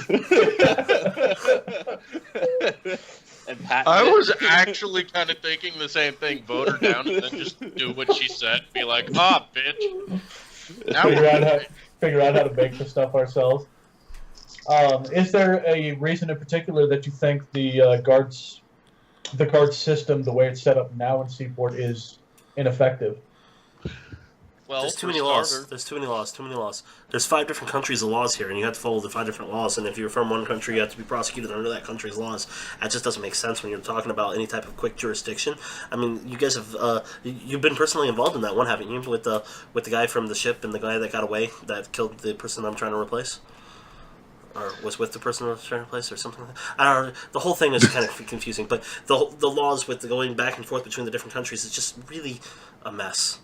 And patent I it. was actually kind of thinking the same thing. Vote her down and then just do what she said. Be like, bitch. Now Figure out how to make the stuff ourselves. Is there a reason in particular that you think the guard system, the way it's set up now in Seaport, is ineffective? Well, There's too for many laws. starter- There's too many laws. There's 5 different countries of laws here, and you have to follow the 5 different laws. And if you're from one country, you have to be prosecuted under that country's laws. That just doesn't make sense when you're talking about any type of quick jurisdiction. I mean, you guys have you've been personally involved in that one, haven't you? With the guy from the ship and the guy that got away that killed the person I'm trying to replace. or was with the person in a certain place, or something like that. I don't know. The whole thing is kind of confusing, but the laws with the going back and forth between the different countries is just really a mess.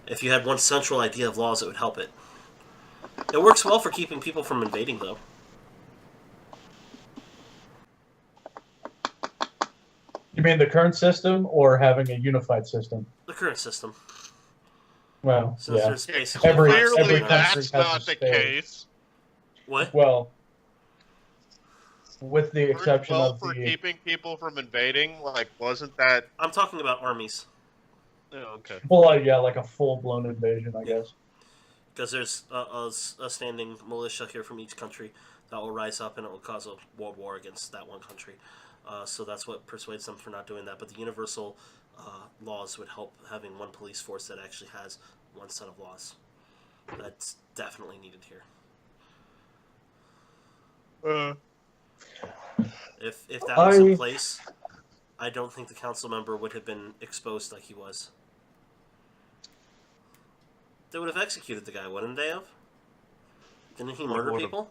If you had one central idea of laws, it would help it. It works well for keeping people from invading, though. You mean the current system or having a unified system? The current system. Well, Since yeah. there's basically Every Clearly, country that's has not a the state. case. What? Well, with the Worked exception well of for the keeping people from invading. Like, wasn't that? I'm talking about armies. Oh, okay. well, yeah, like a full-blown invasion, I guess. Because there's a standing militia here from each country that will rise up and it will cause a world war against that one country. So that's what persuades them for not doing that. But the universal laws would help having one police force that actually has one set of laws. That's definitely needed here. If that was in place, I don't think the council member would have been exposed like he was. They would have executed the guy, wouldn't they have? Didn't he murder people?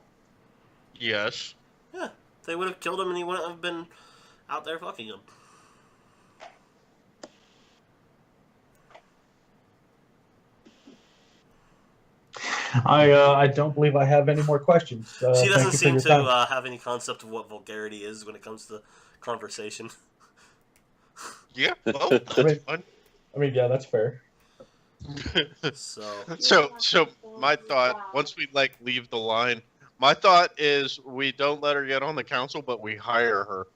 Yes. Yeah, they would have killed him and he wouldn't have been out there fucking him. I don't believe I have any more questions. She thank doesn't you for seem your to time. have any concept of what vulgarity is when it comes to conversation. Yeah. Well, that's fine. I mean, yeah, that's fair. So, My thought, once we leave the line, my thought is we don't let her get on the council, but we hire her.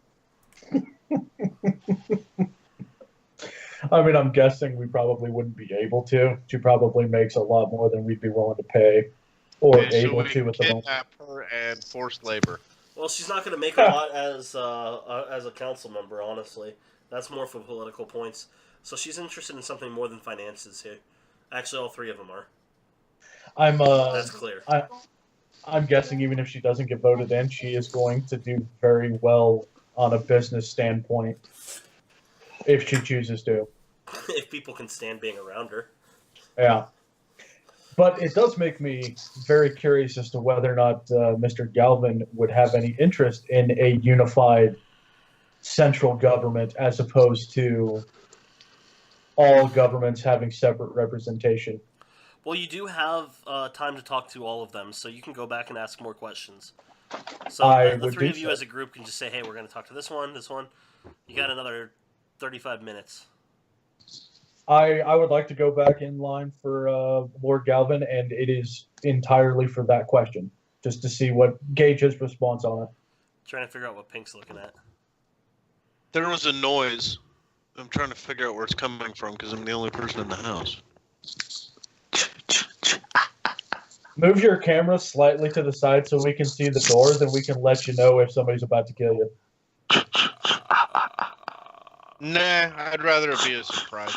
I mean, I'm guessing we probably wouldn't be able to. She probably makes a lot more than we'd be willing to pay, or Okay, so able we to at the moment. kidnap her and forced labor. well, she's not going to make a lot as a council member, honestly. That's more for political points. So she's interested in something more than finances here. Actually, all three of them are. That's clear. I'm guessing even if she doesn't get voted in, she is going to do very well on a business standpoint if she chooses to. If people can stand being around her. Yeah. But it does make me very curious as to whether or not Mr. Galvin would have any interest in a unified central government as opposed to all governments having separate representation. Well, you do have time to talk to all of them, so you can go back and ask more questions. So the three of you as a group can just say, hey, we're going to talk to this one. You got another 35 minutes. I would like to go back in line for Lord Galvin, and it is entirely for that question, just to see what gauge his response on it. Trying to figure out what Pink's looking at. There was a noise. I'm trying to figure out where it's coming from because I'm the only person in the house. Move your camera slightly to the side so we can see the doors, and we can let you know if somebody's about to kill you. Nah, I'd rather it be a surprise.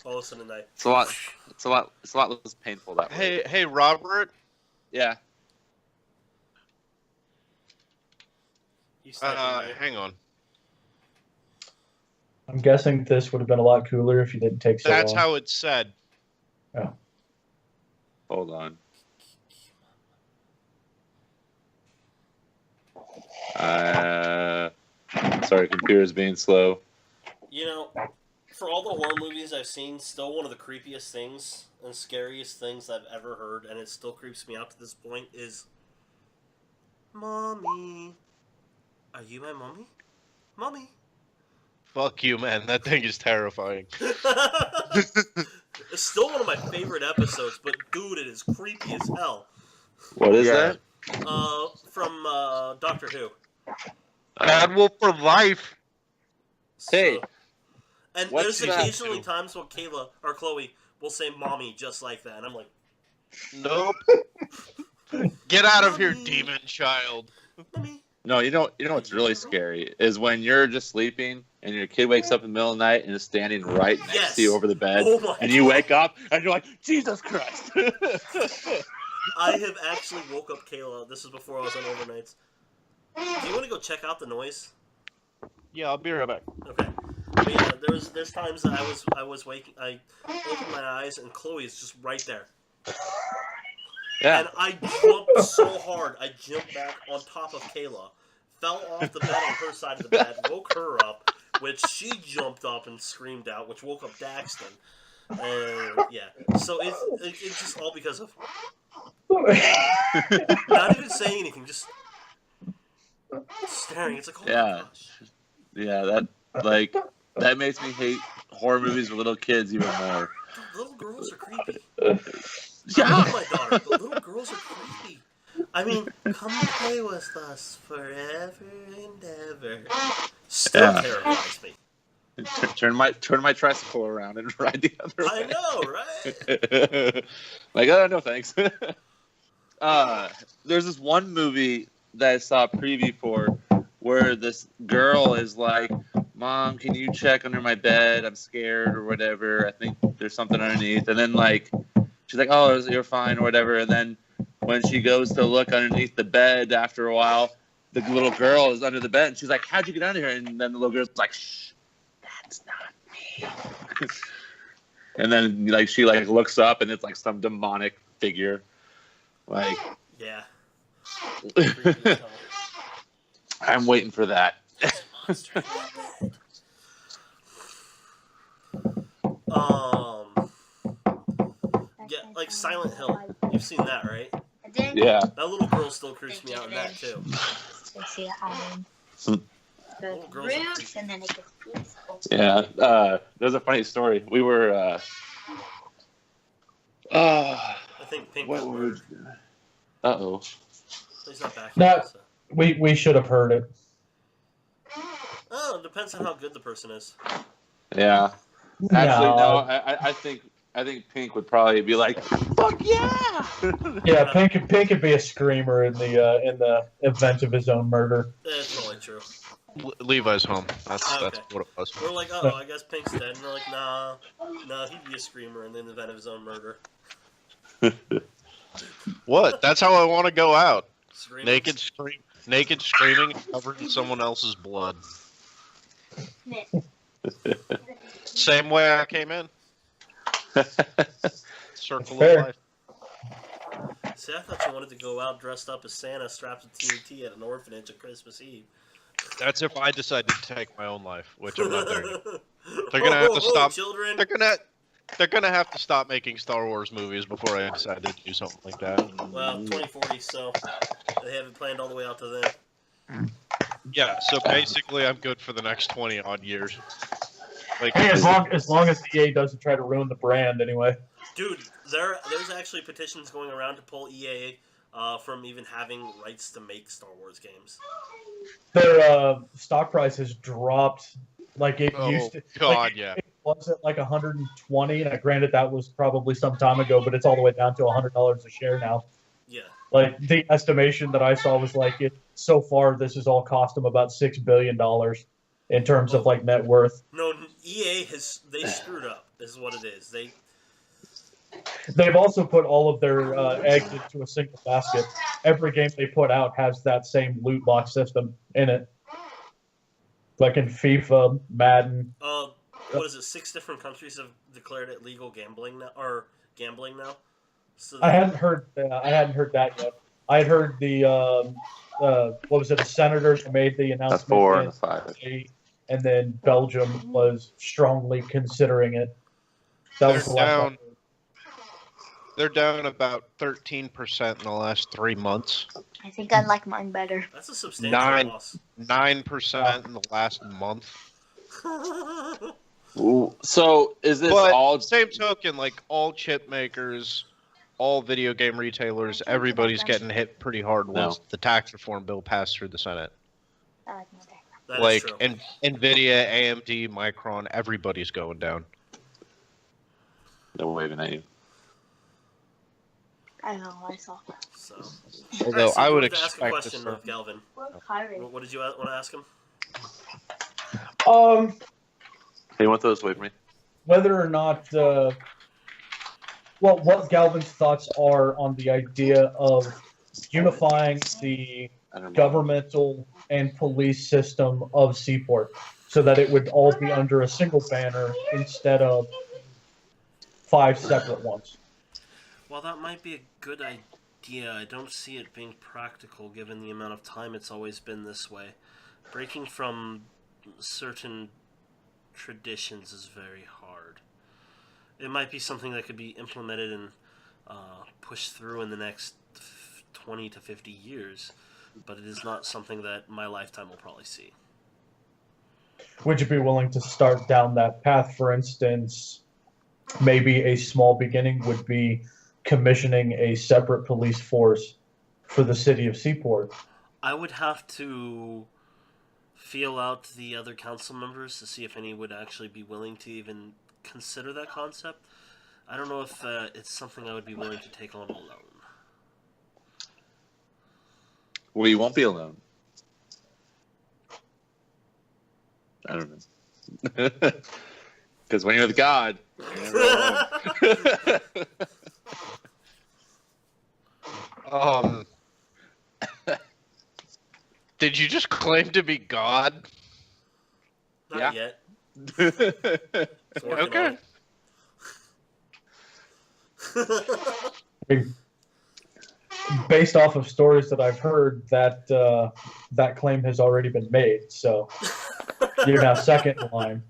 All of a sudden, It's a lot less painful that way. Hey, Robert. Yeah. You sniping, Hang on. I'm guessing this would have been a lot cooler if you didn't take so That's long. how it's said. Oh. Hold on. Sorry, computer's being slow. You know, for all the horror movies I've seen, still one of the creepiest things and scariest things I've ever heard, and it still creeps me out to this point, is... Mommy. Are you my mommy? Mommy. Fuck you, man. That thing is terrifying. It's still one of my favorite episodes, but dude, it is creepy as hell. What is that? From Doctor Who. Bad Wolf for life. Hey, and what's there's that? occasionally times when Kayla or Chloe will say "mommy" just like that, and I'm like, Nope. Get out of here, demon child. "Mommy." No, you know what's really scary is when you're just sleeping and your kid wakes up in the middle of the night and is standing right next to you over the bed, Oh my and you God. wake up and you're like, Jesus Christ! I have actually woke up Kayla. This is before I was on overnights. Do you want to go check out the noise? Yeah, I'll be right back. Okay. But yeah, there's times that I was waking. I opened my eyes and Chloe is just right there. Yeah. And I jumped so hard, I jumped back on top of Kayla, fell off the bed on her side of the bed, woke her up, which she jumped up and screamed out, which woke up Daxton. And yeah, so it's just all because of not even saying anything, just staring. It's like, oh Yeah. my gosh. Yeah, that makes me hate horror movies with little kids even more. The little girls are creepy. Yeah. I love my daughter, but little girls are creepy. I mean, come play with us forever and ever. Still Yeah. terrifies me. Turn my tricycle around and ride the other way. I know, right? Like, oh no, thanks. There's this one movie that I saw a preview for where this girl is like, "Mom, can you check under my bed? I'm scared or whatever. I think there's something underneath." And then like she's like, "Oh, you're fine" or whatever. And then when she goes to look underneath the bed after a while, the little girl is under the bed and she's like, "How'd you get under here?" And then the little girl's like, "Shh, that's not me." And then like she like looks up and it's like some demonic figure. Like, Yeah. Creepy as hell. I'm waiting for that. Monster in bed. Yeah, like Silent Hill. You've seen that, right? And then Yeah. That little girl still creeps me out in that too. they see it on Little the girls are roof, creepy. and then it gets peaceful. Yeah. There's a funny story. We were I think Pink what got were murdered. uh-oh. He's not back No. yet. So. We should have heard it. Oh, it depends on how good the person is. Yeah. Actually, no. No. I think Pink would probably be like, "Fuck yeah!" Yeah, Pink could be a screamer in the event of his own murder. That's probably true. Levi's home. That's Okay. what it was. We're like, oh, I guess Pink's dead. And they're like, nah, he'd be a screamer in the event of his own murder. What? That's how I want to go out. Screaming. Naked screaming, covered in someone else's blood. Same way I came in. Circle of Fair. life. See, I thought you wanted to go out dressed up as Santa, strapped with TNT at an orphanage at Christmas Eve. That's if I decide to take my own life, which I'm not there yet. They're gonna have to stop. Children. They're gonna have to stop making Star Wars movies before I decide to do something like that. Well, 2040, so they haven't planned all the way out to then. Yeah, so basically I'm good for the next 20 odd years. Like, Hey, as long as EA doesn't try to ruin the brand anyway. Dude, there's actually petitions going around to pull EA from even having rights to make Star Wars games. Their stock price has dropped like it used to. God, like, yeah. It was at like 120. Now, granted, that was probably some time ago, but it's all the way down to $100 a share now. Yeah. Like the estimation that I saw was like so far this has all cost them about $6 billion in terms of like net worth. No, EA they screwed up. Is what it is. They've also put all of their eggs into a single basket. Every game they put out has that same loot box system in it. Like in FIFA, Madden. What is it? 6 different countries have declared it legal gambling now, or gambling now. So I hadn't heard that yet. I had heard the what was it? The senators made the announcement. That's 4 in and 5. and then Belgium was strongly considering it. That was the last one. They're down about 13% in the last 3 months. I think I like mine better. That's a substantial loss. 9% in the last month. Ooh, so is this But all? same token, like all chip makers, all video game retailers, everybody's getting hit pretty hard once the tax reform bill passed through the Senate. I like my background. That Like is true. Nvidia, AMD, Micron, everybody's going down. They're waving at you. I don't know. I saw. So. Although Alright, so I you would wanted to ask a expect question this. of Galvin. What did you want to ask him? Hey, you want those away from me? Whether or not, what Galvin's thoughts are on the idea of unifying the I don't know. governmental and police system of Seaport so that it would all be under a single banner instead of 5 separate ones. Well, that might be a good idea. I don't see it being practical given the amount of time it's always been this way. Breaking from certain traditions is very hard. It might be something that could be implemented and pushed through in the next 20 to 50 years, but it is not something that my lifetime will probably see. Would you be willing to start down that path? For instance, maybe a small beginning would be commissioning a separate police force for the city of Seaport. I would have to feel out the other council members to see if any would actually be willing to even consider that concept. I don't know if it's something I would be willing to take on alone. Well, you won't be alone. I don't know. Because when you're with God, you're never alone. Did you just claim to be God? Not yet. Okay. Based off of stories that I've heard, that claim has already been made. So you're now second in line.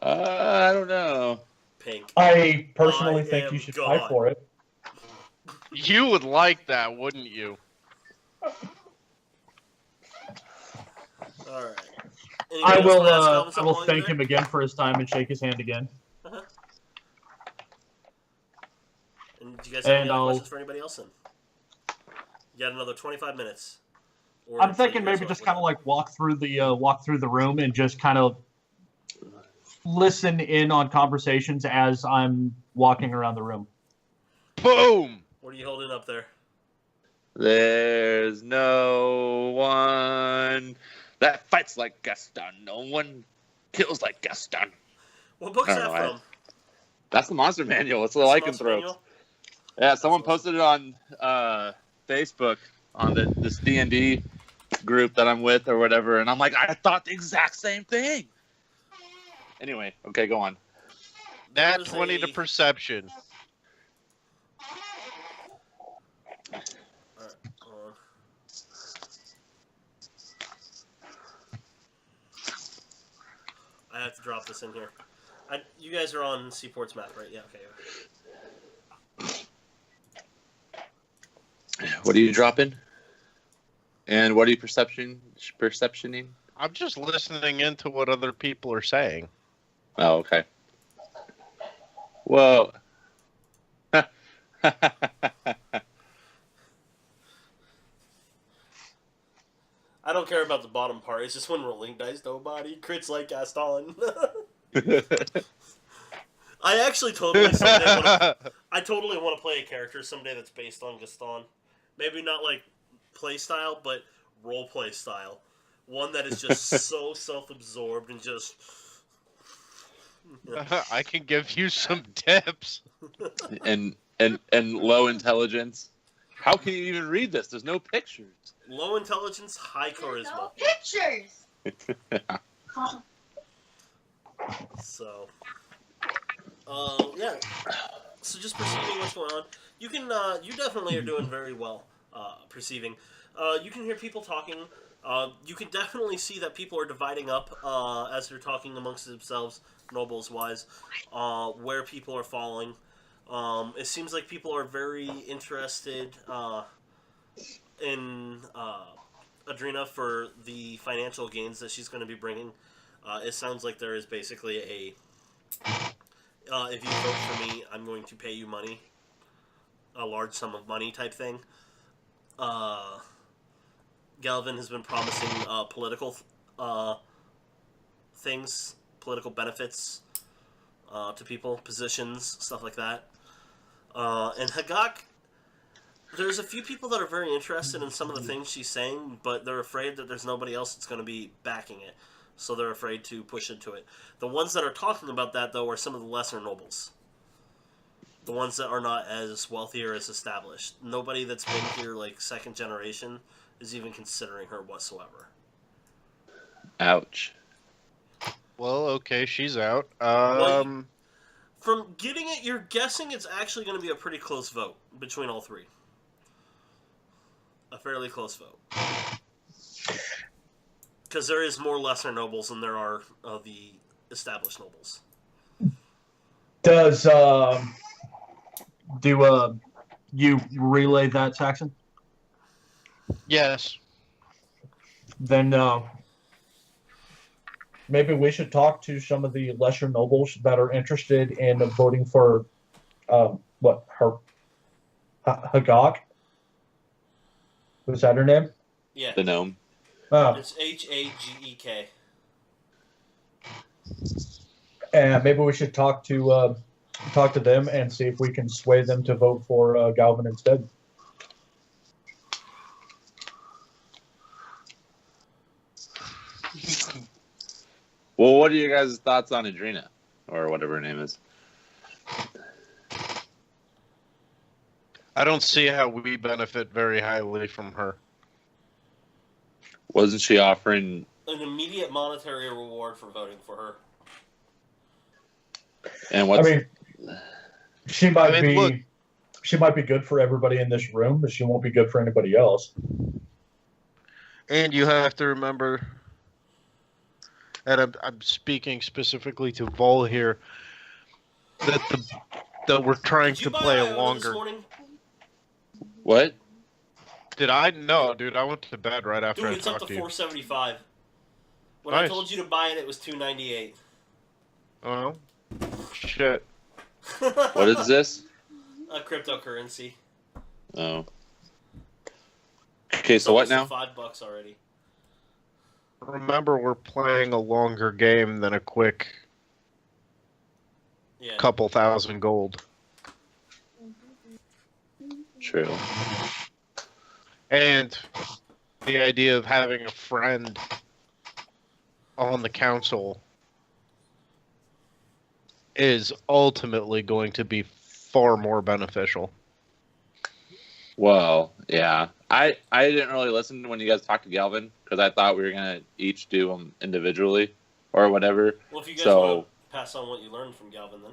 I don't know. Pink. I personally I think am you should God. fight for it. You would like that, wouldn't you? Alright. I will thank him again for his time and shake his hand again. And do you guys have any And other I'll- questions for anybody else then? You got another 25 minutes. Or I'm until thinking you guys maybe want just to- kind of like walk through the room and just kind of listen in on conversations as I'm walking around the room. Boom! What are you holding up there? There's no one that fights like Gaston. No one kills like Gaston. What book's I that don't know, from? That's the monster manual. It's the That's lycanthropes. Manual? Yeah, someone That's posted it on Facebook on this D&D group that I'm with or whatever, and I'm like, I thought the exact same thing. Anyway, okay, go on. Nat There's 20 to a- perception. Alright, hold on. I have to drop this in here. You guys are on Seaport's map, right? Yeah, okay. What are you dropping? And what are you perceptioning? I'm just listening into what other people are saying. Oh, okay. Whoa. I don't care about the bottom part. It's just when rolling dice, nobody crits like Gaston. I actually totally totally want to play a character someday that's based on Gaston. Maybe not like play style, but role play style. One that is just so self-absorbed and just. I can give you some tips. and low intelligence. How can you even read this? There's no pictures. Low intelligence, high charisma. Pictures. So, yeah. So just perceiving what's going on. You can, you definitely are doing very well, perceiving. You can hear people talking. You can definitely see that people are dividing up, as they're talking amongst themselves, nobles-wise, where people are falling. It seems like people are very interested, in, Adrena for the financial gains that she's going to be bringing. It sounds like there is basically a, if you vote for me, I'm going to pay you money, a large sum of money type thing. Galvin has been promising political things, political benefits to people, positions, stuff like that. And Hagak, there's a few people that are very interested in some of the things she's saying, but they're afraid that there's nobody else that's going to be backing it. So they're afraid to push into it. The ones that are talking about that, though, are some of the lesser nobles. The ones that are not as wealthy or as established. Nobody that's been here, like, second generation is even considering her whatsoever. Ouch. Well, okay, she's out. From getting it, you're guessing it's actually going to be a pretty close vote between all three. A fairly close vote. Because there is more lesser nobles than there are of the established nobles. Does you relay that, Saxon? Yes. Then maybe we should talk to some of the lesser nobles that are interested in voting for Hagok? Was that her name? Yeah. The gnome. Oh, It's Hagek. and maybe we should talk to them and see if we can sway them to vote for Galvin instead. Well, what are your guys' thoughts on Adrena, or whatever her name is? I don't see how we benefit very highly from her. Wasn't she offering? An immediate monetary reward for voting for her. And what's? I mean, she might be look, she might be good for everybody in this room, but she won't be good for anybody else. and you have to remember, and I'm speaking specifically to Vol here, that we're trying Did you to buy play a Iona this longer. morning? What? Did I? No, dude. I went to bed right after Dude, I it's up talked to to you. $4.75. When I Nice. told you to buy it, it was $2.98. Oh, shit. What is this? A cryptocurrency. Oh. Okay, so what now? $5 already. Remember, we're playing a longer game than a quick Yeah. couple thousand gold. True. And the idea of having a friend on the council is ultimately going to be far more beneficial. Well, yeah. I didn't really listen when you guys talked to Galvin because I thought we were gonna each do them individually or whatever. Well, if you guys So- want to pass on what you learned from Galvin, then.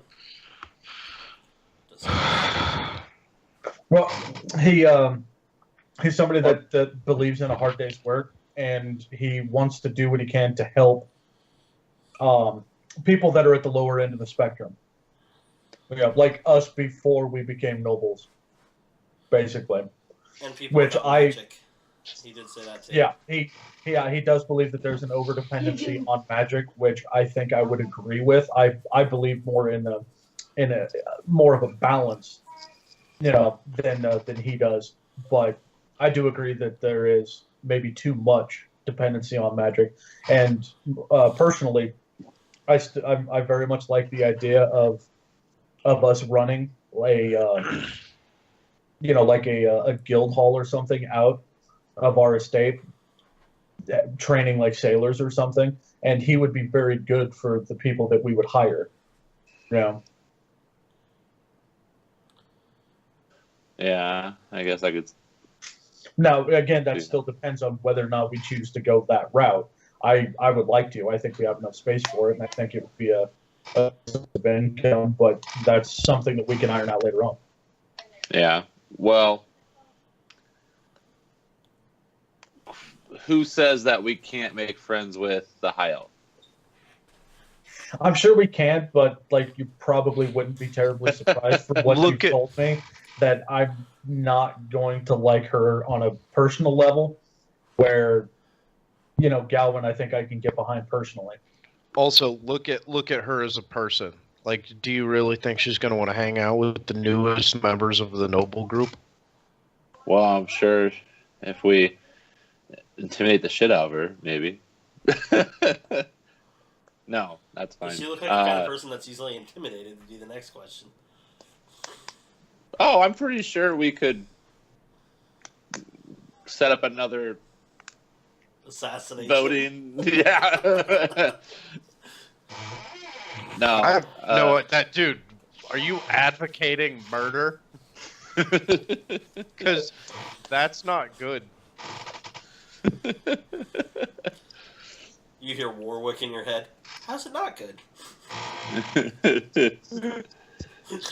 Well, he's somebody that believes in a hard day's work, and he wants to do what he can to help people that are at the lower end of the spectrum. Yeah, like us before we became nobles, basically. And people Which without I- magic. He did say that too. Yeah, he does believe that there's an overdependency on magic, which I think I would agree with. I believe more in a more of a balance, than he does. But I do agree that there is maybe too much dependency on magic. And personally, I very much like the idea of us running a guild hall or something out of our estate, training like sailors or something, and he would be very good for the people that we would hire. Yeah, I guess I could. Now, again, that still depends on whether or not we choose to go that route. I would like to. I think we have enough space for it, and I think it would be a source of income, but that's something that we can iron out later on. Yeah. Well, who says that we can't make friends with the High Elf? I'm sure we can, but you probably wouldn't be terribly surprised from what you told me that I'm not going to like her on a personal level. Where, Galvin, I think I can get behind personally. Also, look at her as a person. Do you really think she's going to want to hang out with the newest members of the noble group? Well, I'm sure if we intimidate the shit out of her, maybe. No, that's fine. Does she look like the kind of person that's easily intimidated? Would be the next question. Oh, I'm pretty sure we could set up another Assassination. voting. Yeah. No. I know what that dude. Are you advocating murder? Because that's not good. You hear Warwick in your head. How's it not good?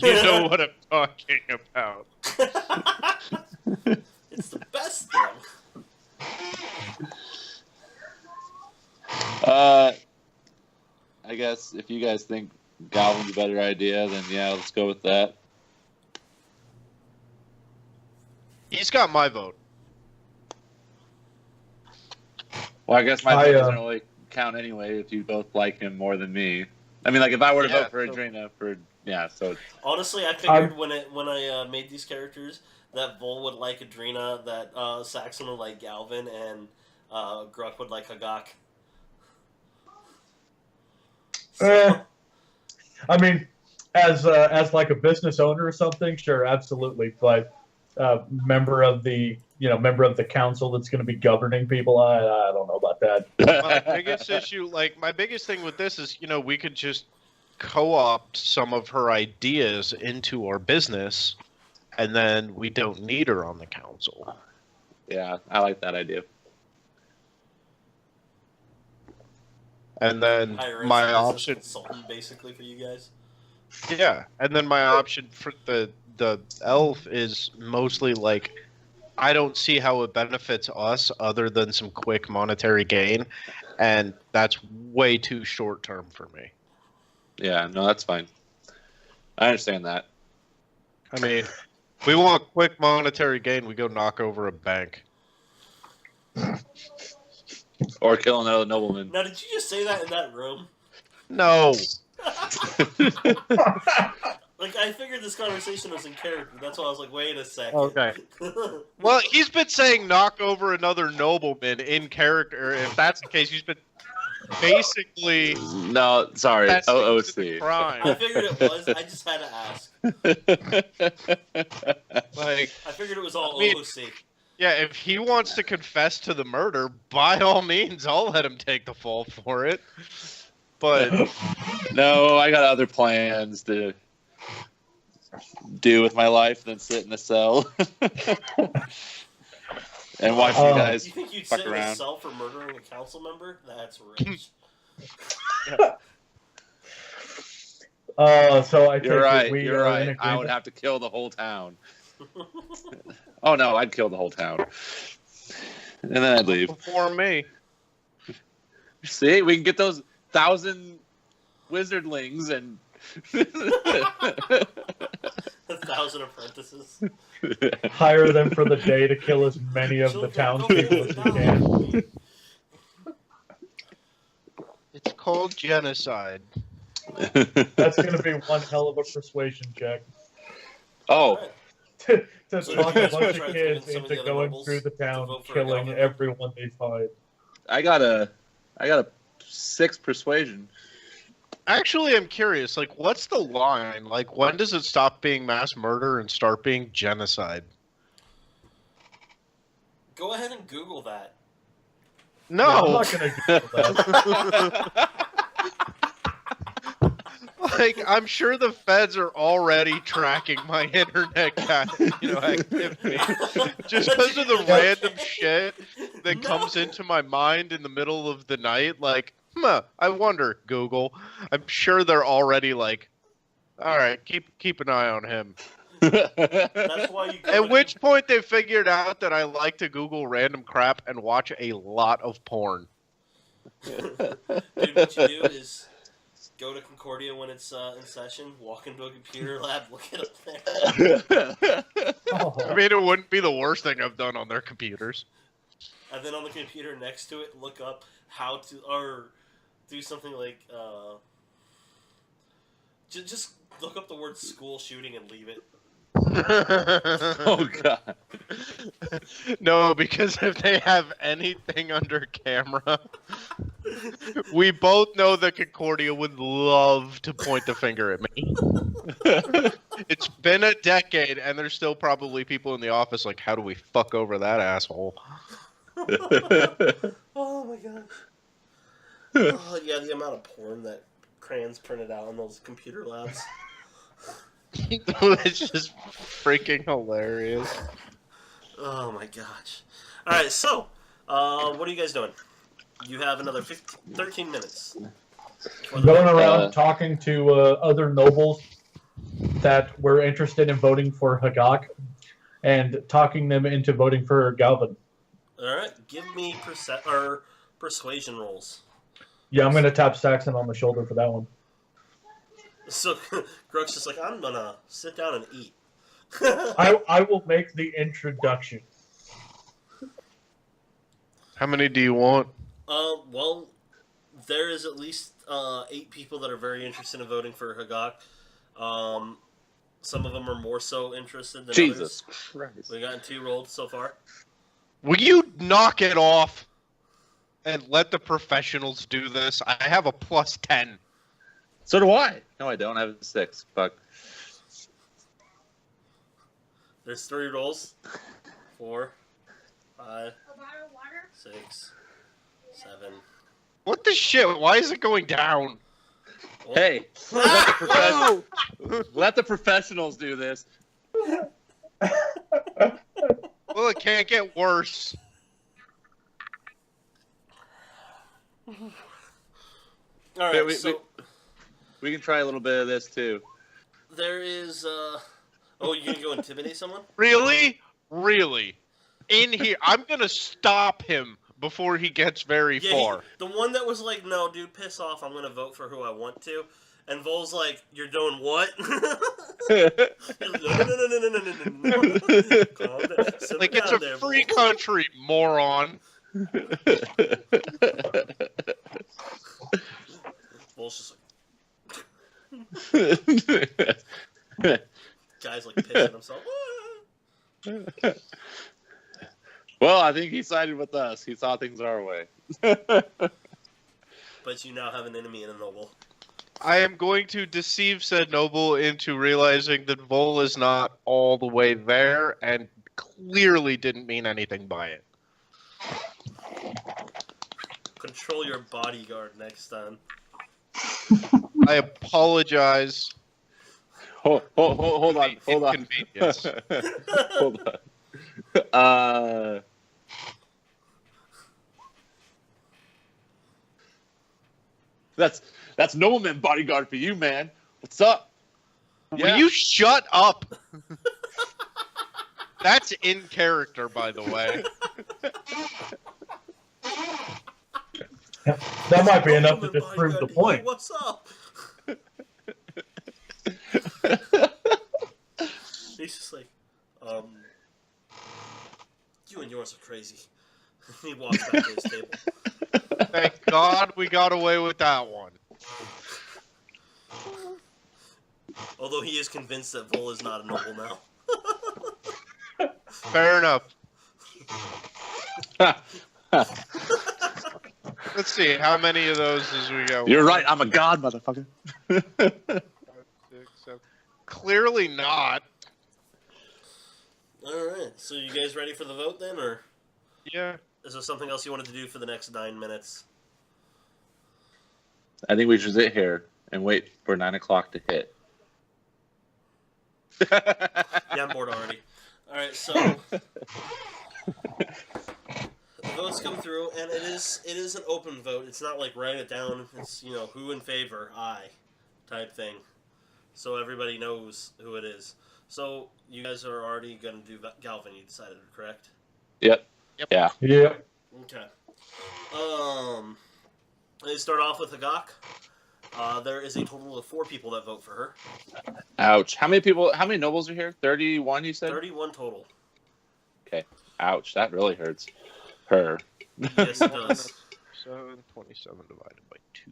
You know what I'm talking about. It's the best thing. I guess if you guys think Galvin's a better idea, then yeah, let's go with that. He's got my vote. Well, I guess my vote doesn't really count anyway if you both like him more than me. I mean, like, if I were to vote for Adrena, so... Honestly, I figured when I made these characters that Vol would like Adrena, that Saxon would like Galvin, and Gruck would like Hagak. So. I mean, as like a business owner or something, sure, absolutely. But member of the council that's going to be governing people, I don't know about that. My biggest issue, my biggest thing with this is, we could just co-opt some of her ideas into our business, and then we don't need her on the council. Yeah, I like that idea. And then my option, consultant basically for you guys. Yeah, and then my option for the elf is mostly I don't see how it benefits us other than some quick monetary gain, and that's way too short term for me. Yeah, no, that's fine. I understand that. I mean, we want quick monetary gain, we go knock over a bank. Or kill another nobleman. Now, did you just say that in that room? No. I figured this conversation was in character. That's why I was like, wait a second. Okay. Well, he's been saying knock over another nobleman in character. If that's the case, he's been basically... No, sorry. OOC. I figured it was. I just had to ask. I figured it was all OOC. Yeah, if he wants to confess to the murder, by all means, I'll let him take the fall for it. But... No, I got other plans to do with my life than sit in a cell. And watch you guys you think you'd fuck sit around. in a cell for murdering a council member? That's rich. So I You're right. we You're are right. in I would have to kill the whole town. Oh no, I'd kill the whole town, and then I'd leave. Before me. See, we can get those 1,000 wizardlings and 1,000 apprentices. hire them for the day to kill as many of the townspeople as we can. It's called genocide. That's going to be one hell of a persuasion check. Oh. To So talk you a guys bunch try of to convince kids some of into the other going nobles through the to town, vote for killing Galvin? everyone they find. I got a 6 persuasion. Actually, I'm curious, what's the line? When does it stop being mass murder and start being genocide? Go ahead and Google that. No! I'm not going to do that. I'm sure the feds are already tracking my internet activity. Just because of the random shit that comes into my mind in the middle of the night, I wonder, Google. I'm sure they're already alright, keep an eye on him. That's why you At which point they figured out that I like to Google random crap and watch a lot of porn. Dude, what you do is go to Concordia when it's in session, walk into a computer lab, look it up there. I mean, it wouldn't be the worst thing I've done on their computers. And then on the computer next to it, look up how to, or do something like, just look up the word school shooting and leave it. Oh god. No, because if they have anything under camera, we both know that Concordia would love to point the finger at me. It's been a decade, and there's still probably people in the office how do we fuck over that asshole? Oh my god. Oh yeah, the amount of porn that crayons printed out in those computer labs. It's just freaking hilarious. Oh my gosh. Alright, so, what are you guys doing? You have another 13 minutes. Going around talking to other nobles that were interested in voting for Hagak. and talking them into voting for Galvin. Alright, give me persuasion rolls. Yeah, I'm going to tap Saxon on the shoulder for that one. So, Grug's just like, I'm gonna sit down and eat. I will make the introduction. How many do you want? Well, there is at least 8 people that are very interested in voting for Hagak. Some of them are more so interested than Jesus others. Christ. We got 2 rolled so far. Will you knock it off and let the professionals do this? I have a +10. So do I. No, I don't. I have a 6. Fuck. There's 3 rolls. 4, 5, 6, 7. What the shit? Why is it going down? Oh. Hey, let the professionals do this. Well, it can't get worse. Alright, We can try a little bit of this too. there is, oh, you gonna go intimidate someone? Really? Really? In here, I'm gonna stop him before he gets very far. The one that was like, no, dude, piss off, I'm gonna vote for who I want to. And Vol's like, you're doing what? No. Calm down. Sit Like, it's down a there, free Vol. country, moron. Vol's just like, guy's like pissing himself. Well, I think he sided with us. He saw things our way. But you now have an enemy in a noble. I am going to deceive said noble into realizing that Vol is not all the way there and clearly didn't mean anything by it. Control your bodyguard next time. I apologize. Hold on. Inconvenience. Hold on. That's nobleman bodyguard for you, man. What's up? Will you shut up? That's in character, by the way. That might be enough to just prove the point. What's up? He's just like, you and yours are crazy. He walks back to his table. Thank God we got away with that one. Although he is convinced that Vol is not a noble now. Fair enough. Let's see, how many of those as we go? You're right. I'm a god, motherfucker. 5, 6, 7. Clearly not. Alright, so you guys ready for the vote then, or Yeah. is there something else you wanted to do for the next 9 minutes? I think we should sit here and wait for 9 o'clock to hit. Yeah, I'm bored already. Alright, so the votes come through, and it is an open vote. It's not like write it down. It's, who in favor, aye, type thing. So everybody knows who it is. So you guys are already going to do Galvin, you decided, correct? Yep. Yeah. Yeah. Okay. They start off with Hagak. There is a total of 4 people that vote for her. Ouch. How many nobles are here? 31, you said? 31 total. Okay. Ouch. That really hurts her. Yes, it does. 27 divided by 2.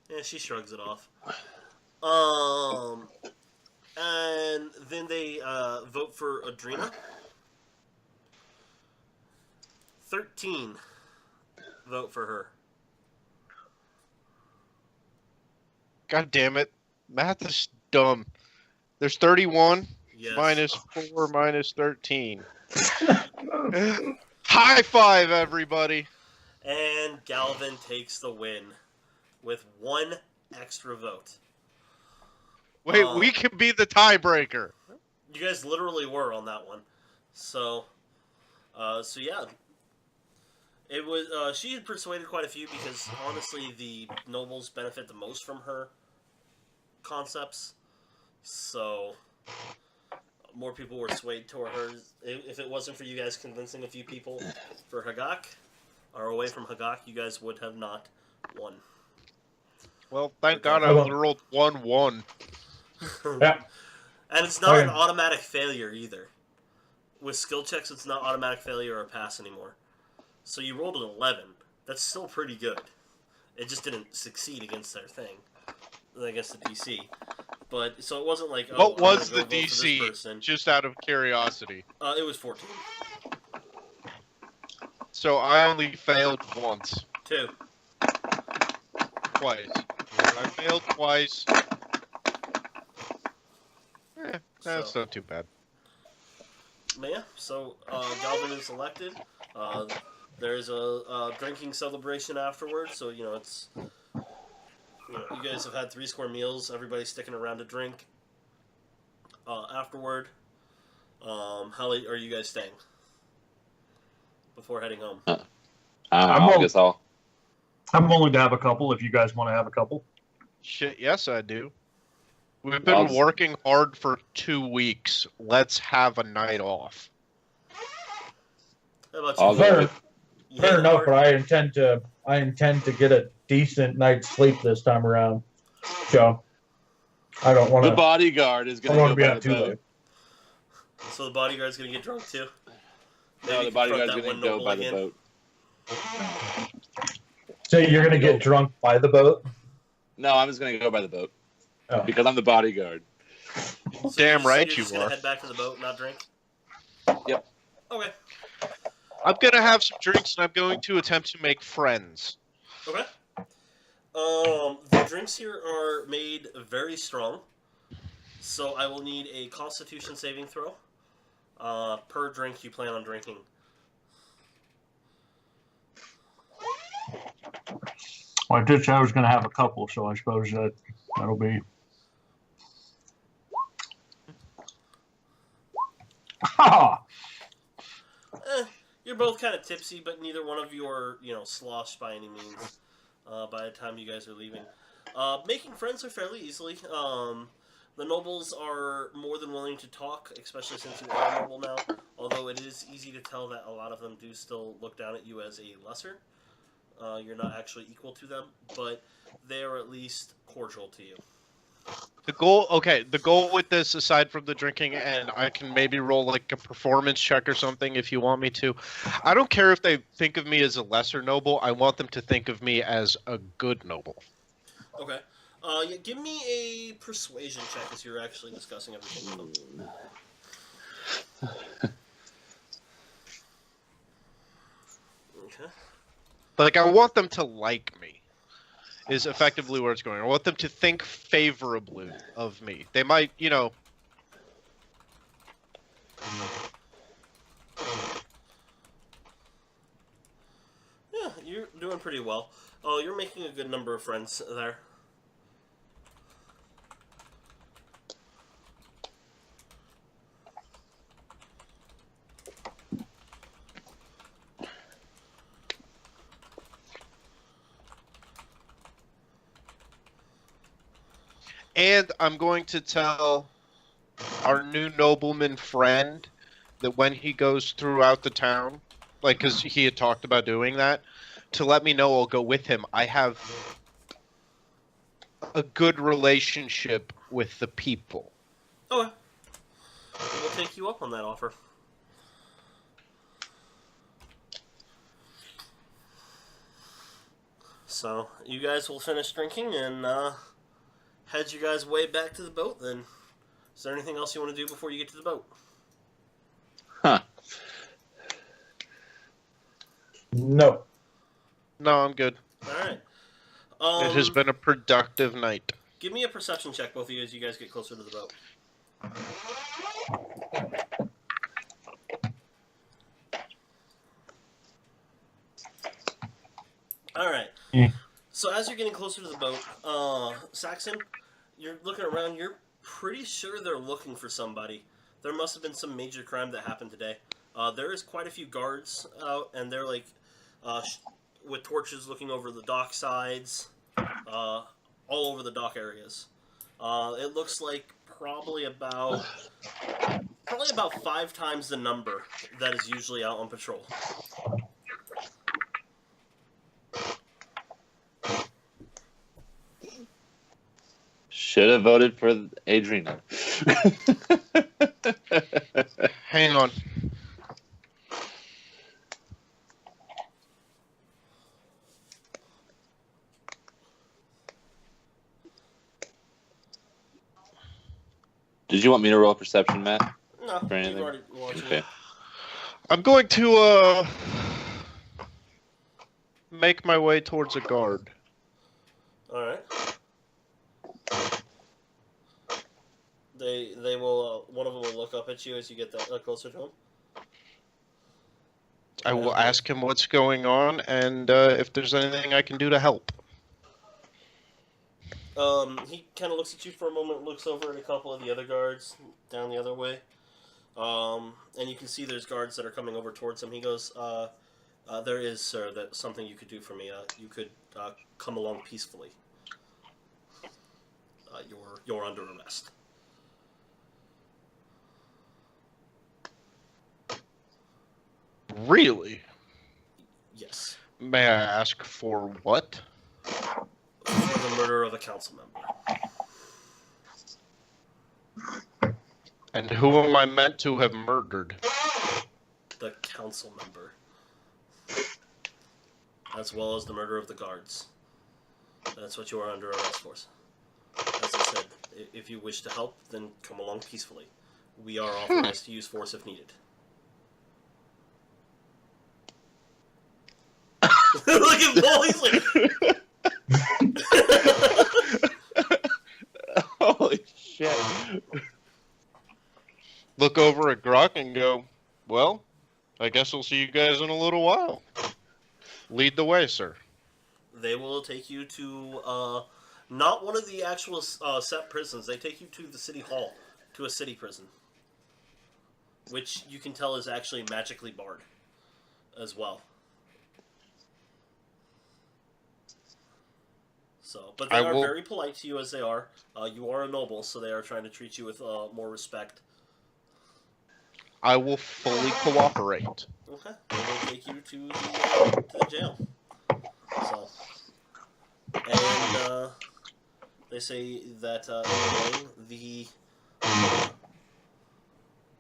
Yeah, she shrugs it off. And then they vote for Adrena. 13 vote for her. God damn it. Math is dumb. There's 31 Yes. minus 4 minus 13. High five, everybody. And Galvin takes the win with 1 extra vote. Wait, we can be the tiebreaker. You guys literally were on that one. So yeah. It was she had persuaded quite a few because honestly the nobles benefit the most from her concepts. So more people were swayed toward her. If it wasn't for you guys convincing a few people for Hagak, or away from Hagak, you guys would have not won. Well, thank Okay. God I only rolled 1-1. Yeah. And it's not an Okay. automatic failure either. With skill checks, it's not automatic failure or pass anymore. So you rolled an 11. That's still pretty good. It just didn't succeed against their thing, against the DC. But so it wasn't like, oh, What was I'm the gonna go vote for this DC? person. Just out of curiosity. It was 14. So I only failed once. 2. Twice. I failed twice. That's So- not too bad. But yeah, so Galvin is elected. There's a drinking celebration afterwards, so it's you guys have had 3 square meals. Everybody's sticking around to drink. Afterward, how late are you guys staying before heading home? I don't know, I'm I all- guess I'll. I'm willing to have a couple if you guys want to have a couple. Shit, yes I do. We've I'll been just- working hard for 2 weeks. Let's have a night off. How about I'll you? go Fair, with- You fair hit enough, hard? but I intend to get a decent night's sleep this time around. So I don't want The to. bodyguard is I going don't to want to go be by out the too boat. late. So the bodyguard's gonna get drunk too. No, Maybe the confront bodyguard's that going one to go noble by the again. boat. So you're gonna get drunk by the boat? No, I'm just going to go by the boat Oh. because I'm the bodyguard. So Damn you're right just you gonna are. head back to the boat, and not drink. Yep. Okay. I'm gonna have some drinks and I'm going to attempt to make friends. Okay. The drinks here are made very strong, so I will need a Constitution saving throw. Per drink you plan on drinking. Well, I did say I was gonna have a couple, so I suppose that'll be. Ha! You're both kind of tipsy, but neither one of you are, sloshed by any means. By the time you guys are leaving, making friends are fairly easily. The nobles are more than willing to talk, especially since you are a noble now. Although it is easy to tell that a lot of them do still look down at you as a lesser. You're not actually equal to them, but they are at least cordial to you. The goal with this, aside from the drinking, and I can maybe roll like a performance check or something if you want me to. I don't care if they think of me as a lesser noble. I want them to think of me as a good noble. Okay. Yeah, give me a persuasion check as you're actually discussing everything with them. Okay. Like, I want them to like me, is effectively where it's going. I want them to think favorably of me. They might, Yeah, you're doing pretty well. Oh, you're making a good number of friends there. And I'm going to tell our new nobleman friend that when he goes throughout the town, like, because he had talked about doing that, to let me know I'll go with him. I have a good relationship with the people. Okay. We'll take you up on that offer. So, you guys will finish drinking and head you guys way back to the boat then. Is there anything else you want to do before you get to the boat? Huh. No. No, I'm good. Alright. It has been a productive night. Give me a perception check, both of you, as you guys get closer to the boat. Alright. Yeah. So as you're getting closer to the boat, Saxon, you're looking around, you're pretty sure they're looking for somebody. There must have been some major crime that happened today. There is quite a few guards out, and they're like, with torches looking over the dock sides, all over the dock areas. It looks like probably about Probably about 5 times the number that is usually out on patrol. Should have voted for Adrena. Hang on. Did you want me to roll perception, Matt? No, For you've anything? already watched Okay. it. I'm going to make my way towards a guard. Alright. They will, one of them will look up at you as you get that closer to him. I will ask him what's going on and if there's anything I can do to help. He kind of looks at you for a moment, looks over at a couple of the other guards down the other way. And you can see there's guards that are coming over towards him. He goes, there is, sir, that something you could do for me. You could come along peacefully. You're under arrest. Really? Yes. May I ask for what? For the murder of a council member. And who am I meant to have murdered? The council member. As well as the murder of the guards. That's what you are under arrest for. As I said, if you wish to help, then come along peacefully. We are authorized to use force if needed. Look at Paul, he's like... Holy shit. Look over at Grok and go, well, I guess we'll see you guys in a little while. Lead the way, sir. They will take you to, not one of the actual set prisons. They take you to the city hall, to a city prison. Which you can tell is actually magically barred as well. So, but they are very polite to you as they are. You are a noble, so they are trying to treat you with more respect. I will fully cooperate. Okay, they will take you to the jail. So, and they say that in the morning,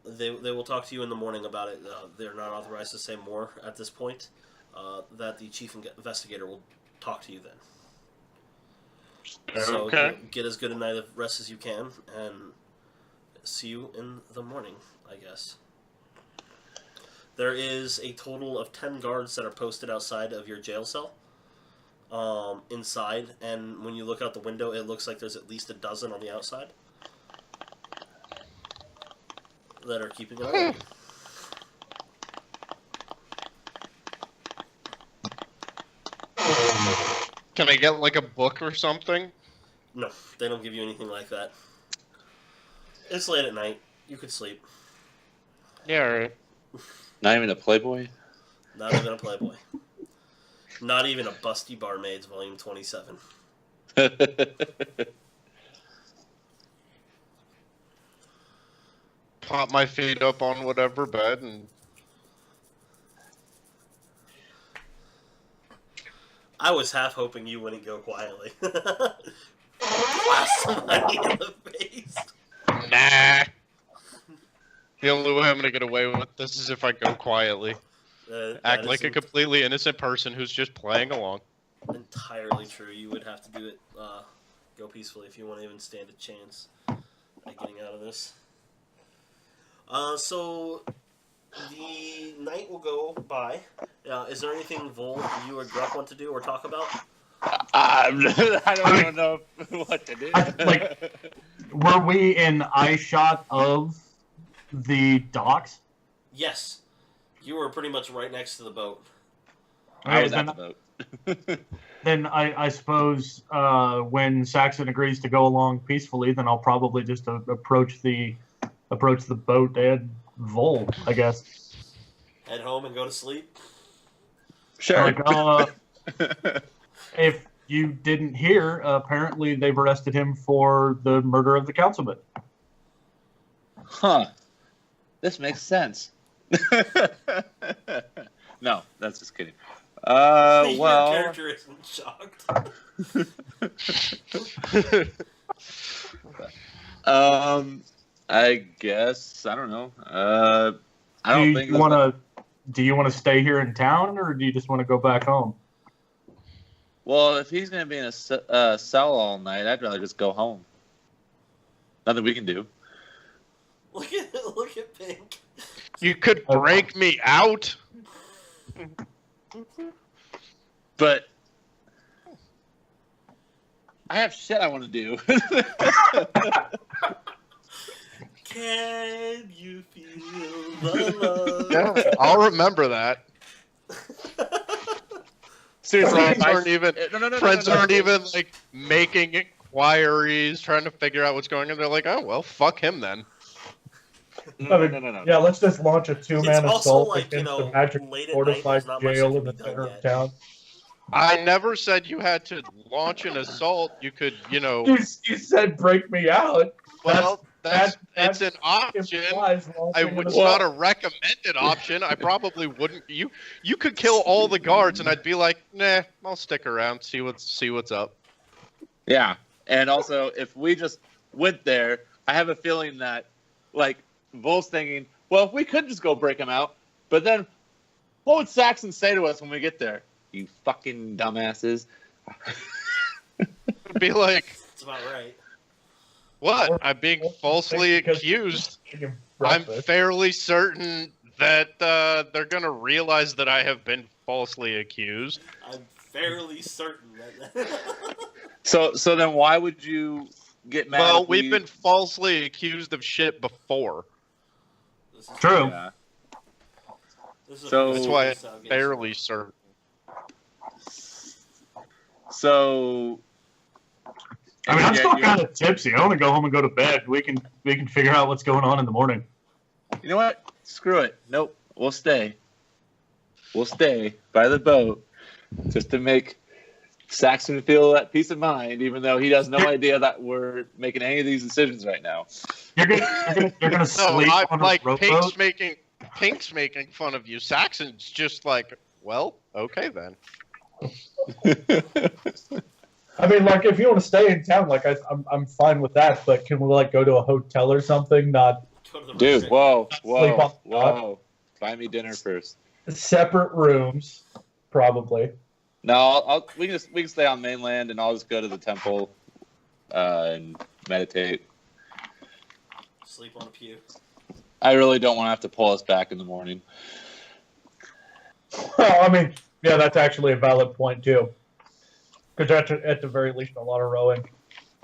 they will talk to you in the morning about it. They're not authorized to say more at this point. That the chief investigator will talk to you then. So Okay. get as good a night of rest as you can, and see you in the morning, I guess. There is a total of 10 guards that are posted outside of your jail cell. Inside, and when you look out the window, it looks like there's at least a dozen on the outside that are keeping an eye on you. Can I get like a book or something? No, they don't give you anything like that. It's late at night. You could sleep. Yeah, alright. Not even a Playboy? Not even a Playboy. Not even a Busty Barmaids, Volume 27. Pop my feet up on whatever bed and... I was half hoping you wouldn't go quietly. Blast somebody in the face. Nah. The only way I'm gonna get away with this is if I go quietly. Act like a completely innocent person who's just playing along. Entirely true. You would have to do it, go peacefully if you want to even stand a chance at getting out of this. So the night will go by. Is there anything Vol, you or Gruck want to do or talk about? I don't even know what to do. Were we in eye shot of the docks? Yes. You were pretty much right next to the boat. I was at the boat. Then I suppose when Saxon agrees to go along peacefully, then I'll probably just approach the boat and Vol, I guess. Head home and go to sleep? Sure. If you didn't hear, apparently they've arrested him for the murder of the councilman. Huh. This makes sense. No, that's just kidding. Your Well, character isn't shocked. I guess I don't know. I Do don't you think want to? Do you want to stay here in town, or do you just want to go back home? Well, if he's gonna be in a cell all night, I'd rather just go home. Nothing we can do. Look at Pink. You could break me out. But I have shit I want to do. Can you feel the love? Yeah, I'll remember that. Seriously, Friends aren't even friends no. aren't even like making inquiries, trying to figure out what's going on. They're like, oh well, fuck him then. No. Yeah, let's just launch a two-man It's also assault like, against you know, the magic late at fortified night, there's not much jail that in the can be done center of yet. town. I never said you had to launch an assault. You could, you know. You said break me out. Well, it's that's an option. implies launching an It's assault. not a recommended option. I probably wouldn't. You could kill all the guards, and I'd be like, nah, I'll stick around, see what's up. Yeah, and also if we just went there, I have a feeling that, like, Vol's thinking, well, if we could just go break him out, but then what would Saxon say to us when we get there? You fucking dumbasses. It'd be like, That's about right. what? I'm being falsely accused. I'm fairly certain that they're gonna realize that I have been falsely accused. I'm fairly certain that. So then why would you get mad? Well, if we've been falsely accused of shit before. This is True. Yeah. This is So- a That's why I'm allegation. fairly certain. So. I mean, I'm Yeah, still you- kind of tipsy. I want to go home and go to bed. We can figure out what's going on in the morning. You know what? Screw it. Nope. We'll stay. We'll stay by the boat just to make Saxon feel that peace of mind, even though he has no idea that we're making any of these decisions right now. You're gonna No, sleep I'm on like a rowboat. Pink's making fun of you. Saxon's just like, well, okay then. I mean, like, if you want to stay in town, like, I'm fine with that. But can we like go to a hotel or something? Not Go to the Dude, restaurant. Sleep on the whoa. Buy me dinner first. separate rooms, probably. No, we can stay on mainland, and I'll just go to the temple and meditate. Sleep on a pew. I really don't want to have to pull us back in the morning. Well, I mean, yeah, that's actually a valid point too. Because at the very least, a lot of rowing.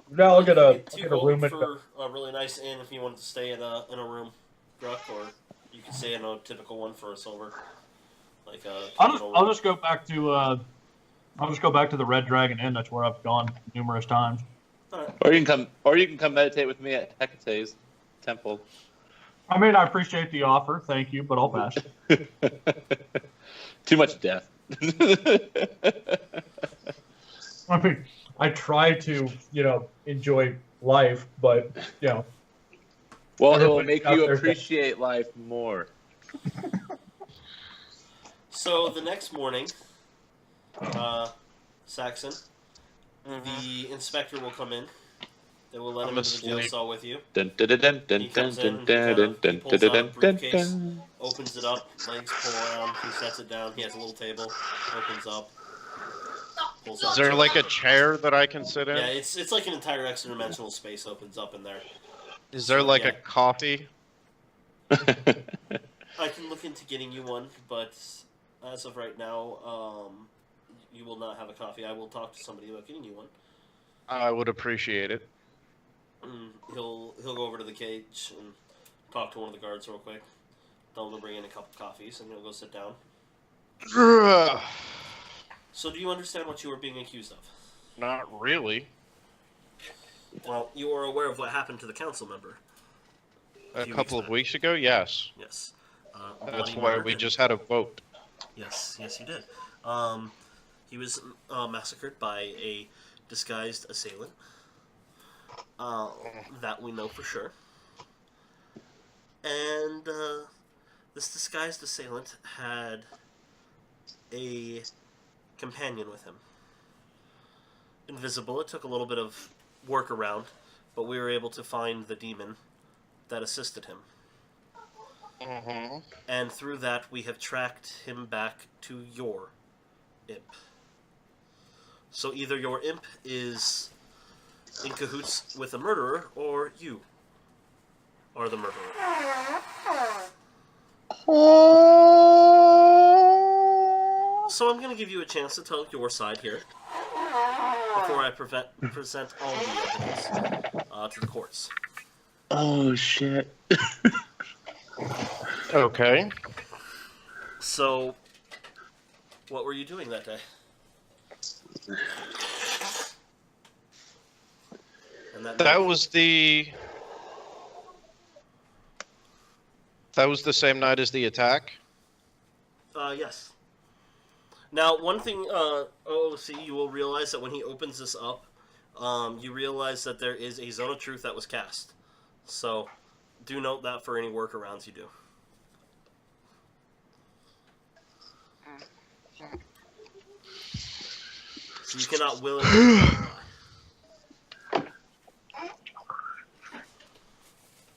No, I'll get a room at for a really nice inn if you wanted to stay in a room, Gruck, or you could stay in a typical one for a silver. Like I'll just go back to the Red Dragon Inn. That's where I've gone numerous times. Or you can come meditate with me at Hecate's temple. I mean, I appreciate the offer, thank you, but I'll pass. Too much death. I mean, I try to, enjoy life, but, Well, it will Everybody's make out you there appreciate life more. So the next morning, Saxon, the inspector will come in. They will let him into the jail cell with you. Dun, dun, dun, dun, dun, He comes in and dun, dun, he pulls dun, out a dun, dun, briefcase, dun. opens it up, legs pull around, he sets it down, he has a little table, opens up, pulls out. Is there like a chair that I can sit in? Yeah, it's like an entire extra dimensional space opens up in there. Is there like Yeah. a coffee? I can look into getting you one, but as of right now, you will not have a coffee. I will talk to somebody about getting you one. I would appreciate it. He'll go over to the cage and talk to one of the guards real quick. Tell him to bring in a couple coffees, and he'll go sit down. So, do you understand what you were being accused of? Not really. Well, you are aware of what happened to the council member. A few couple weeks of weeks ago, yes. Yes. That's bloody why murder we him. just had a vote. Yes, you did. He was massacred by a disguised assailant. That we know for sure. And this disguised assailant had a companion with him. Invisible. It took a little bit of work around, but we were able to find the demon that assisted him. Mm-hmm. And through that, we have tracked him back to your imp. So either your imp is in cahoots with a murderer, or you are the murderer. So I'm going to give you a chance to tell your side here before I present all the evidence to the courts. Oh shit. Okay. So, what were you doing that day? And That was the same night as the attack? Yes. Now, one thing, OOC, you will realize that when he opens this up, you realize that there is a zone of truth that was cast. So, do note that for any workarounds you do. So you cannot willingly lie.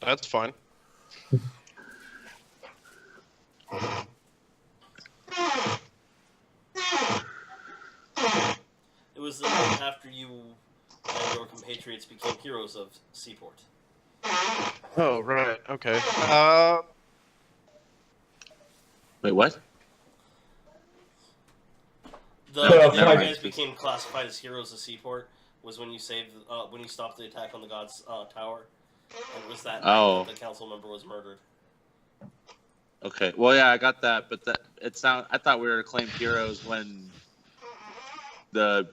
That's fine. It was the night after you and your compatriots became heroes of Seaport. Oh, right. Okay. Wait, what? The Yeah, day you fine. guys became classified as heroes of Seaport was when you saved, when you stopped the attack on the God's Tower, and it was that night Oh. that the council member was murdered. Okay. Well, yeah, I got that, but I thought we were acclaimed heroes when the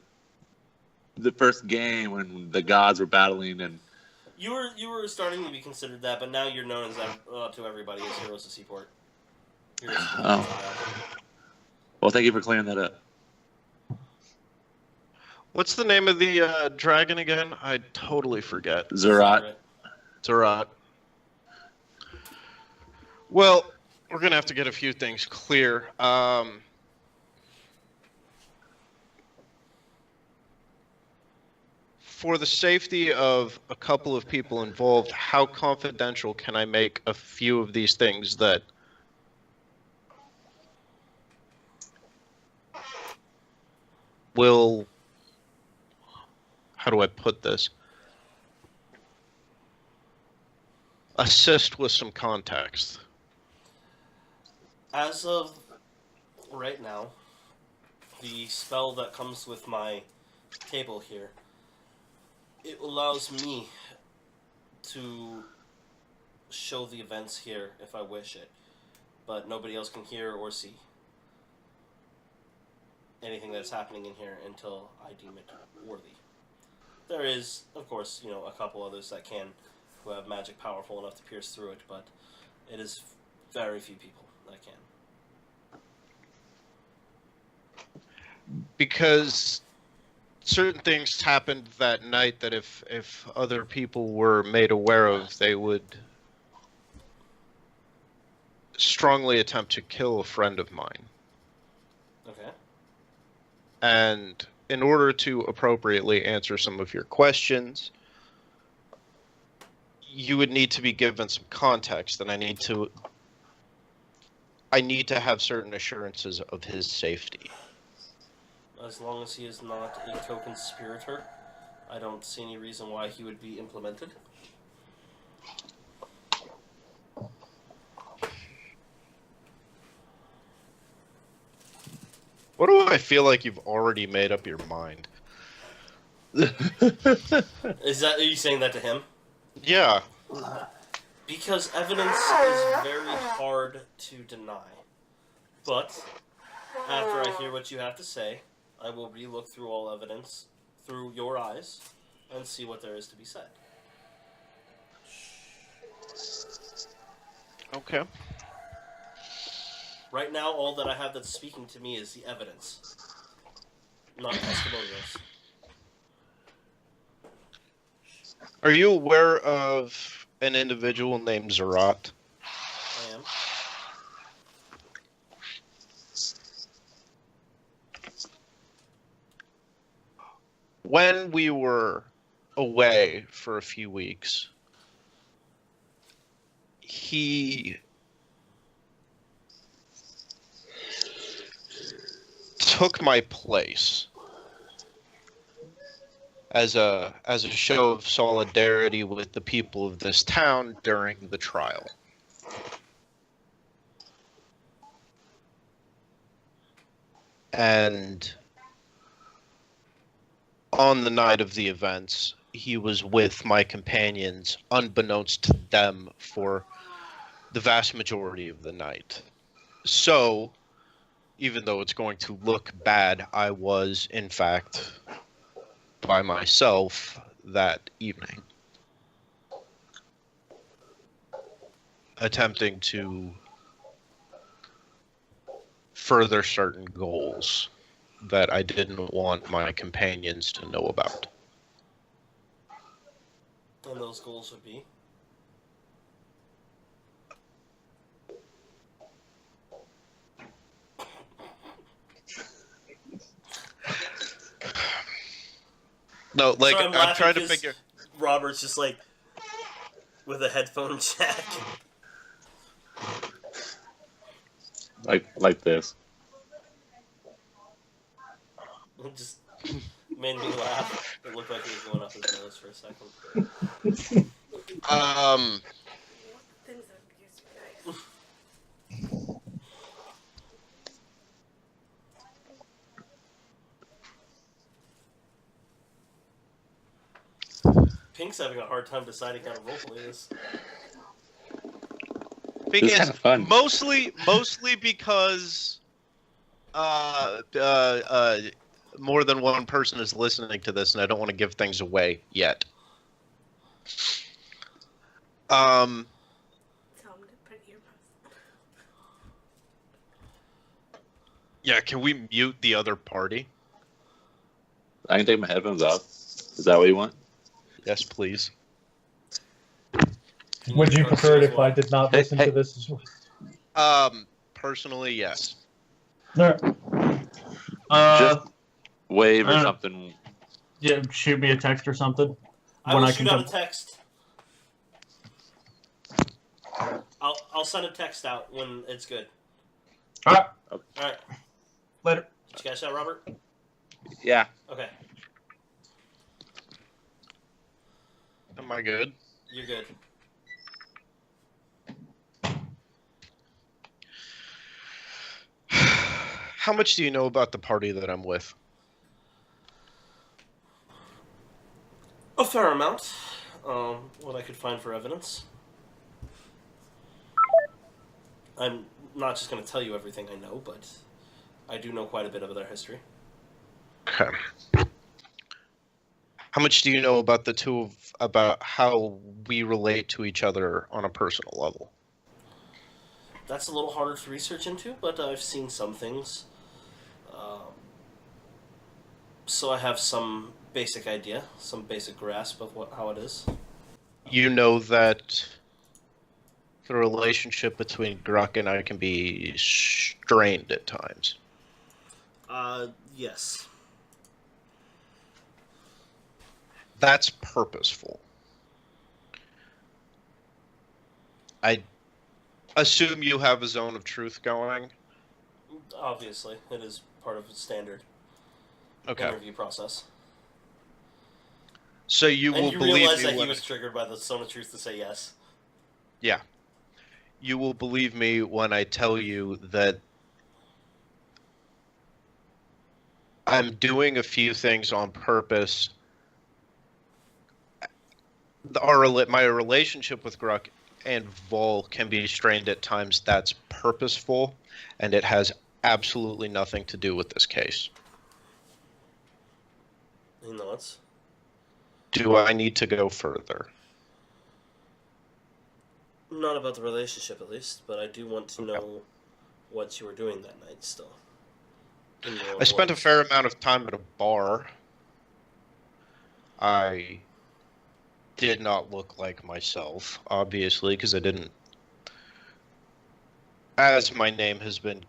first game when the gods were battling and. You were starting to be considered that, but now you're known as to everybody as heroes of Seaport. Heroes of Oh. Seaport. Well, thank you for clearing that up. What's the name of the dragon again? I totally forget. Zerat. Zerat. Well, we're going to have to get a few things clear. For the safety of a couple of people involved, how confidential can I make a few of these things that will, how do I put this? Assist with some context. As of right now, the spell that comes with my table here, it allows me to show the events here if I wish it, but nobody else can hear or see anything that's happening in here until I deem it worthy. There is, of course, a couple others that can, who have magic powerful enough to pierce through it, but it is very few people that can. Because certain things happened that night that if other people were made aware of, they would strongly attempt to kill a friend of mine. Okay. And in order to appropriately answer some of your questions, you would need to be given some context, and I need to have certain assurances of his safety. As long as he is not a co-conspirator, I don't see any reason why he would be implemented. What do I feel like you've already made up your mind? Are you saying that to him? Yeah. Because evidence is very hard to deny. But, after I hear what you have to say, I will re-look through all evidence through your eyes and see what there is to be said. Okay. Right now, all that I have that's speaking to me is the evidence, not testimonials. Are you aware of an individual named Zerat? when we were away for a few weeks, he took my place as a show of solidarity with the people of this town during the trial. And on the night of the events, he was with my companions, unbeknownst to them, for the vast majority of the night. So, even though it's going to look bad, I was, in fact, by myself that evening, attempting to further certain goals that I didn't want my companions to know about. And those goals would be? No, like, Sorry, I'm trying to because figure... Robert's just like, with a headphone jack. Like this. It just made me laugh. It looked like he was going up his nose for a second. Things that used to be nice. Pink's having a hard time deciding how to roleplay this. Thing It's is, kinda fun. mostly because more than one person is listening to this, and I don't want to give things away yet. Tell him to put earmuffs. Yeah, can we mute the other party? I can take my headphones off. Is that what you want? Yes, please. Would you prefer it if I did not listen to this as well? Personally, yes. Alright. Just wave or I don't know. something. Yeah, shoot me a text or something. I will shoot out a text. I'll send a text out when it's good. Alright, Alright. later. Did you catch that, Robert? Yeah. Okay. Am I good? You're good. How much do you know about the party that I'm with? A fair amount. What I could find for evidence. I'm not just going to tell you everything I know, but I do know quite a bit of their history. Okay. How much do you know about about how we relate to each other on a personal level? That's a little harder to research into, but I've seen some things. So I have some basic idea, some basic grasp of how it is. You know that the relationship between Gruck and I can be strained at times. Yes. That's purposeful. I assume you have a zone of truth going. Obviously, it is part of the standard interview process. So you And will you believe realize me that he when was triggered by the Zone of Truth to say yes. Yeah. You will believe me when I tell you that I'm doing a few things on purpose. My relationship with Gruck and Vol can be strained at times. That's purposeful, and it has absolutely nothing to do with this case. He nods. Do I need to go further? Not about the relationship, at least, but I do want to know what you were doing that night still. I spent a fair amount of time at a bar. I did not look like myself, obviously, because I didn't. As my name has been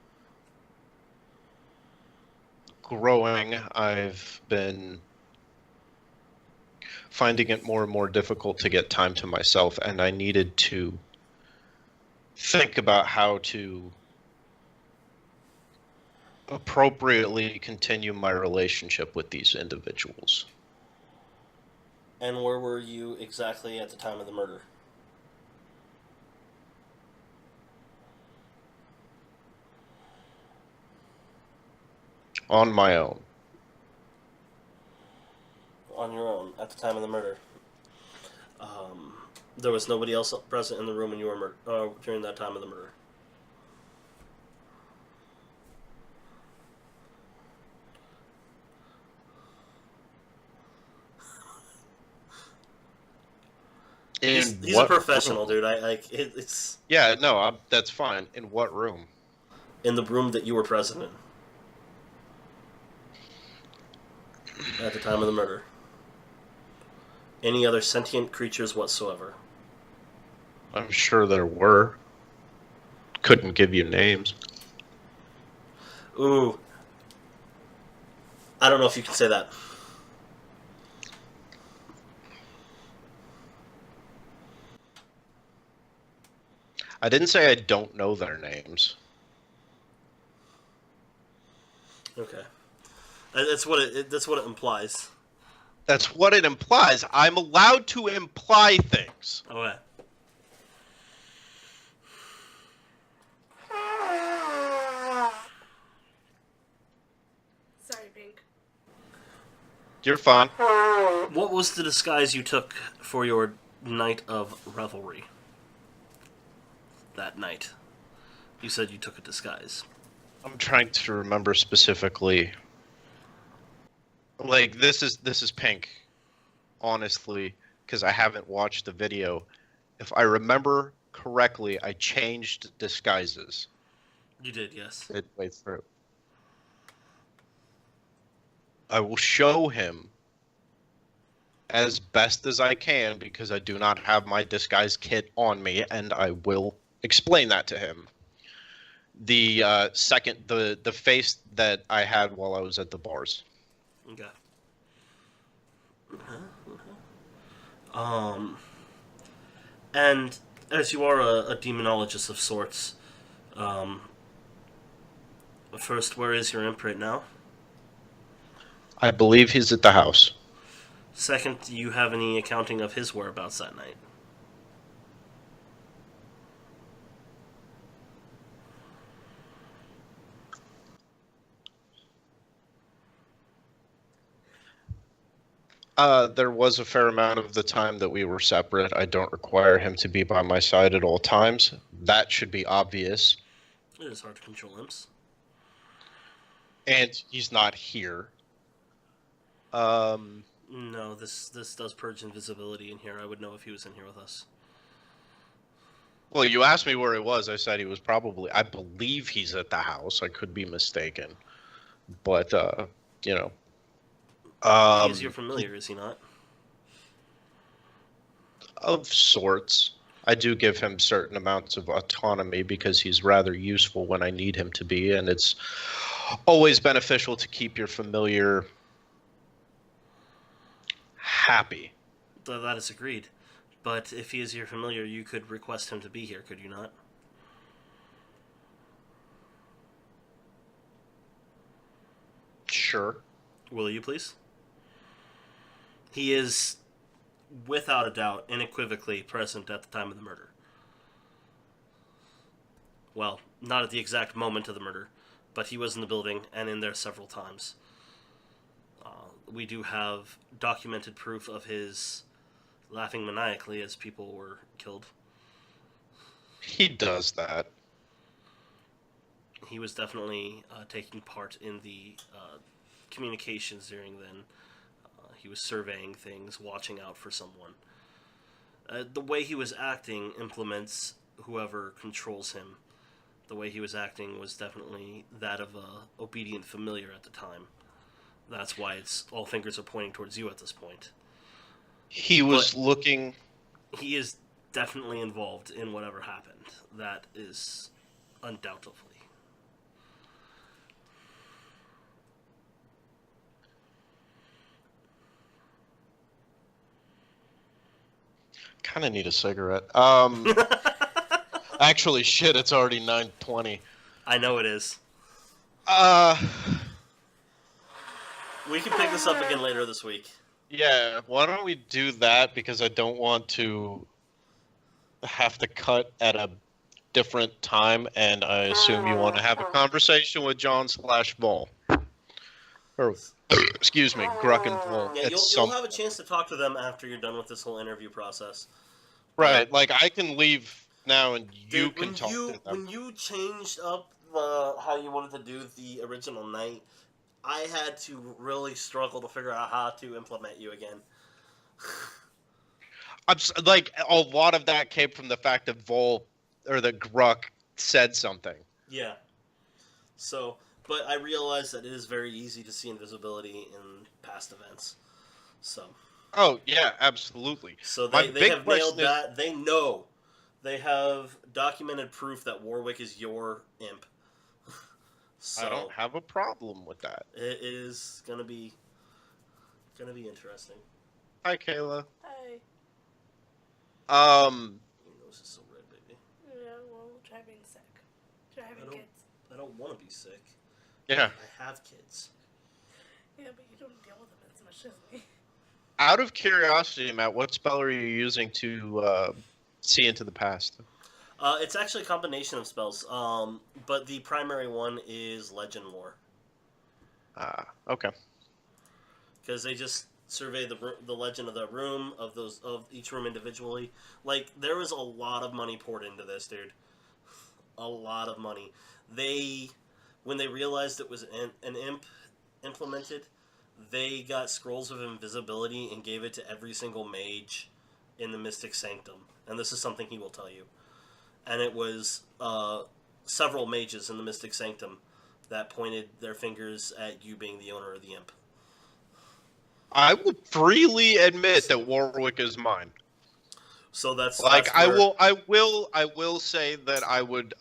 growing, I've been finding it more and more difficult to get time to myself, and I needed to think about how to appropriately continue my relationship with these individuals. And where were you exactly at the time of the murder? On my own. On your own at the time of the murder. There was nobody else present in the room when you were during that time of the murder. He's a professional, dude. It's Yeah, no, that's fine. In what room? in the room that you were present in at the time of the murder. Any other sentient creatures whatsoever? I'm sure there were. Couldn't give you names. Ooh. I don't know if you can say that. I didn't say I don't know their names. Okay. That's what it implies. That's what it implies. I'm allowed to imply things. Okay. Sorry, Pink. You're fine. What was the disguise you took for your night of revelry? That night. You said you took a disguise. I'm trying to remember specifically. Like, this is Pink. Honestly, because I haven't watched the video. If I remember correctly, I changed disguises. You did, yes. Midway through. I will show him as best as I can because I do not have my disguise kit on me, and I will explain that to him. The the face that I had while I was at the bars. Okay. And as you are a demonologist of sorts, first, where is your imp right now? I believe he's at the house. Second, do you have any accounting of his whereabouts that night? There was a fair amount of the time that we were separate. I don't require him to be by my side at all times. That should be obvious. It is hard to control imps. And he's not here. No, this does purge invisibility in here. I would know if he was in here with us. Well, you asked me where he was. I said he was probably... I believe he's at the house. I could be mistaken. But, you know... He is your familiar, is he not? Of sorts. I do give him certain amounts of autonomy because he's rather useful when I need him to be, and it's always beneficial to keep your familiar happy. That is agreed. But if he is your familiar, you could request him to be here, could you not? Sure. Will you, please? He is, without a doubt, unequivocally present at the time of the murder. Well, not at the exact moment of the murder, but he was in the building and in there several times. We do have documented proof of his laughing maniacally as people were killed. He does that. He was definitely taking part in the communications during then. He was surveying things, watching out for someone. The way he was acting implements whoever controls him. The way he was acting was definitely that of a obedient familiar at the time. That's why it's all fingers are pointing towards you at this point. He was looking... He is definitely involved in whatever happened. That is undoubtedly. kind of need a cigarette. Actually, shit, it's already 9:20. I know it is. We can pick this up again later this week. Yeah, why don't we do that, because I don't want to have to cut at a different time, and I assume you want to have a conversation with John / Vol. Or, excuse me, Gruck and Vol. Yeah, you'll have a chance to talk to them after you're done with this whole interview process. Right, like I can leave now and you Dude, can talk to them. When you changed up how you wanted to do the original night, I had to really struggle to figure out how to implement you again. Like, a lot of that came from the fact that Vol, or the Gruck, said something. Yeah. So, but I realized that it is very easy to see invisibility in past events. So. Oh, yeah, absolutely. So My they big have nailed question is- that. They know. They have documented proof that Warwick is your imp. So I don't have a problem with that. it is gonna be interesting. Hi, Kayla. Hi. Your nose is so red, baby. Yeah, well, try being sick. Try having kids. I don't want to be sick. Yeah. I have kids. Yeah, but you don't deal with them as much as me. Out of curiosity, Matt, what spell are you using to see into the past? It's actually a combination of spells. But the primary one is Legend Lore. Okay. Because they just survey the legend of the room, of each room individually. Like, there was a lot of money poured into this, dude. A lot of money. When they realized it was an imp implemented, they got scrolls of invisibility and gave it to every single mage in the Mystic Sanctum. And this is something he will tell you. And it was several mages in the Mystic Sanctum that pointed their fingers at you being the owner of the imp. I would freely admit that Warwick is mine. So that's like that's I where- will say that I would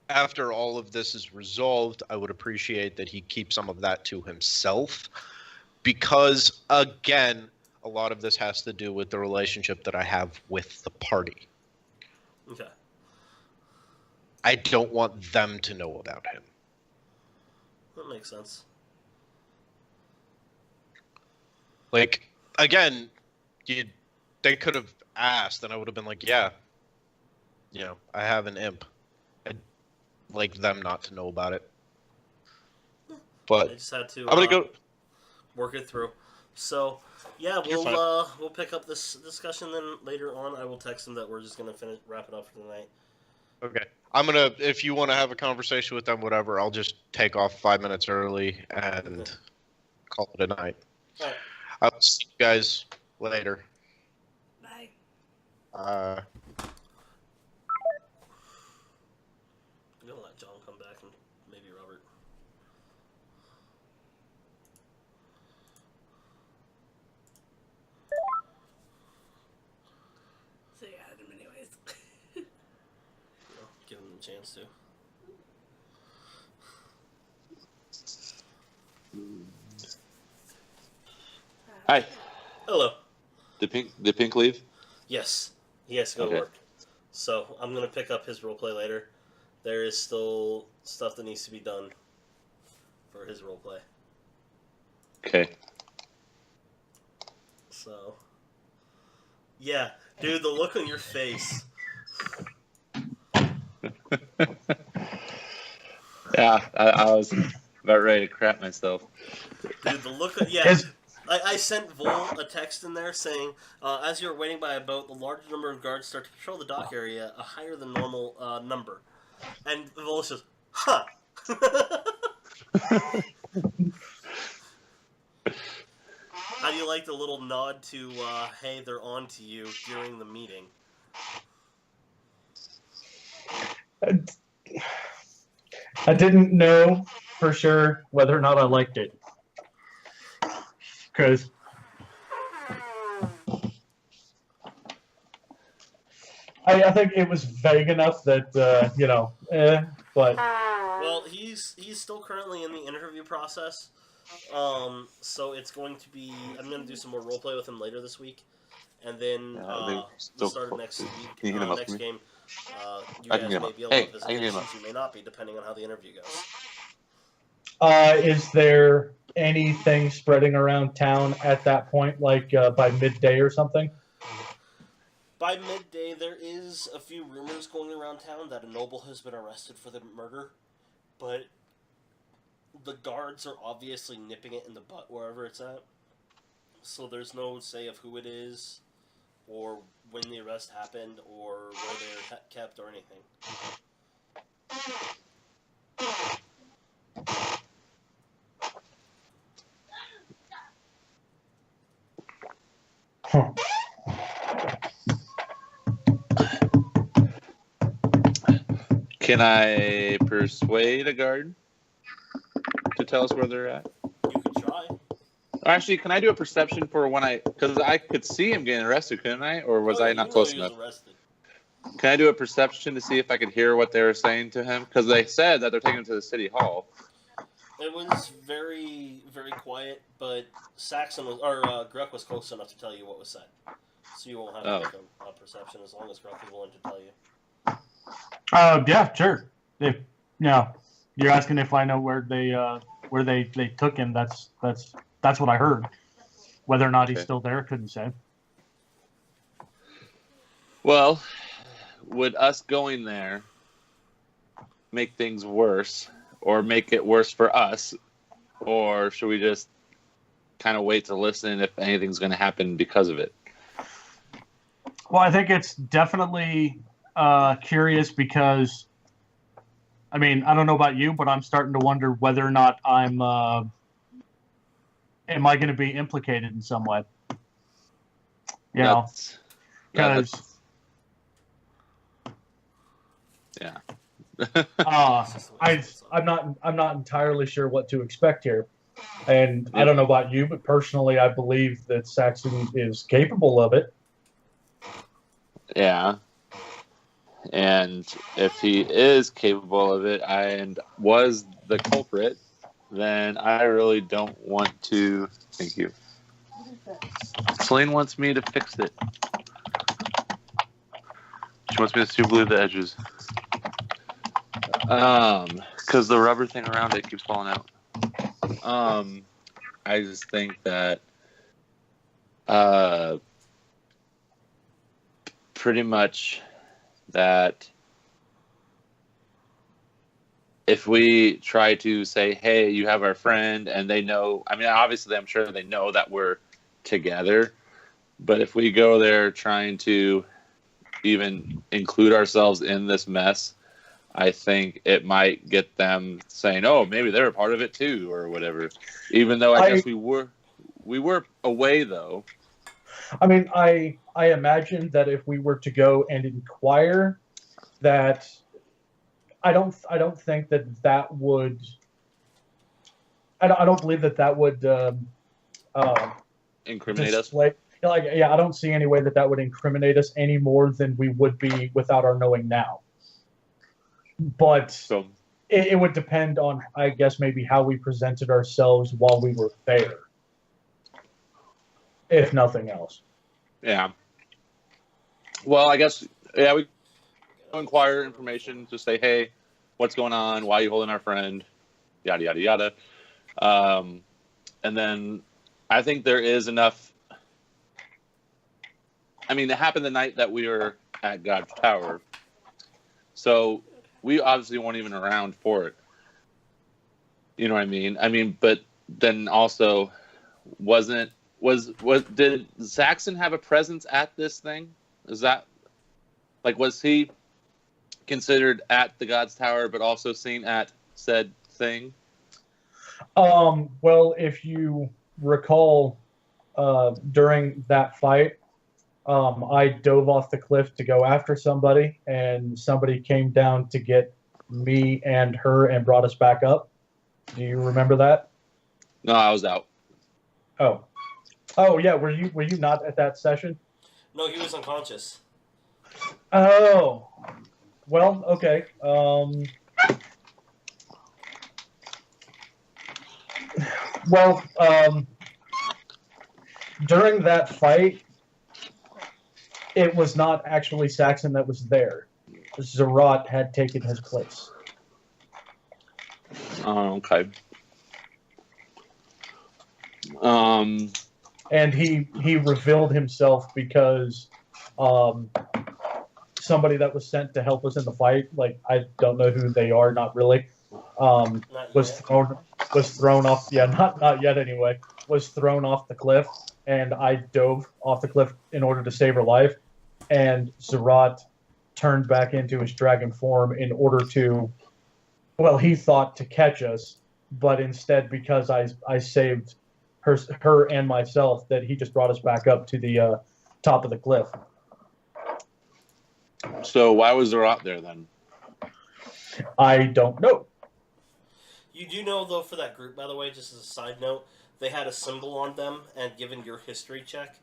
after all of this is resolved, I would appreciate that he keeps some of that to himself, because again, a lot of this has to do with the relationship that I have with the party. Okay. I don't want them to know about him. That makes sense. Like, again, they could have asked, and I would have been like, yeah, I have an imp. I'd like them not to know about it. I But just had to I'm going to go... work it through. So, yeah, You're fine. we'll pick up this discussion then later on. I will text him that we're just going to wrap it up for tonight. Okay. I'm going to, if you want to have a conversation with them, whatever, I'll just take off 5 minutes early and call it a night. All right. I'll see you guys later. Bye. I'm going to let John come back and maybe Robert. So you added him anyways. Give him the chance to. Hi. Hello. Did Pink leave? Yes, he has to go to Okay. work. So I'm going to pick up his roleplay later. There is still stuff that needs to be done for his roleplay. Okay. So, yeah, dude, the look on your face. Yeah, I was about ready to crap myself. Dude, the look on... Yeah, I sent Vol a text in there saying, as you're waiting by a boat, the larger number of guards start to patrol the dock area, a higher than normal number. And Vol says, huh. How do you like the little nod to, hey, they're on to you during the meeting? I didn't know for sure whether or not I liked it. Because I think it was vague enough that, but... Well, he's still currently in the interview process, So it's going to be. I'm going to do some more roleplay with him later this week, and then They the still start of next week, Can you heat 'em up for next me? game, you I can guys heat 'em may up. be able Hey, to visit I can heat 'em locations. up. You may not be, depending on how the interview goes. Is there anything spreading around town at that point, like by midday or something? By midday, there is a few rumors going around town that a noble has been arrested for the murder, but the guards are obviously nipping it in the butt wherever it's at. So there's no say of who it is, or when the arrest happened, or where they're kept, or anything. Huh. Can I persuade a guard to tell us where they're at? You could try. Actually, can I do a perception for when because I could see him getting arrested, couldn't I? Or was I not close he enough? was arrested. Can I do a perception to see if I could hear what they were saying to him? Because they said that they're taking him to the city hall. It was very, very quiet, but Grek was close enough to tell you what was said. So you won't have to make a perception as long as Grek is willing to tell you. Yeah, sure. If you're asking if I know where they took him. That's what I heard. Whether or not he's still there, couldn't say. Well, would us going there make things worse, or make it worse for us, or should we just kind of wait to listen if anything's going to happen because of it? Well, I think it's definitely curious because, I mean, I don't know about you, but I'm starting to wonder whether or not am I going to be implicated in some way? You know, because yeah. I'm not entirely sure what to expect here, and I don't know about you, but personally, I believe that Saxon is capable of it. Yeah. And if he is capable of it and was the culprit, then I really don't want to. Thank you. Celine wants me to fix it. She wants me to super glue the edges. Because the rubber thing around it keeps falling out. I just think that pretty much that if we try to say, hey, you have our friend, and they know, I mean, obviously I'm sure they know that we're together, but if we go there trying to even include ourselves in this mess, I think it might get them saying, oh, maybe they're a part of it too, or whatever. Even though I guess we were away, though. I mean, I imagine that if we were to go and inquire, that I don't think that would. I don't believe that would incriminate us. I don't see any way that would incriminate us any more than we would be without our knowing now. But it would depend on, I guess, maybe how we presented ourselves while we were there, if nothing else. Yeah. Well, I guess, yeah, we inquire information, just say, hey, what's going on? Why are you holding our friend? Yada, yada, yada. And then I think there is enough. I mean, it happened the night that we were at God's Tower. So we obviously weren't even around for it. You know what I mean? I mean, but then also did Saxon have a presence at this thing? Is that, like, was he considered at the God's Tower, but also seen at said thing? Well, if you recall, during that fight, I dove off the cliff to go after somebody, and somebody came down to get me and her and brought us back up. Do you remember that? No, I was out. Oh yeah. Were you not at that session? No, he was unconscious. Oh, well, okay. Well, during that fight, it was not actually Saxon that was there. Zerat had taken his place. Okay. And he revealed himself because somebody that was sent to help us in the fight, like I don't know who they are, not really, was thrown off. Yeah, not yet anyway. Was thrown off the cliff, and I dove off the cliff in order to save her life. And Zerat turned back into his dragon form in order to, well, he thought to catch us, but instead, because I saved her and myself, that he just brought us back up to the top of the cliff. So why was there out there then? I don't know. You do know, though, for that group, by the way, just as a side note, they had a symbol on them, and given your history check,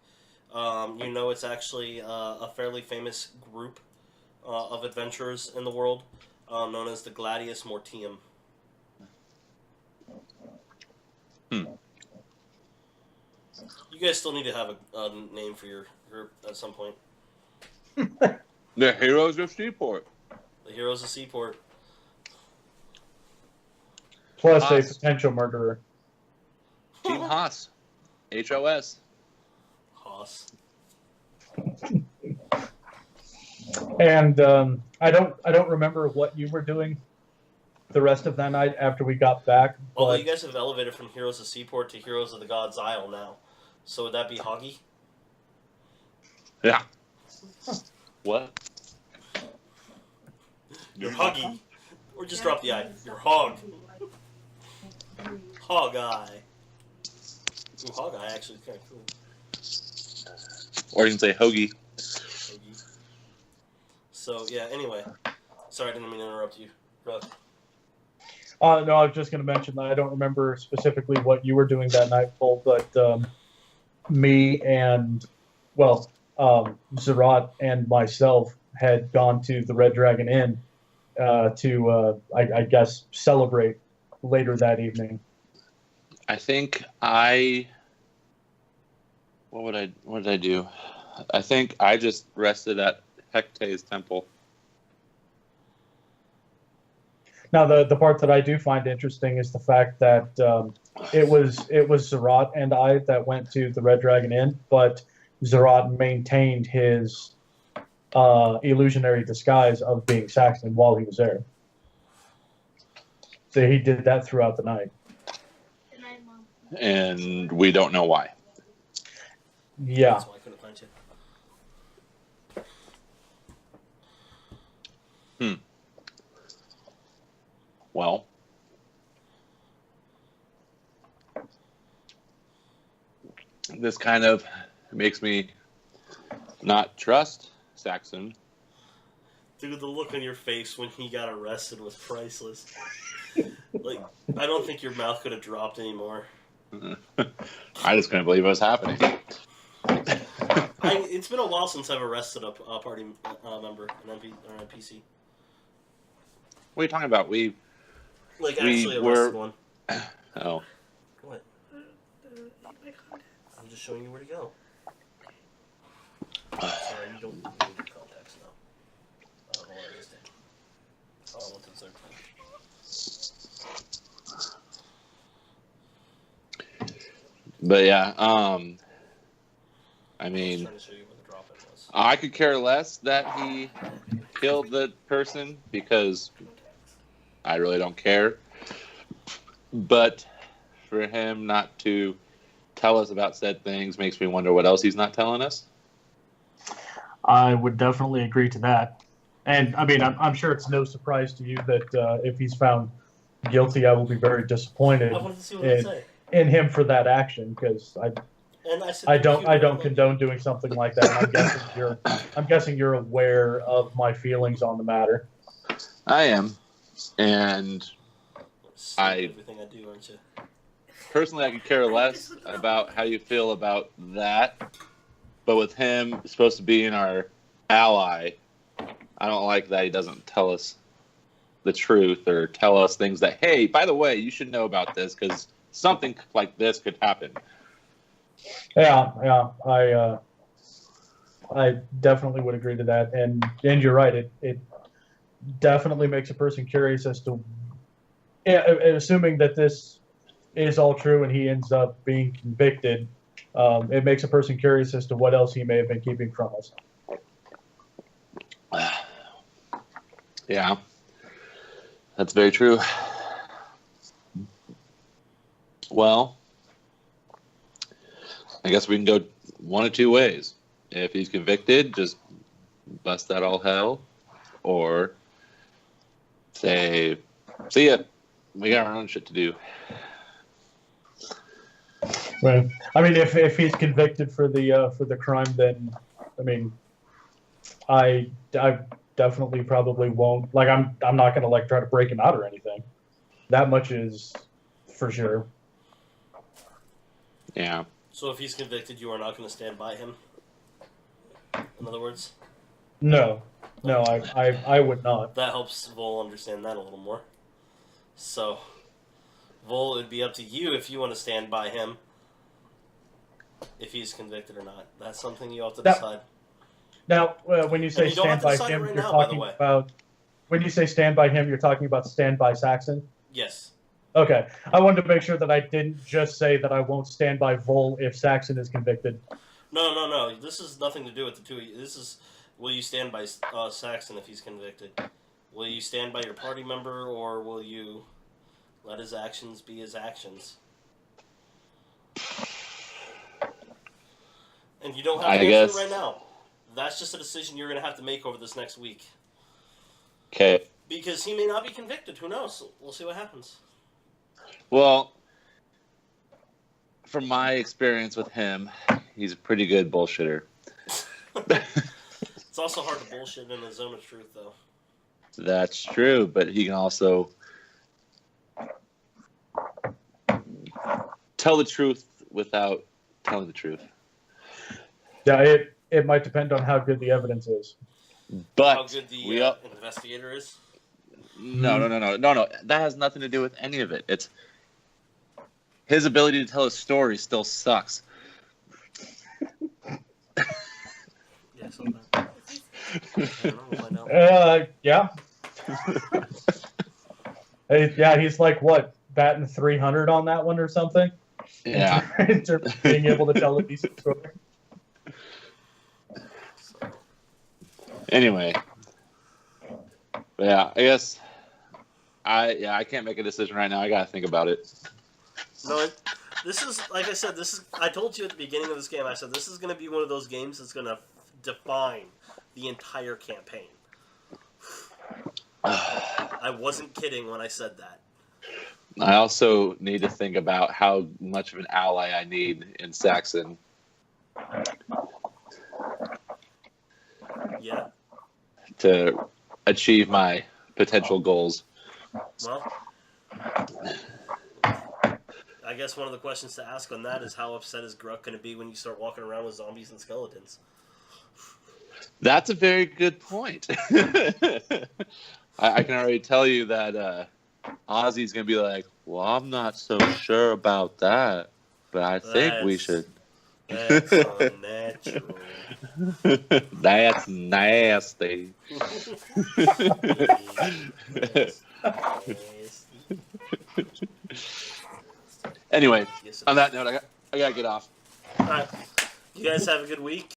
you know it's actually a fairly famous group of adventurers in the world, known as the Gladius Mortium. You guys still need to have a name for your group at some point. The Heroes of Seaport. The Heroes of Seaport. Plus a potential murderer. Team Haas. HOS. Haas. And I don't remember what you were doing the rest of that night after we got back. Although you guys have elevated from Heroes of Seaport to Heroes of the God's Isle now. So would that be Hoggy? Yeah. What? You're Huggy. Or just drop the I. You're Hog. Hog Eye. Ooh, Hog Eye actually is kind of cool. Or you can say Hoagie. Hoggy. So, yeah, anyway. Sorry, I didn't mean to interrupt you. Ruck. No, I was just going to mention that I don't remember specifically what you were doing that night, Paul, but me and, well, Zerat and myself had gone to the Red Dragon Inn to, I guess, celebrate later that evening. I think what did I do? I think I just rested at Hecte's temple. Now, the part that I do find interesting is the fact that it was Zerat and I that went to the Red Dragon Inn, but Zerat maintained his illusionary disguise of being Saxon while he was there. So he did that throughout the night. And we don't know why. Yeah. That's why I couldn't find you. Well, this kind of makes me not trust Saxon. Dude, the look on your face when he got arrested was priceless. Like, I don't think your mouth could have dropped anymore. I just couldn't believe it was happening. It's been a while since I've arrested a party member, an NPC. What are you talking about? We Actually arrested one. Oh. What? I'm just showing you where to go. Sorry, you don't need contacts now. Hold on, I just did. Oh, I went to the third time. But yeah, I I was mean, trying to show you where the drop-in was. I could care less that he killed the person because I really don't care. But for him not to tell us about said things makes me wonder what else he's not telling us. I would definitely agree to that. And, I mean, I'm sure it's no surprise to you that if he's found guilty, I will be very disappointed I wanted to see what they'd say. in him for that action, because I don't condone doing something like that. I'm guessing you're aware of my feelings on the matter. I am. And everything I do, aren't you? personally, I could care less about how you feel about that. But with him supposed to be our ally, I don't like that he doesn't tell us the truth or tell us things that, hey, by the way, you should know about this because something like this could happen. Yeah. I definitely would agree to that, and you're right. It definitely makes a person curious as to, assuming that this is all true and he ends up being convicted. It makes a person curious as to what else he may have been keeping from us. Yeah, that's very true. Well, I guess we can go one of two ways. If he's convicted, just bust that all hell, or say, see ya, we got our own shit to do. Right. I mean, if he's convicted for the crime, then I mean, I definitely probably won't. Like, I'm not gonna like try to break him out or anything. That much is for sure. Yeah. So if he's convicted, you are not going to stand by him? In other words? No, I would not. That helps Vol understand that a little more. So, Vol, it'd be up to you if you want to stand by him, if he's convicted or not. That's something you have to decide. Now, when you say stand by him, you're talking about. When you say stand by him, you're talking about stand by Saxon? Yes. Okay. I wanted to make sure that I didn't just say that I won't stand by Vol if Saxon is convicted. No. This has nothing to do with the two of you. This is, will you stand by Saxon if he's convicted? Will you stand by your party member, or will you let his actions be his actions? And you don't have to answer it right now. That's just a decision you're going to have to make over this next week. Okay. Because he may not be convicted. Who knows? We'll see what happens. Well, from my experience with him, he's a pretty good bullshitter. It's also hard to bullshit in a zone of truth, though. That's true, but he can also tell the truth without telling the truth. Yeah, it might depend on how good the evidence is. But how good the investigator is? No. That has nothing to do with any of it. It's his ability to tell a story still sucks. Yes, on that. Yeah. Yeah, he's like what, batting 300 on that one or something. Yeah. In terms of being able to tell a decent story. Anyway, but yeah, I guess I can't make a decision right now. I gotta think about it. No, this is, like I said, I told you at the beginning of this game, I said this is going to be one of those games that's going to define the entire campaign. I wasn't kidding when I said that. I also need to think about how much of an ally I need in Saxon. Yeah. To achieve my potential goals. Well, I guess one of the questions to ask on that is how upset is Gruck going to be when you start walking around with zombies and skeletons? That's a very good point. I can already tell you that Ozzy's going to be like, well, I'm not so sure about that, but I think we should. That's unnatural. That's nasty. Anyway, on that note, I gotta get off. Alright. You guys have a good week.